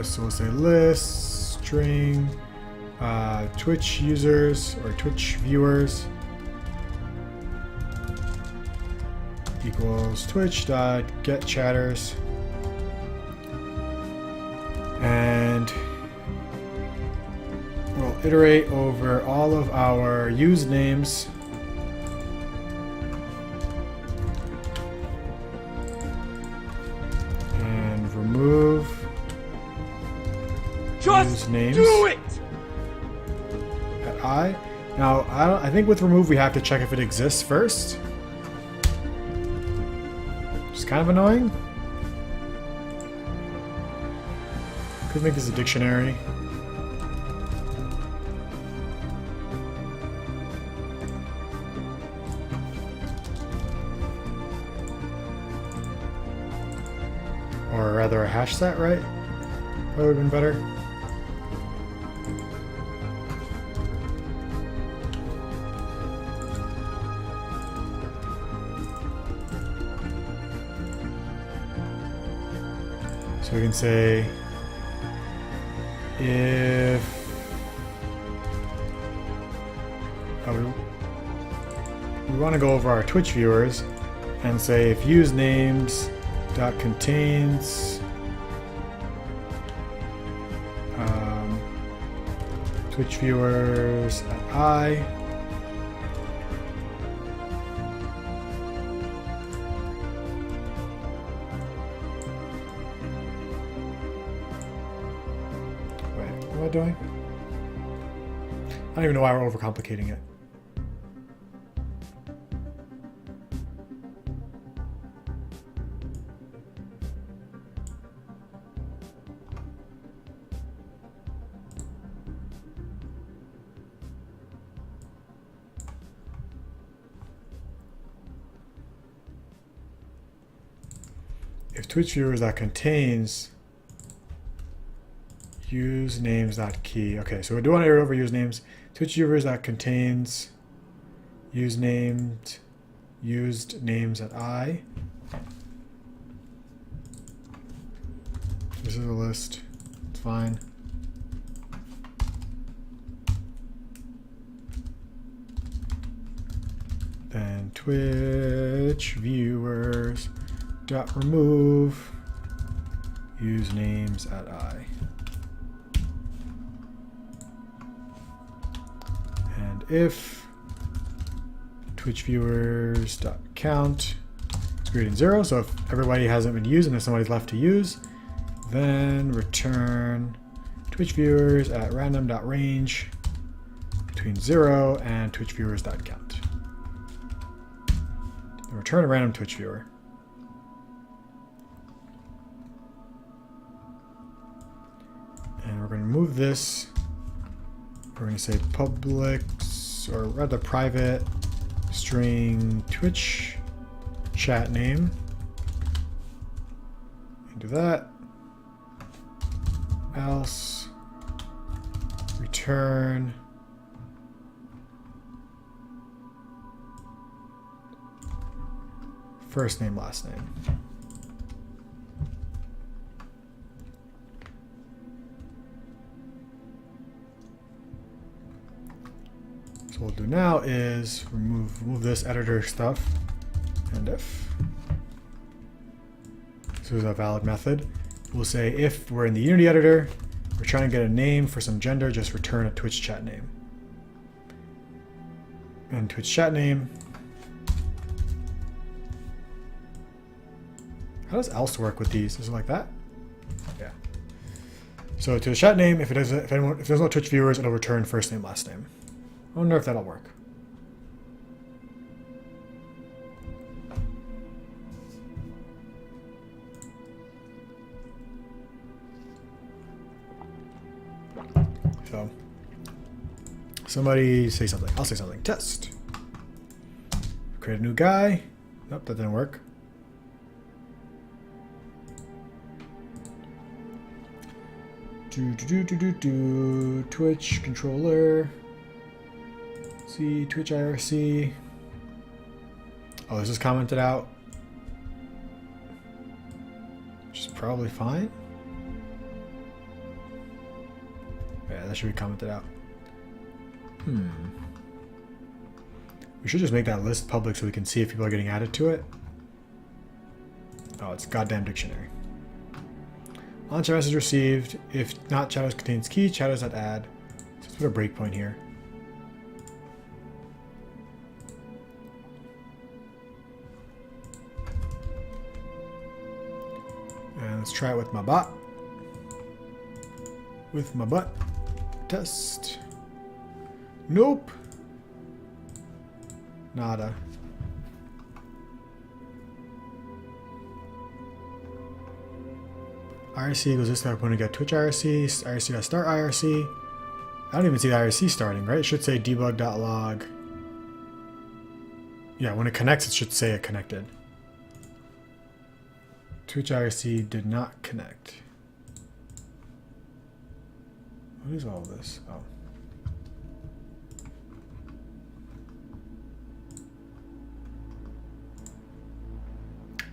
So we'll say list, string, Twitch users or Twitch viewers equals twitch.getChatters, and we'll iterate over all of our used names and remove used names. Do it! At I. Now, I think with remove we have to check if it exists first. Which is kind of annoying. Could make this a dictionary. Or rather a hash set, right? That would have been better. So we can say if we want to go over our Twitch viewers and say if use names dot contains Twitch viewers at I. What am I doing? I don't even know why we're overcomplicating it. If Twitch viewers that contains usenames.key. Okay, so we do want to iterate over usenames. Twitch viewers that contains used names at I. This is a list. It's fine. Then Twitch viewers dot remove usenames at I. And if Twitch viewers dot count is greater than 0, so if everybody hasn't been used and there's somebody's left to use, then return Twitch viewers at random dot range between 0 and Twitch viewers dot count. And return a random Twitch viewer. And we're going to move this. We're going to say public, or rather private, string Twitch chat name. And do that. Else, return first name, last name. So what we'll do now is remove this editor stuff, and if this is a valid method, we'll say if we're in the Unity editor, we're trying to get a name for some gender, just return a Twitch chat name. And Twitch chat name. How does else work with these? Is it like that? Yeah. So to the chat name, if there's no Twitch viewers, it'll return first name, last name. I wonder if that'll work. Somebody say something. I'll say something. Test. Create a new guy. Nope, that didn't work. Twitch controller. See, Twitch IRC. Oh, this is commented out. Which is probably fine. Yeah, that should be commented out. We should just make that list public so we can see if people are getting added to it. Oh, it's goddamn dictionary. On chat message received. If not, shadows contains key. Shadows at add. So let's put a breakpoint here. And let's try it with my bot. With my butt. Test. Nope. Nada. IRC equals this opponent got Twitch IRC. IRC got start IRC. I don't even see the IRC starting, right? It should say debug.log. Yeah, when it connects, it should say it connected. Twitch IRC did not connect. What is all of this? Oh.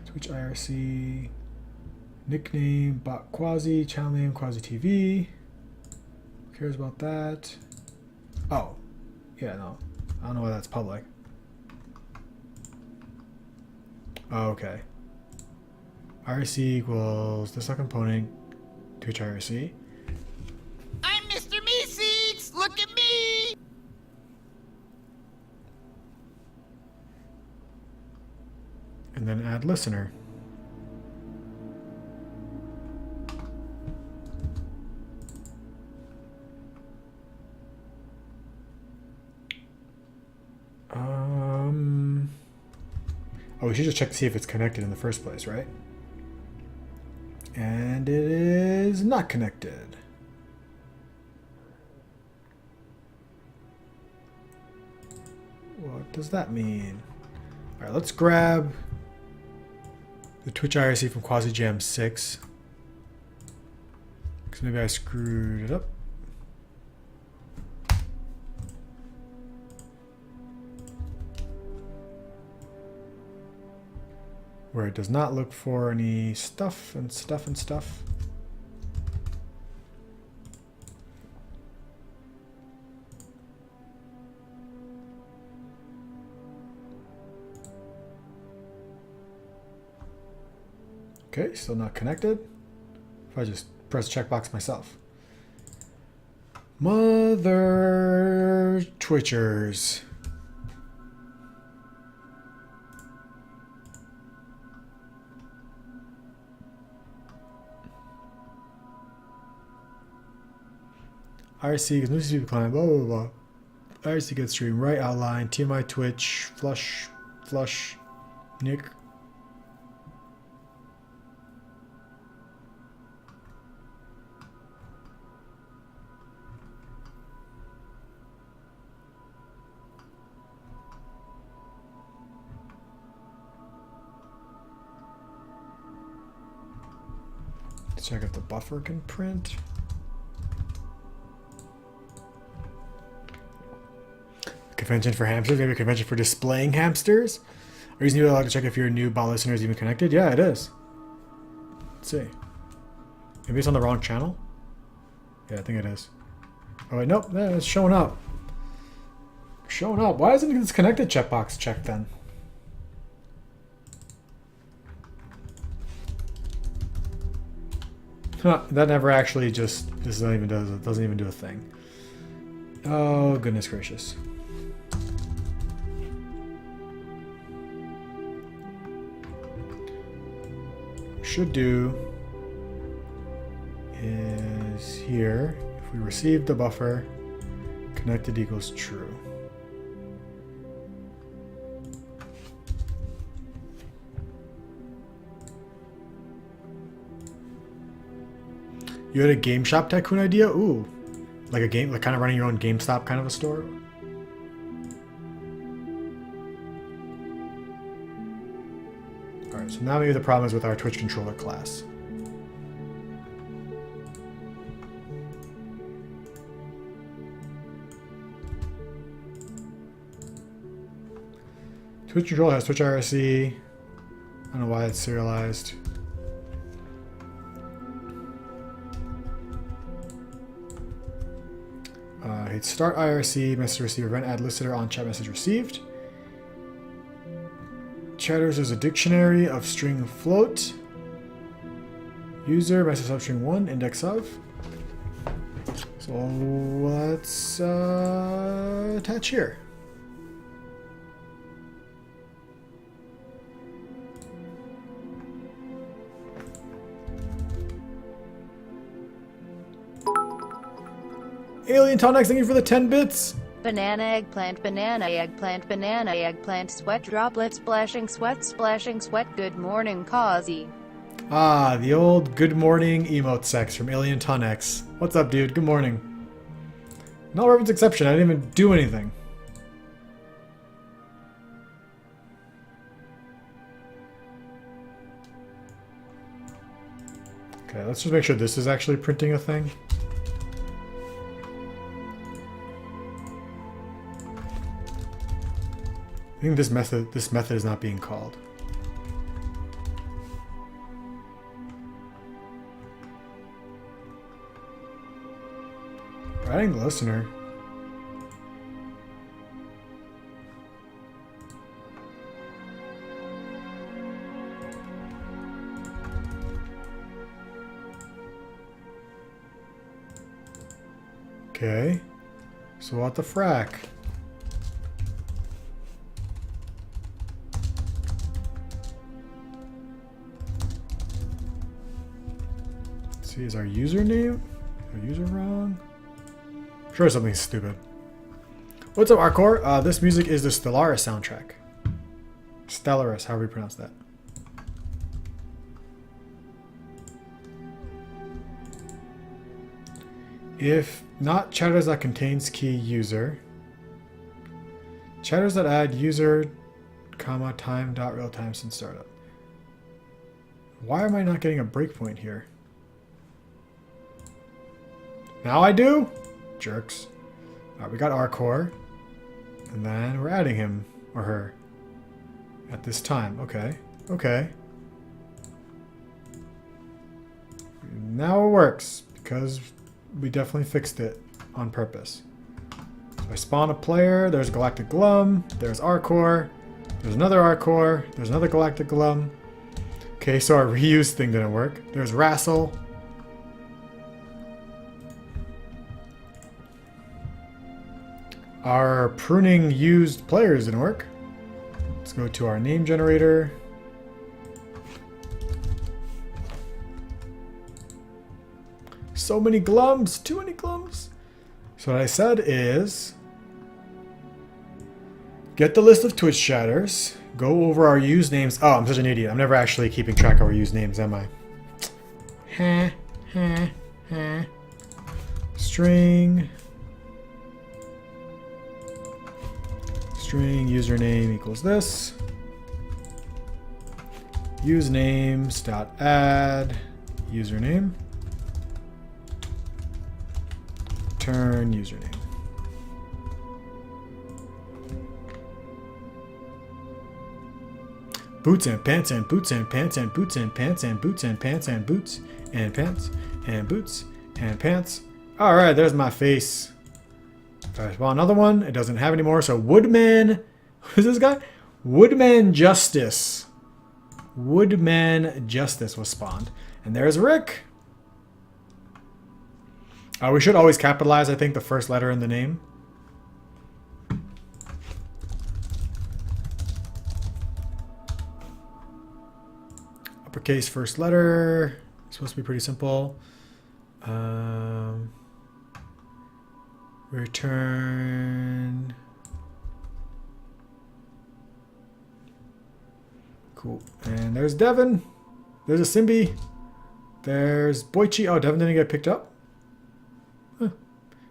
Twitch IRC. Nickname, bot quasi, channel name, quasi TV. Who cares about that? Oh. Yeah, no. I don't know why that's public. Oh, okay. IRC equals this component, Twitch IRC. I'm Mr. Meeseeks. Look at me. And then add listener. Oh, we should just check to see if it's connected in the first place, right? And it is not connected. What does that mean? All right, let's grab the Twitch IRC from QuasiJam 6. Because maybe I screwed it up. Where it does not look for any stuff and stuff and stuff. Okay, still not connected. If I just press checkbox myself. Mother Twitchers. IRC is new client, blah blah blah. IRC gets stream, right outline, TMI Twitch, flush, Nick. Let's check if the buffer can print. Convention for hamsters, maybe a convention for displaying hamsters. Reason you allowed to check if your new bot listener is even connected. Yeah, it is. Let's see. Maybe it's on the wrong channel. Yeah, I think it is. Oh wait, nope, yeah, it's showing up. Showing up. Why isn't this connected checkbox checked then? Huh, that never actually just. This doesn't even do a thing. Oh goodness gracious. Should do is here, if we receive the buffer, connected equals true. You had a Game Shop Tycoon idea? Ooh, Like a game, like kind of running your own GameStop kind of a store? Alright, so now maybe the problem is with our Twitch controller class. Twitch controller has Twitch IRC. I don't know why it's serialized. Hit start IRC, message receive, event add listener on chat message received. Chatters is a dictionary of string float. User, message substring 1, index of. So let's attach here. Alien Tonex, thank you for the 10 bits. Banana, eggplant, sweat droplets, splashing, sweat, good morning, Kazi. Ah, the old good morning emote sex from Alien Tonex. What's up, dude? Good morning. Null reference exception, I didn't even do anything. Okay, let's just make sure this is actually printing a thing. I think this method is not being called. We're adding the listener. Okay. So what the frack? Is our username? Our user wrong? Sure, something stupid. What's up, Arcor? This music is the Stellaris soundtrack. Stellaris, however you pronounce that. If not chatters that contains key user. Chatters that add user, comma, time, dot, real time since startup. Why am I not getting a breakpoint here? Now I do? Jerks. Alright, we got our core. And then we're adding him or her at this time. Okay. Okay. Now it works because we definitely fixed it on purpose. So I spawn a player. There's Galactic Glum. There's our core. There's another our core. There's another Galactic Glum. Okay, so our reuse thing didn't work. There's Rassel. Our pruning used players didn't work. Let's go to our name generator. So many glums, too many glums. So what I said is, get the list of Twitch chatters, go over our used names. Oh, I'm such an idiot. I'm never actually keeping track of our used names, am I? String username equals this. Usenames dot add username. Return username. Boots and pants and boots and pants and boots and pants and boots and pants and boots and pants and boots and pants. All right, there's my face. If I spawn another one, it doesn't have anymore. So Woodman, who's this guy? Woodman Justice. Woodman Justice was spawned. And there's Rick. We should always capitalize, I think, the first letter in the name. Uppercase first letter. It's supposed to be pretty simple. Return. Cool. And there's Devin. There's a Simbi. There's Boichi. Oh, Devin didn't get picked up. Huh.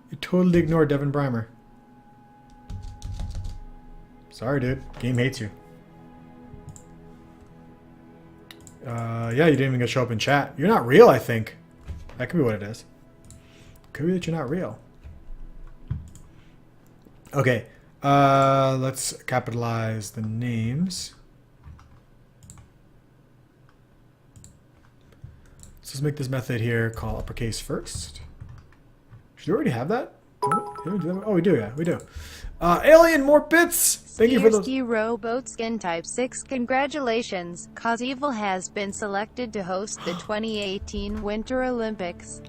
You totally ignored Devin Brimer. Sorry, dude. Game hates you. Yeah, you didn't even get to show up in chat. You're not real, I think. That could be what it is. Could be that you're not real. Okay. Let's capitalize the names. So let's make this method here call uppercase first. Should we already have that? Oh, we do, yeah, we do. Alien, more bits! Thank you for those. Ski Rowboat Skin Type 6, congratulations. Cause Evil has been selected to host the 2018 Winter Olympics.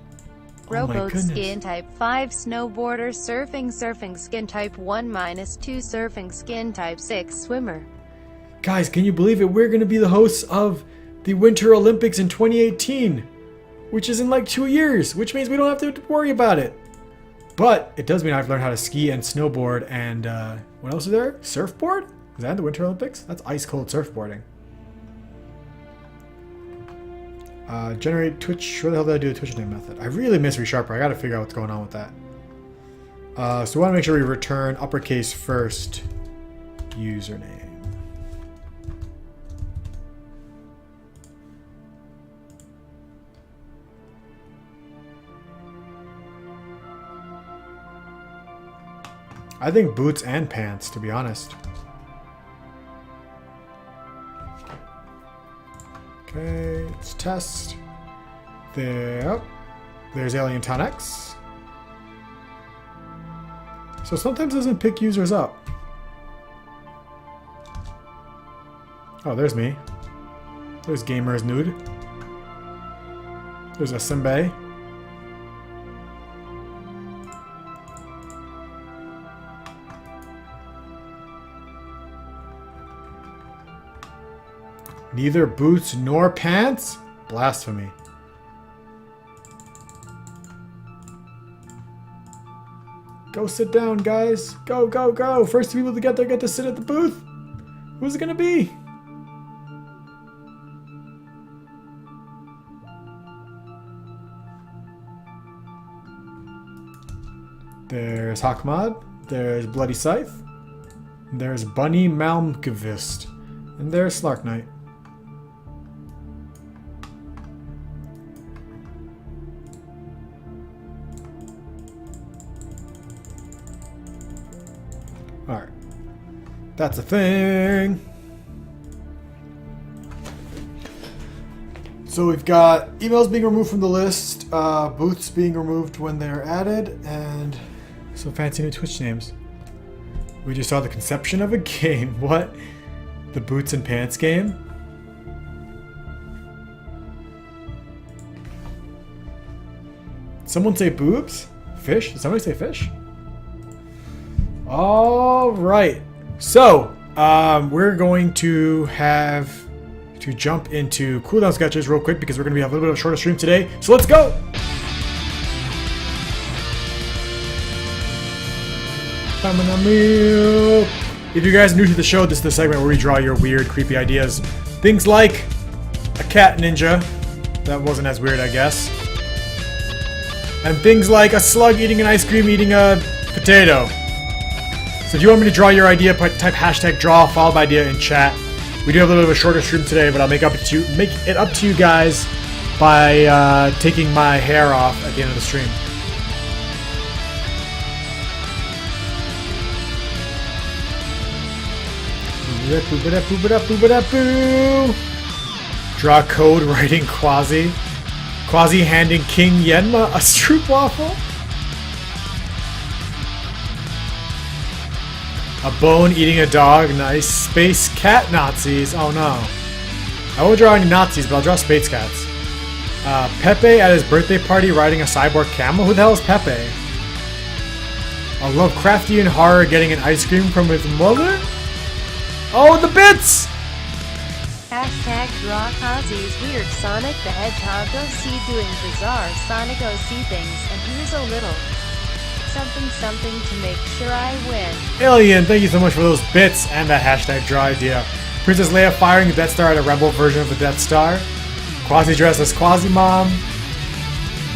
Rowboat Skin Type 5 Snowboarder Surfing Skin Type 1-2 Surfing Skin Type 6 Swimmer. Guys, can you believe it? We're going to be the hosts of the Winter Olympics in 2018, which is in like 2 years, which means we don't have to worry about it. But it does mean I have to learn how to ski and snowboard and what else is there? Surfboard? Is that in the Winter Olympics? That's ice cold surfboarding. Generate Twitch. Where the hell did I do the Twitch name method? I really miss Resharper. I gotta figure out what's going on with that. So we want to make sure we return uppercase first username. I think boots and pants, to be honest. Okay, let's test. There. There's Alien Ton X. So sometimes it doesn't pick users up. Oh, there's me. There's Gamers Nude. There's a Simbe. Neither boots nor pants? Blasphemy. Go sit down, guys. Go, go, go. First people to get there get to sit at the booth. Who's it gonna be? There's Hakmad. There's Bloody Scythe. There's Bunny Malmkvist. And there's Slark Knight. Alright. That's a thing. So we've got emails being removed from the list, booths being removed when they're added, and some fancy new Twitch names. We just saw the conception of a game. What? The boots and pants game? Someone say boobs? Fish? Did somebody say fish? All right. So, we're going to have to jump into cooldown sketches real quick because we're going to have a little bit of a shorter stream today. So let's go. If you guys are new to the show, this is the segment where we draw your weird, creepy ideas. Things like a cat ninja. That wasn't as weird, I guess. And things like a slug eating an ice cream, eating a potato. So if you want me to draw your idea, type hashtag draw followed by idea in chat. We do have a little bit of a shorter stream today, but I'll make it up to you guys by taking my hair off at the end of the stream. Draw code writing Quasi. Quasi handing King Yenma a stroopwafel. A bone eating a dog. Nice. Space cat Nazis. Oh no. I won't draw any Nazis, but I'll draw space cats. Pepe at his birthday party riding a cyborg camel. Who the hell is Pepe? A Lovecraftian horror getting an ice cream from his mother? Oh, the bits! Hashtag draw Kazi's weird Sonic the Hedgehog OC doing bizarre Sonic OC things, and here's a little something to make sure I win. Alien, thank you so much for those bits and that hashtag draw idea. Princess Leia firing the Death Star at a rebel version of the Death Star. Quasi dressed as Quasi Mom.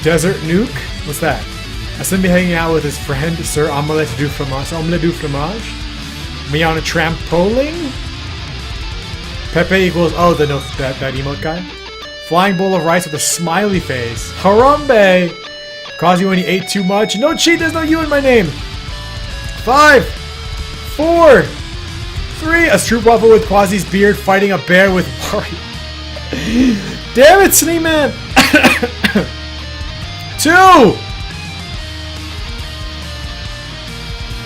Desert Nuke? What's that? I see him hanging out with his friend, Sir Omelette du Fromage. Omelette du Fromage. Me on a trampoline. Pepe equals, oh, that emote guy. Flying bowl of rice with a smiley face. Harambe. Cause you when you ate too much. No cheat, there's no you in my name. 5, 4, 3. A stroopwafel with Quasi's beard fighting a bear with Mario. Damn it, Sneeman. 2.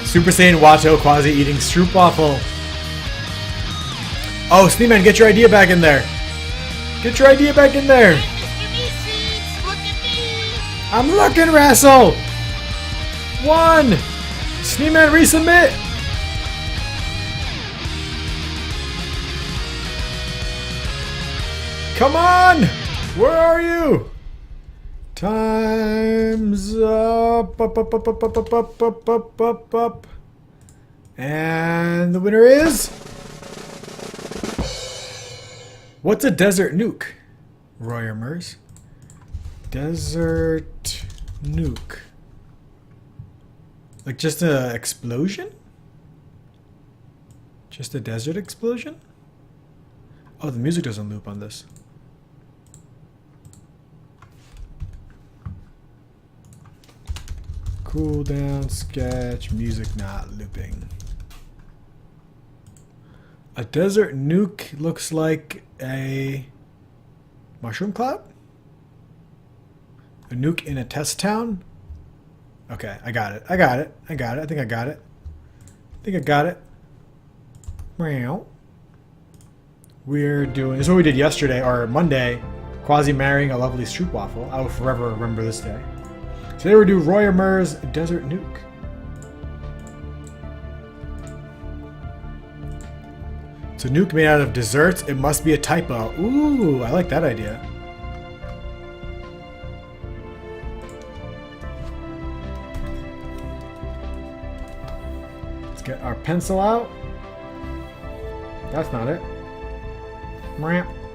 Super Saiyan Watto Quasi eating stroopwafel. Oh, Sneeman, get your idea back in there. Get your idea back in there. Mr. Meeseeks, look at me. I'm looking, Wrestle. 1. Sneeman, resubmit. Come on. Where are you? Time's up. Up. And the winner is... What's a desert nuke? Royer Mers. Desert nuke. Like just a explosion? Just a desert explosion? Oh, the music doesn't loop on this. Cooldown, sketch, music not looping. A desert nuke looks like a mushroom cloud? A nuke in a test town? Okay, I got it. I think I got it. Meow. We're doing... This is what we did yesterday, or Monday. Quasi marrying a lovely stroopwafel. I will forever remember this day. Today we're doing Royer Mers Desert Nuke. It's a nuke made out of desserts. It must be a typo. Ooh, I like that idea. Let's get our pencil out. That's not it.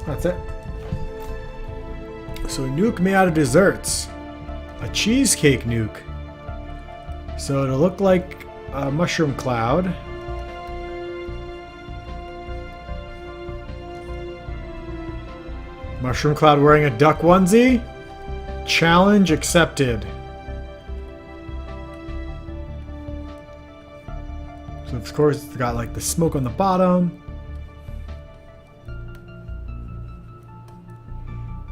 That's it. So a nuke made out of desserts. A cheesecake nuke. So it'll look like a mushroom cloud. Mushroom cloud wearing a duck onesie. Challenge accepted. So of course it's got like the smoke on the bottom.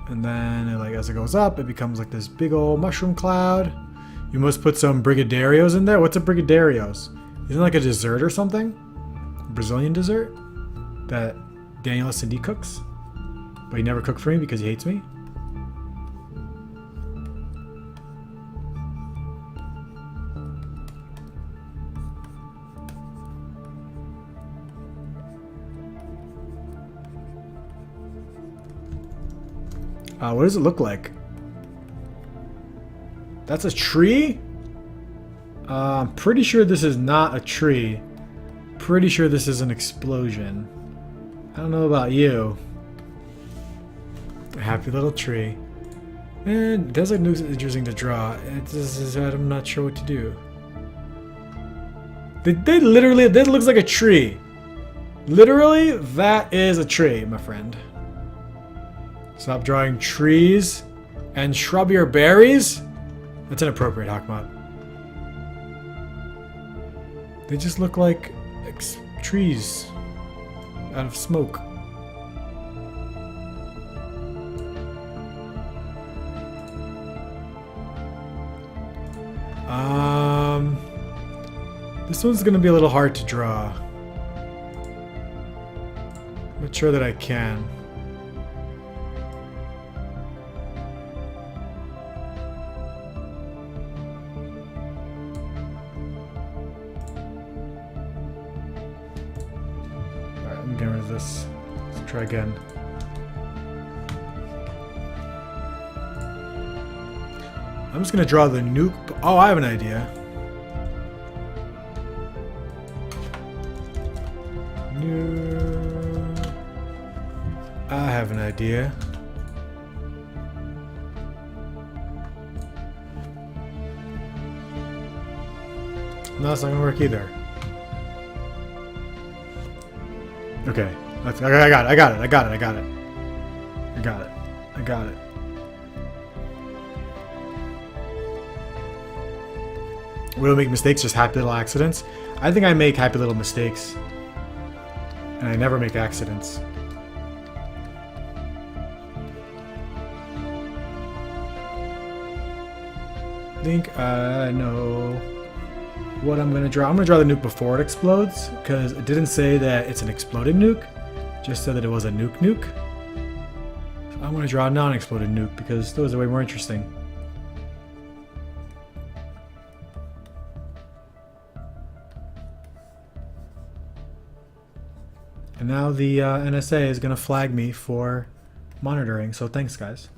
And then like as it goes up, it becomes like this big old mushroom cloud. You must put some brigadeiros in there. What's a brigadeiros? Isn't it like a dessert or something? A Brazilian dessert that Daniel S&D cooks? But he never cooked for me because he hates me. What does it look like? That's a tree? I'm pretty sure this is not a tree. Pretty sure this is an explosion. I don't know about you. A happy little tree. And desert nuke is interesting to draw. I'm not sure what to do. They literally, that looks like a tree. Literally, that is a tree, my friend. Stop drawing trees and shrubbier berries? That's inappropriate, Hakmat. They just look like trees out of smoke. This one's gonna be a little hard to draw. I'm not sure that I can. Get rid of this. Let's try again. I'm just gonna draw the nuke. Oh, I have an idea. I have an idea. No, that's not gonna work either. Okay. I got it. I got it. I got it. I got it. I got it. I got it. We don't make mistakes, just happy little accidents. I think I make happy little mistakes. And I never make accidents. I think I know what I'm gonna draw. I'm gonna draw the nuke before it explodes, because it didn't say that it's an exploded nuke, just said that it was a nuke. So I'm gonna draw a non-exploded nuke because those are way more interesting. And now the NSA is gonna flag me for monitoring, so thanks guys.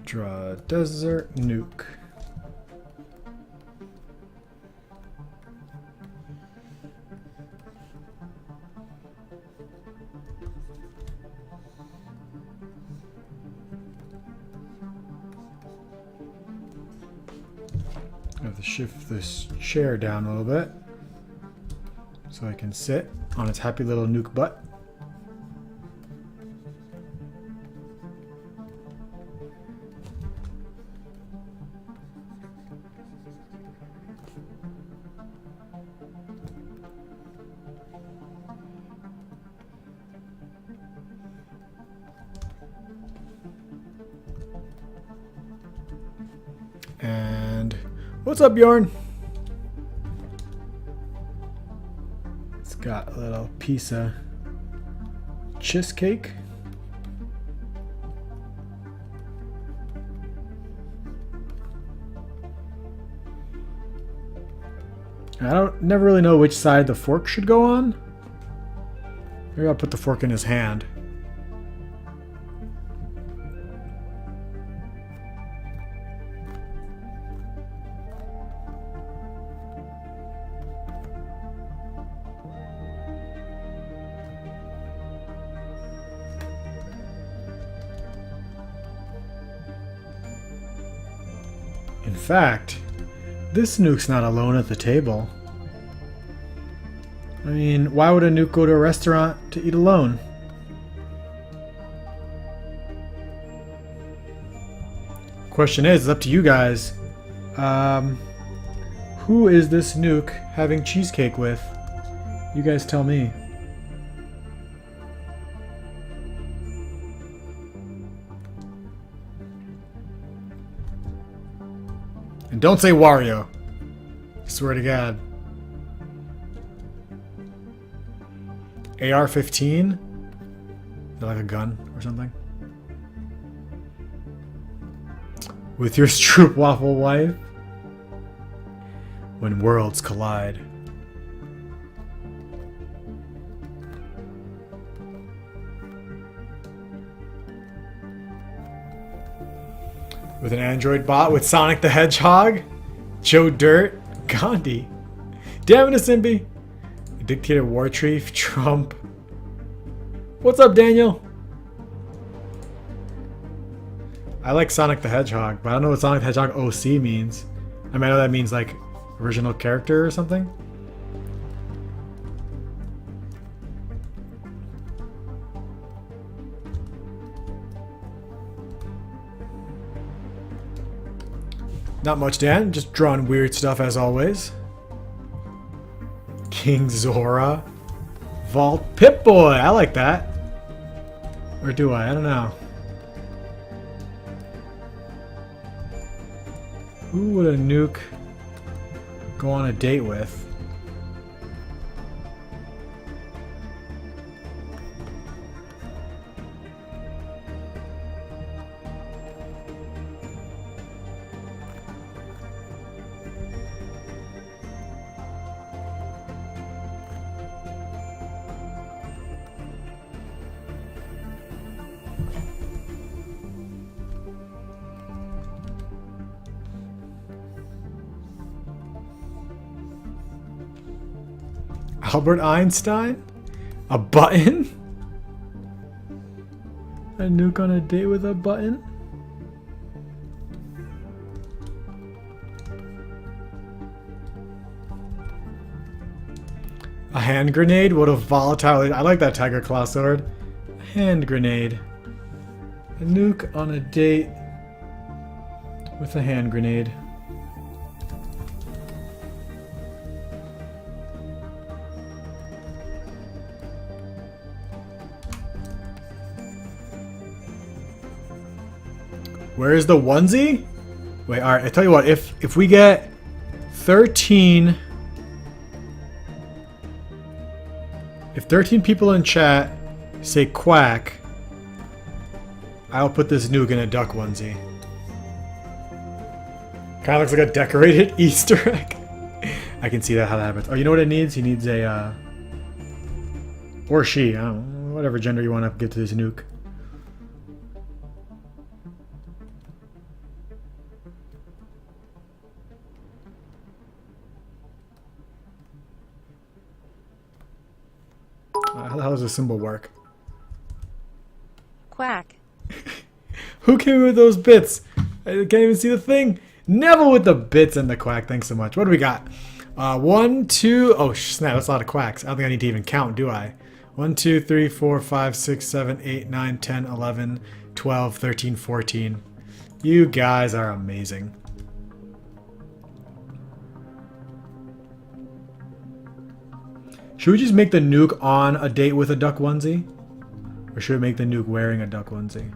Draw desert nuke. I have to shift this chair down a little bit so I can sit on its happy little nuke butt. And what's up, Bjorn? It's got a little piece of cheesecake. I never really know which side the fork should go on. Maybe I'll put the fork in his hand. In fact, this nuke's not alone at the table. I mean, why would a nuke go to a restaurant to eat alone? Question is, it's up to you guys. Who is this nuke having cheesecake with? You guys tell me. And don't say Wario. I swear to God. AR-15? Is that like a gun or something? With your stroopwafel wife? When worlds collide. With an android bot with Sonic the Hedgehog, Joe Dirt, Gandhi. Damn it, Simbi. Dictator Warchief, Trump. What's up, Daniel? I like Sonic the Hedgehog, but I don't know what Sonic the Hedgehog OC means. I mean, I know that means like original character or something. Not much, Dan. Just drawing weird stuff as always. King Zora. Vault Pip-Boy. I like that. Or do I? I don't know. Who would a nuke go on a date with? Albert Einstein? A button? A nuke on a date with a button? A hand grenade? What a volatile... I like that Tiger Claw sword. A hand grenade. A nuke on a date with a hand grenade. Where is the onesie? Wait, alright, I tell you what, if we get 13... If 13 people in chat say quack, I'll put this nuke in a duck onesie. Kinda looks like a decorated Easter egg. I can see that how that happens. Oh, you know what it needs? He needs a, or she, I don't know, whatever gender you want to give to this nuke. How the hell does this symbol work? Quack. Who came with those bits? I can't even see the thing. Neville with the bits and the quack. Thanks so much. What do we got? 1, 2... Oh, snap. That's a lot of quacks. I don't think I need to even count, do I? 1, 2, 3, 4, 5, 6, 7, 8, 9, 10, 11, 12, 13, 14. You guys are amazing. Should we just make the nuke on a date with a duck onesie? Or should we make the nuke wearing a duck onesie?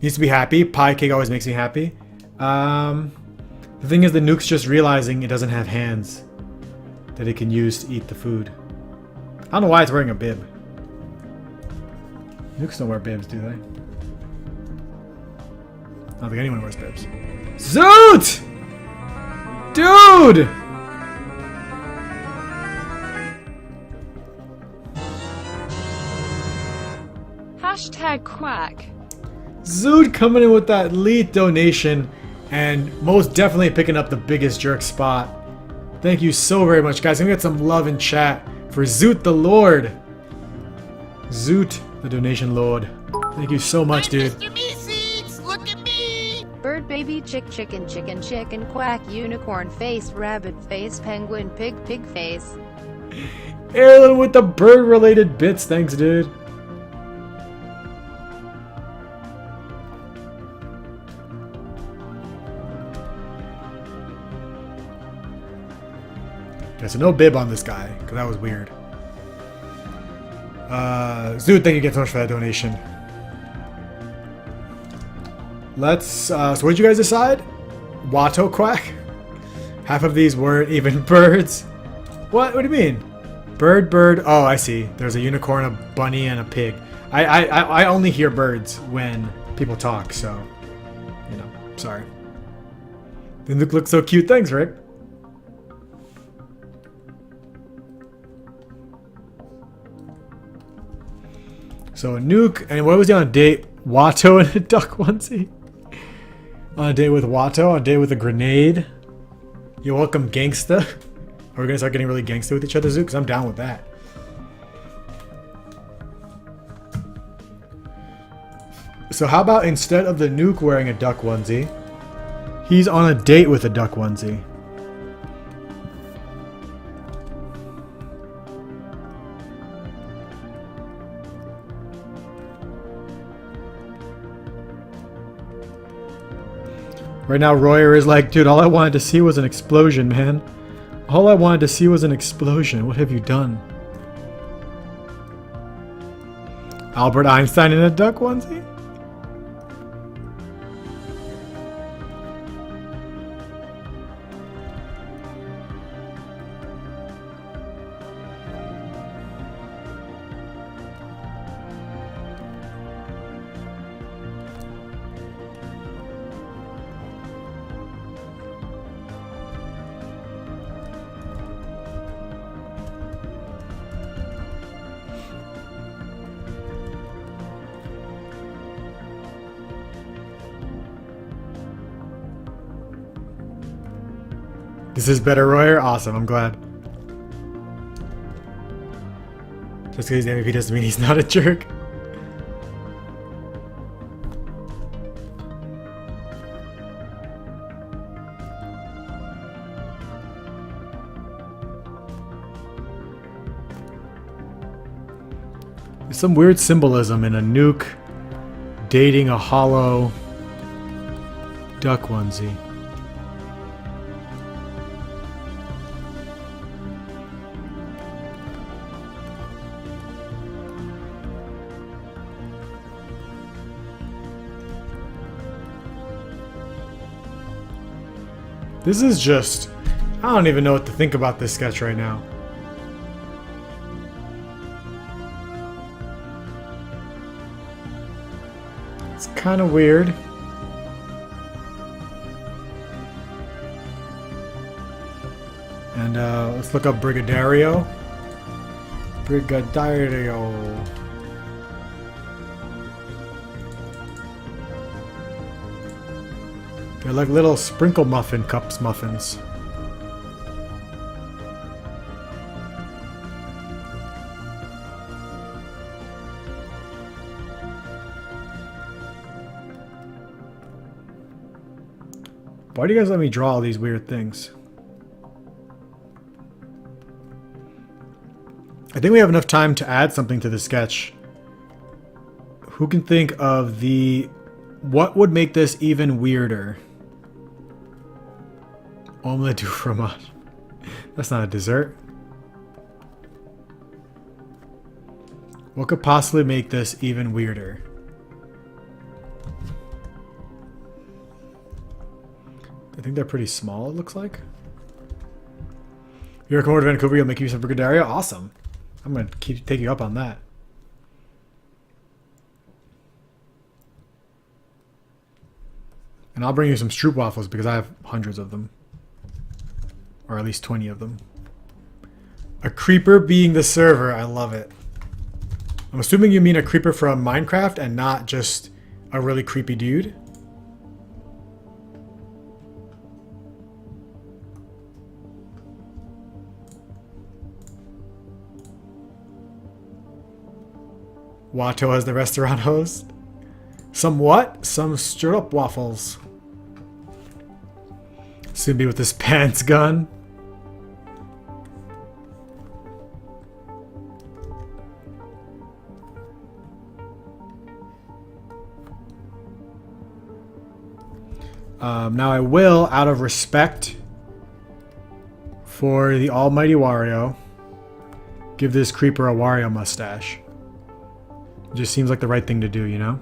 Needs to be happy. Pie cake always makes me happy. The thing is, the nuke's just realizing it doesn't have hands that it can use to eat the food. I don't know why it's wearing a bib. Nukes don't wear bibs, do they? I don't think anyone wears bibs. Zoot! Dude! Hashtag quack. Zoot coming in with that elite donation and most definitely picking up the biggest jerk spot. Thank you so very much, guys. I'm gonna get some love in chat for Zoot the Lord. Zoot the donation lord. Thank you so much, dude. Mr. Meeseeks, look at me! Bird baby chicken quack unicorn face rabbit face penguin pig face. Aaron with the bird related bits. Thanks, dude. Okay, so no bib on this guy, because that was weird. Zoot, thank you again so much for that donation. Let's, so what did you guys decide? Watto quack? Half of these weren't even birds. What do you mean? Bird. Oh, I see. There's a unicorn, a bunny, and a pig. I only hear birds when people talk, so, you know, sorry. They look so cute. Thanks, Rick. So a nuke, and what was he on a date? Watto and a duck onesie? On a date with Watto, on a date with a grenade. You're welcome, gangsta. Are we gonna start getting really gangsta with each other, Zoot? Because I'm down with that. So how about instead of the nuke wearing a duck onesie, he's on a date with a duck onesie? Right now, Royer is like, dude, all I wanted to see was an explosion, man. All I wanted to see was an explosion. What have you done? Albert Einstein in a duck onesie? This is better, Royer? Awesome, I'm glad. Just because he's the MVP doesn't mean he's not a jerk. There's some weird symbolism in a nuke dating a hollow duck onesie. This is just... I don't even know what to think about this sketch right now. It's kind of weird. And let's look up Brigaderio. Brigaderio. They're like little sprinkle muffin cups muffins. Why do you guys let me draw all these weird things? I think we have enough time to add something to the sketch. Who can think of the... What would make this even weirder? Omelette du fromage. That's not a dessert. What could possibly make this even weirder? I think they're pretty small, it looks like. You're coming to Vancouver, you'll make use of Brigaderio? Awesome. I'm going to keep taking you up on that. And I'll bring you some Stroop waffles because I have hundreds of them. Or at least 20 of them. A creeper being the server. I love it. I'm assuming you mean a creeper from Minecraft and not just a really creepy dude. Watto as the restaurant host. Some what? Some stirred up waffles. Simbi with his pants gun. Now I will, out of respect for the almighty Wario, give this creeper a Wario mustache. It just seems like the right thing to do, you know?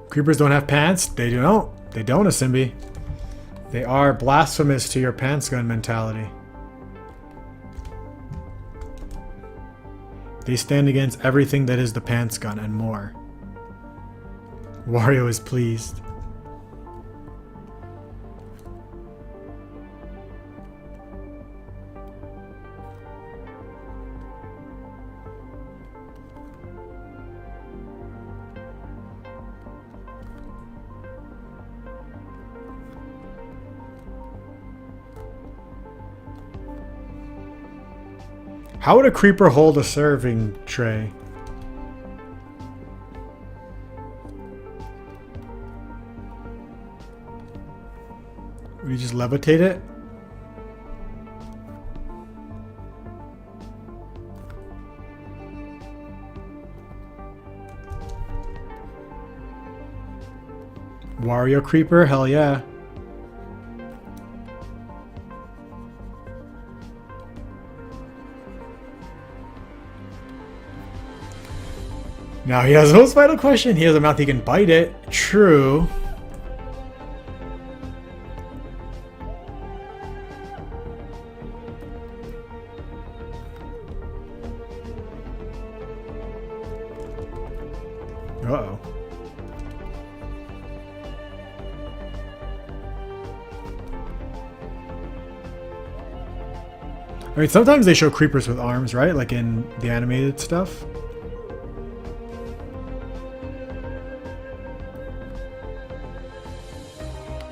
Creepers don't have pants? They don't. They don't, Asimbi. They are blasphemous to your pants gun mentality. They stand against everything that is the pants gun and more. Wario is pleased. How would a creeper hold a serving tray? Would you just levitate it? Wario creeper? Hell yeah. Now he has no final question. He has a mouth he can bite it. True. Uh-oh. I mean, sometimes they show creepers with arms, right? Like in the animated stuff.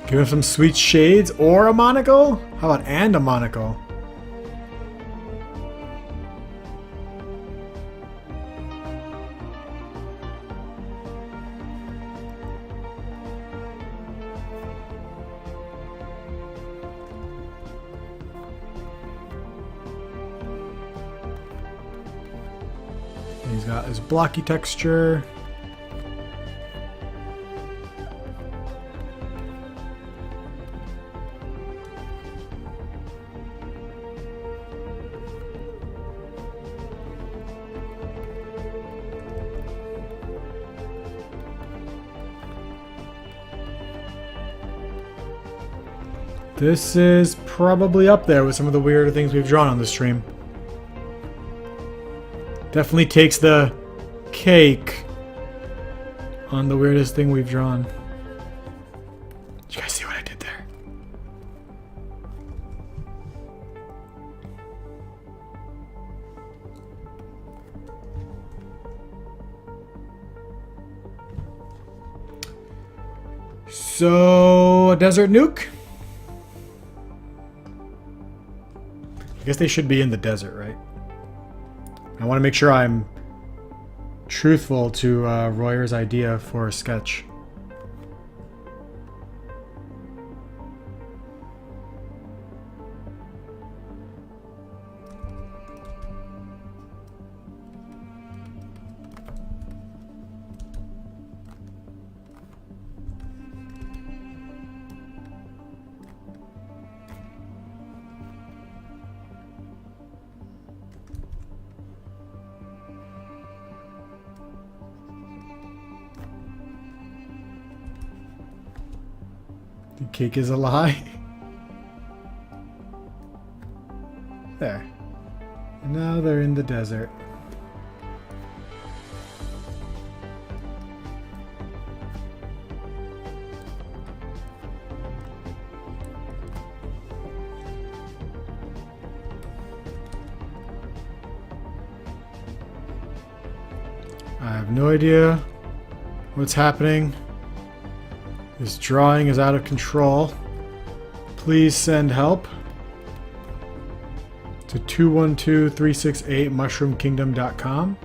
Give him some sweet shades or a monocle? How about and a monocle? He's got his blocky texture. This is probably up there with some of the weirder things we've drawn on the stream. Definitely takes the cake on the weirdest thing we've drawn. Did you guys see what I did there? So, a desert nuke? I guess they should be in the desert, right? I want to make sure I'm truthful to Royer's idea for a sketch. The cake is a lie. There. Now they're in the desert. I have no idea what's happening. This drawing is out of control. Please send help to 212-368-mushroomkingdom.com.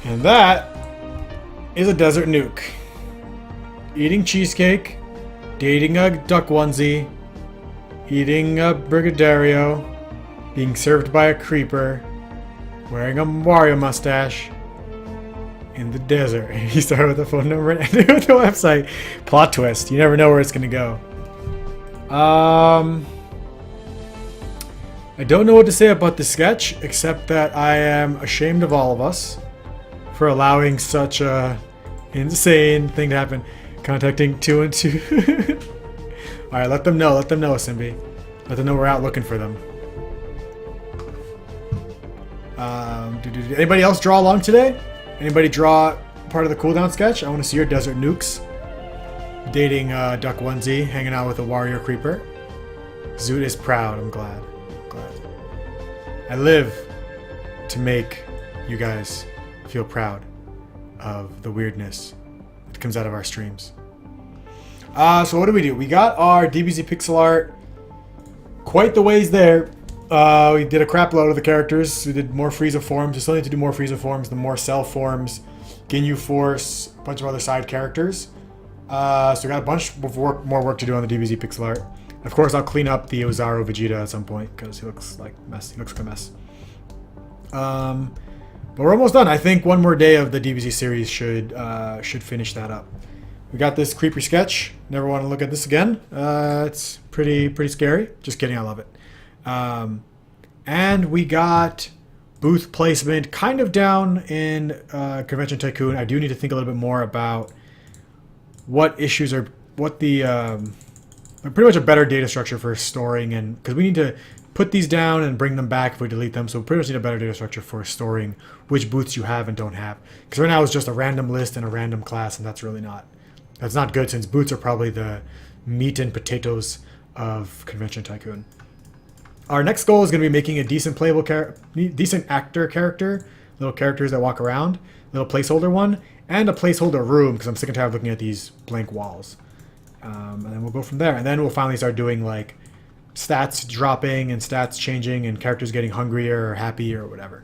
And that is a desert nuke. Eating cheesecake, dating a duck onesie, eating a brigadeiro, being served by a creeper, wearing a Wario mustache in the desert. You start with the phone number and end with the website. Plot twist. You never know where it's going to go. I don't know what to say about the sketch, except that I am ashamed of all of us for allowing such a insane thing to happen. Contacting 2 and 2. Alright, let them know. Let them know, Simbi. Let them know we're out looking for them. Anybody else draw along today? Anybody draw part of the cooldown sketch? I want to see your desert nukes. Dating Duck Onesie, hanging out with a warrior creeper. Zoot is proud. I'm glad. I live to make you guys feel proud of the weirdness that comes out of our streams. So what do? We got our DBZ pixel art quite the ways there. We did a crap load of the characters. We did more Frieza forms. We still need to do more Frieza forms, the more Cell forms, Ginyu Force, a bunch of other side characters. So we got a bunch of more work to do on the DBZ pixel art. Of course, I'll clean up the Ozaru Vegeta at some point because he looks like a mess. He looks like a mess. But we're almost done. I think one more day of the DBZ series should finish that up. We got this creepy sketch. Never want to look at this again. It's pretty scary. Just kidding. I love it. And we got booth placement kind of down in Convention Tycoon. I do need to think a little bit more about what issues are, what the pretty much a better data structure for storing, and because we need to put these down and bring them back if we delete them. So we pretty much need a better data structure for storing which booths you have and don't have. Because right now it's just a random list and a random class, and that's not good since boots are probably the meat and potatoes of Convention Tycoon. Our next goal is going to be making a decent playable decent actor character. little characters that walk around, little placeholder one, and a placeholder room because I'm sick and tired of looking at these blank walls. And then we'll go from there. And then we'll finally start doing like stats dropping and stats changing and characters getting hungrier or happy or whatever.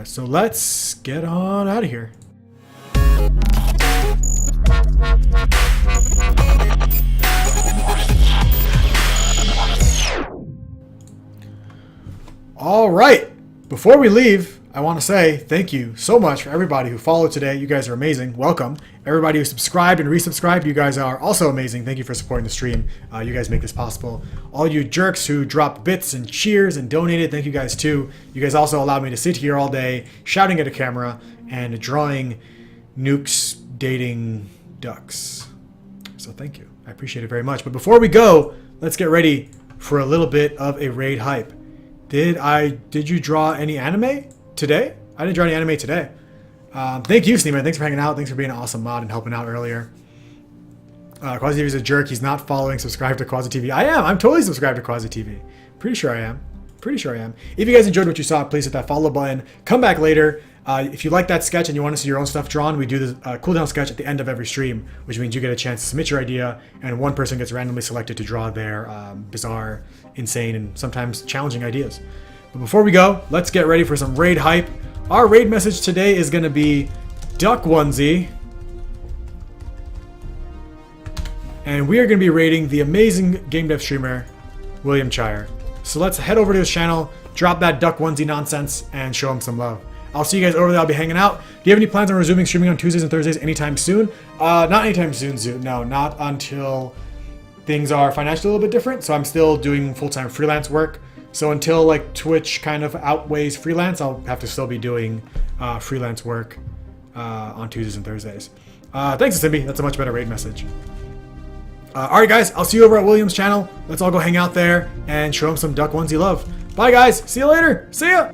So let's get on out of here. All right. Before we leave, I want to say thank you so much for everybody who followed today. You guys are amazing. Welcome. Everybody who subscribed and resubscribed, you guys are also amazing. Thank you for supporting the stream. You guys make this possible. All you jerks who dropped bits and cheers and donated, thank you guys too. You guys also allowed me to sit here all day shouting at a camera and drawing nukes dating ducks. So thank you. I appreciate it very much. But before we go, let's get ready for a little bit of a raid hype. Did you draw any anime today? I didn't draw any anime today. Thank you, Sneeman. Thanks for hanging out. Thanks for being an awesome mod and helping out earlier. Quasi TV is a jerk. He's not following. Subscribe to Quasi TV. I am. I'm totally subscribed to Quasi TV. Pretty sure I am. If you guys enjoyed what you saw, please hit that follow button. Come back later. If you like that sketch and you want to see your own stuff drawn, we do the cooldown sketch at the end of every stream, which means you get a chance to submit your idea, and one person gets randomly selected to draw their bizarre, insane, and sometimes challenging ideas. But before we go, let's get ready for some raid hype. Our raid message today is going to be Duck Onesie. And we are going to be raiding the amazing game dev streamer, William Chire. So let's head over to his channel, drop that Duck Onesie nonsense, and show him some love. I'll see you guys over there. I'll be hanging out. Do you have any plans on resuming streaming on Tuesdays and Thursdays anytime soon? Not anytime soon, No, not until things are financially a little bit different. So I'm still doing full-time freelance work. So until like Twitch kind of outweighs freelance, I'll have to still be doing freelance work on Tuesdays and Thursdays. Thanks, Simbi. That's a much better raid message. Alright guys, I'll see you over at William's channel. Let's all go hang out there and show him some Duck Onesie love. Bye guys. See you later. See ya.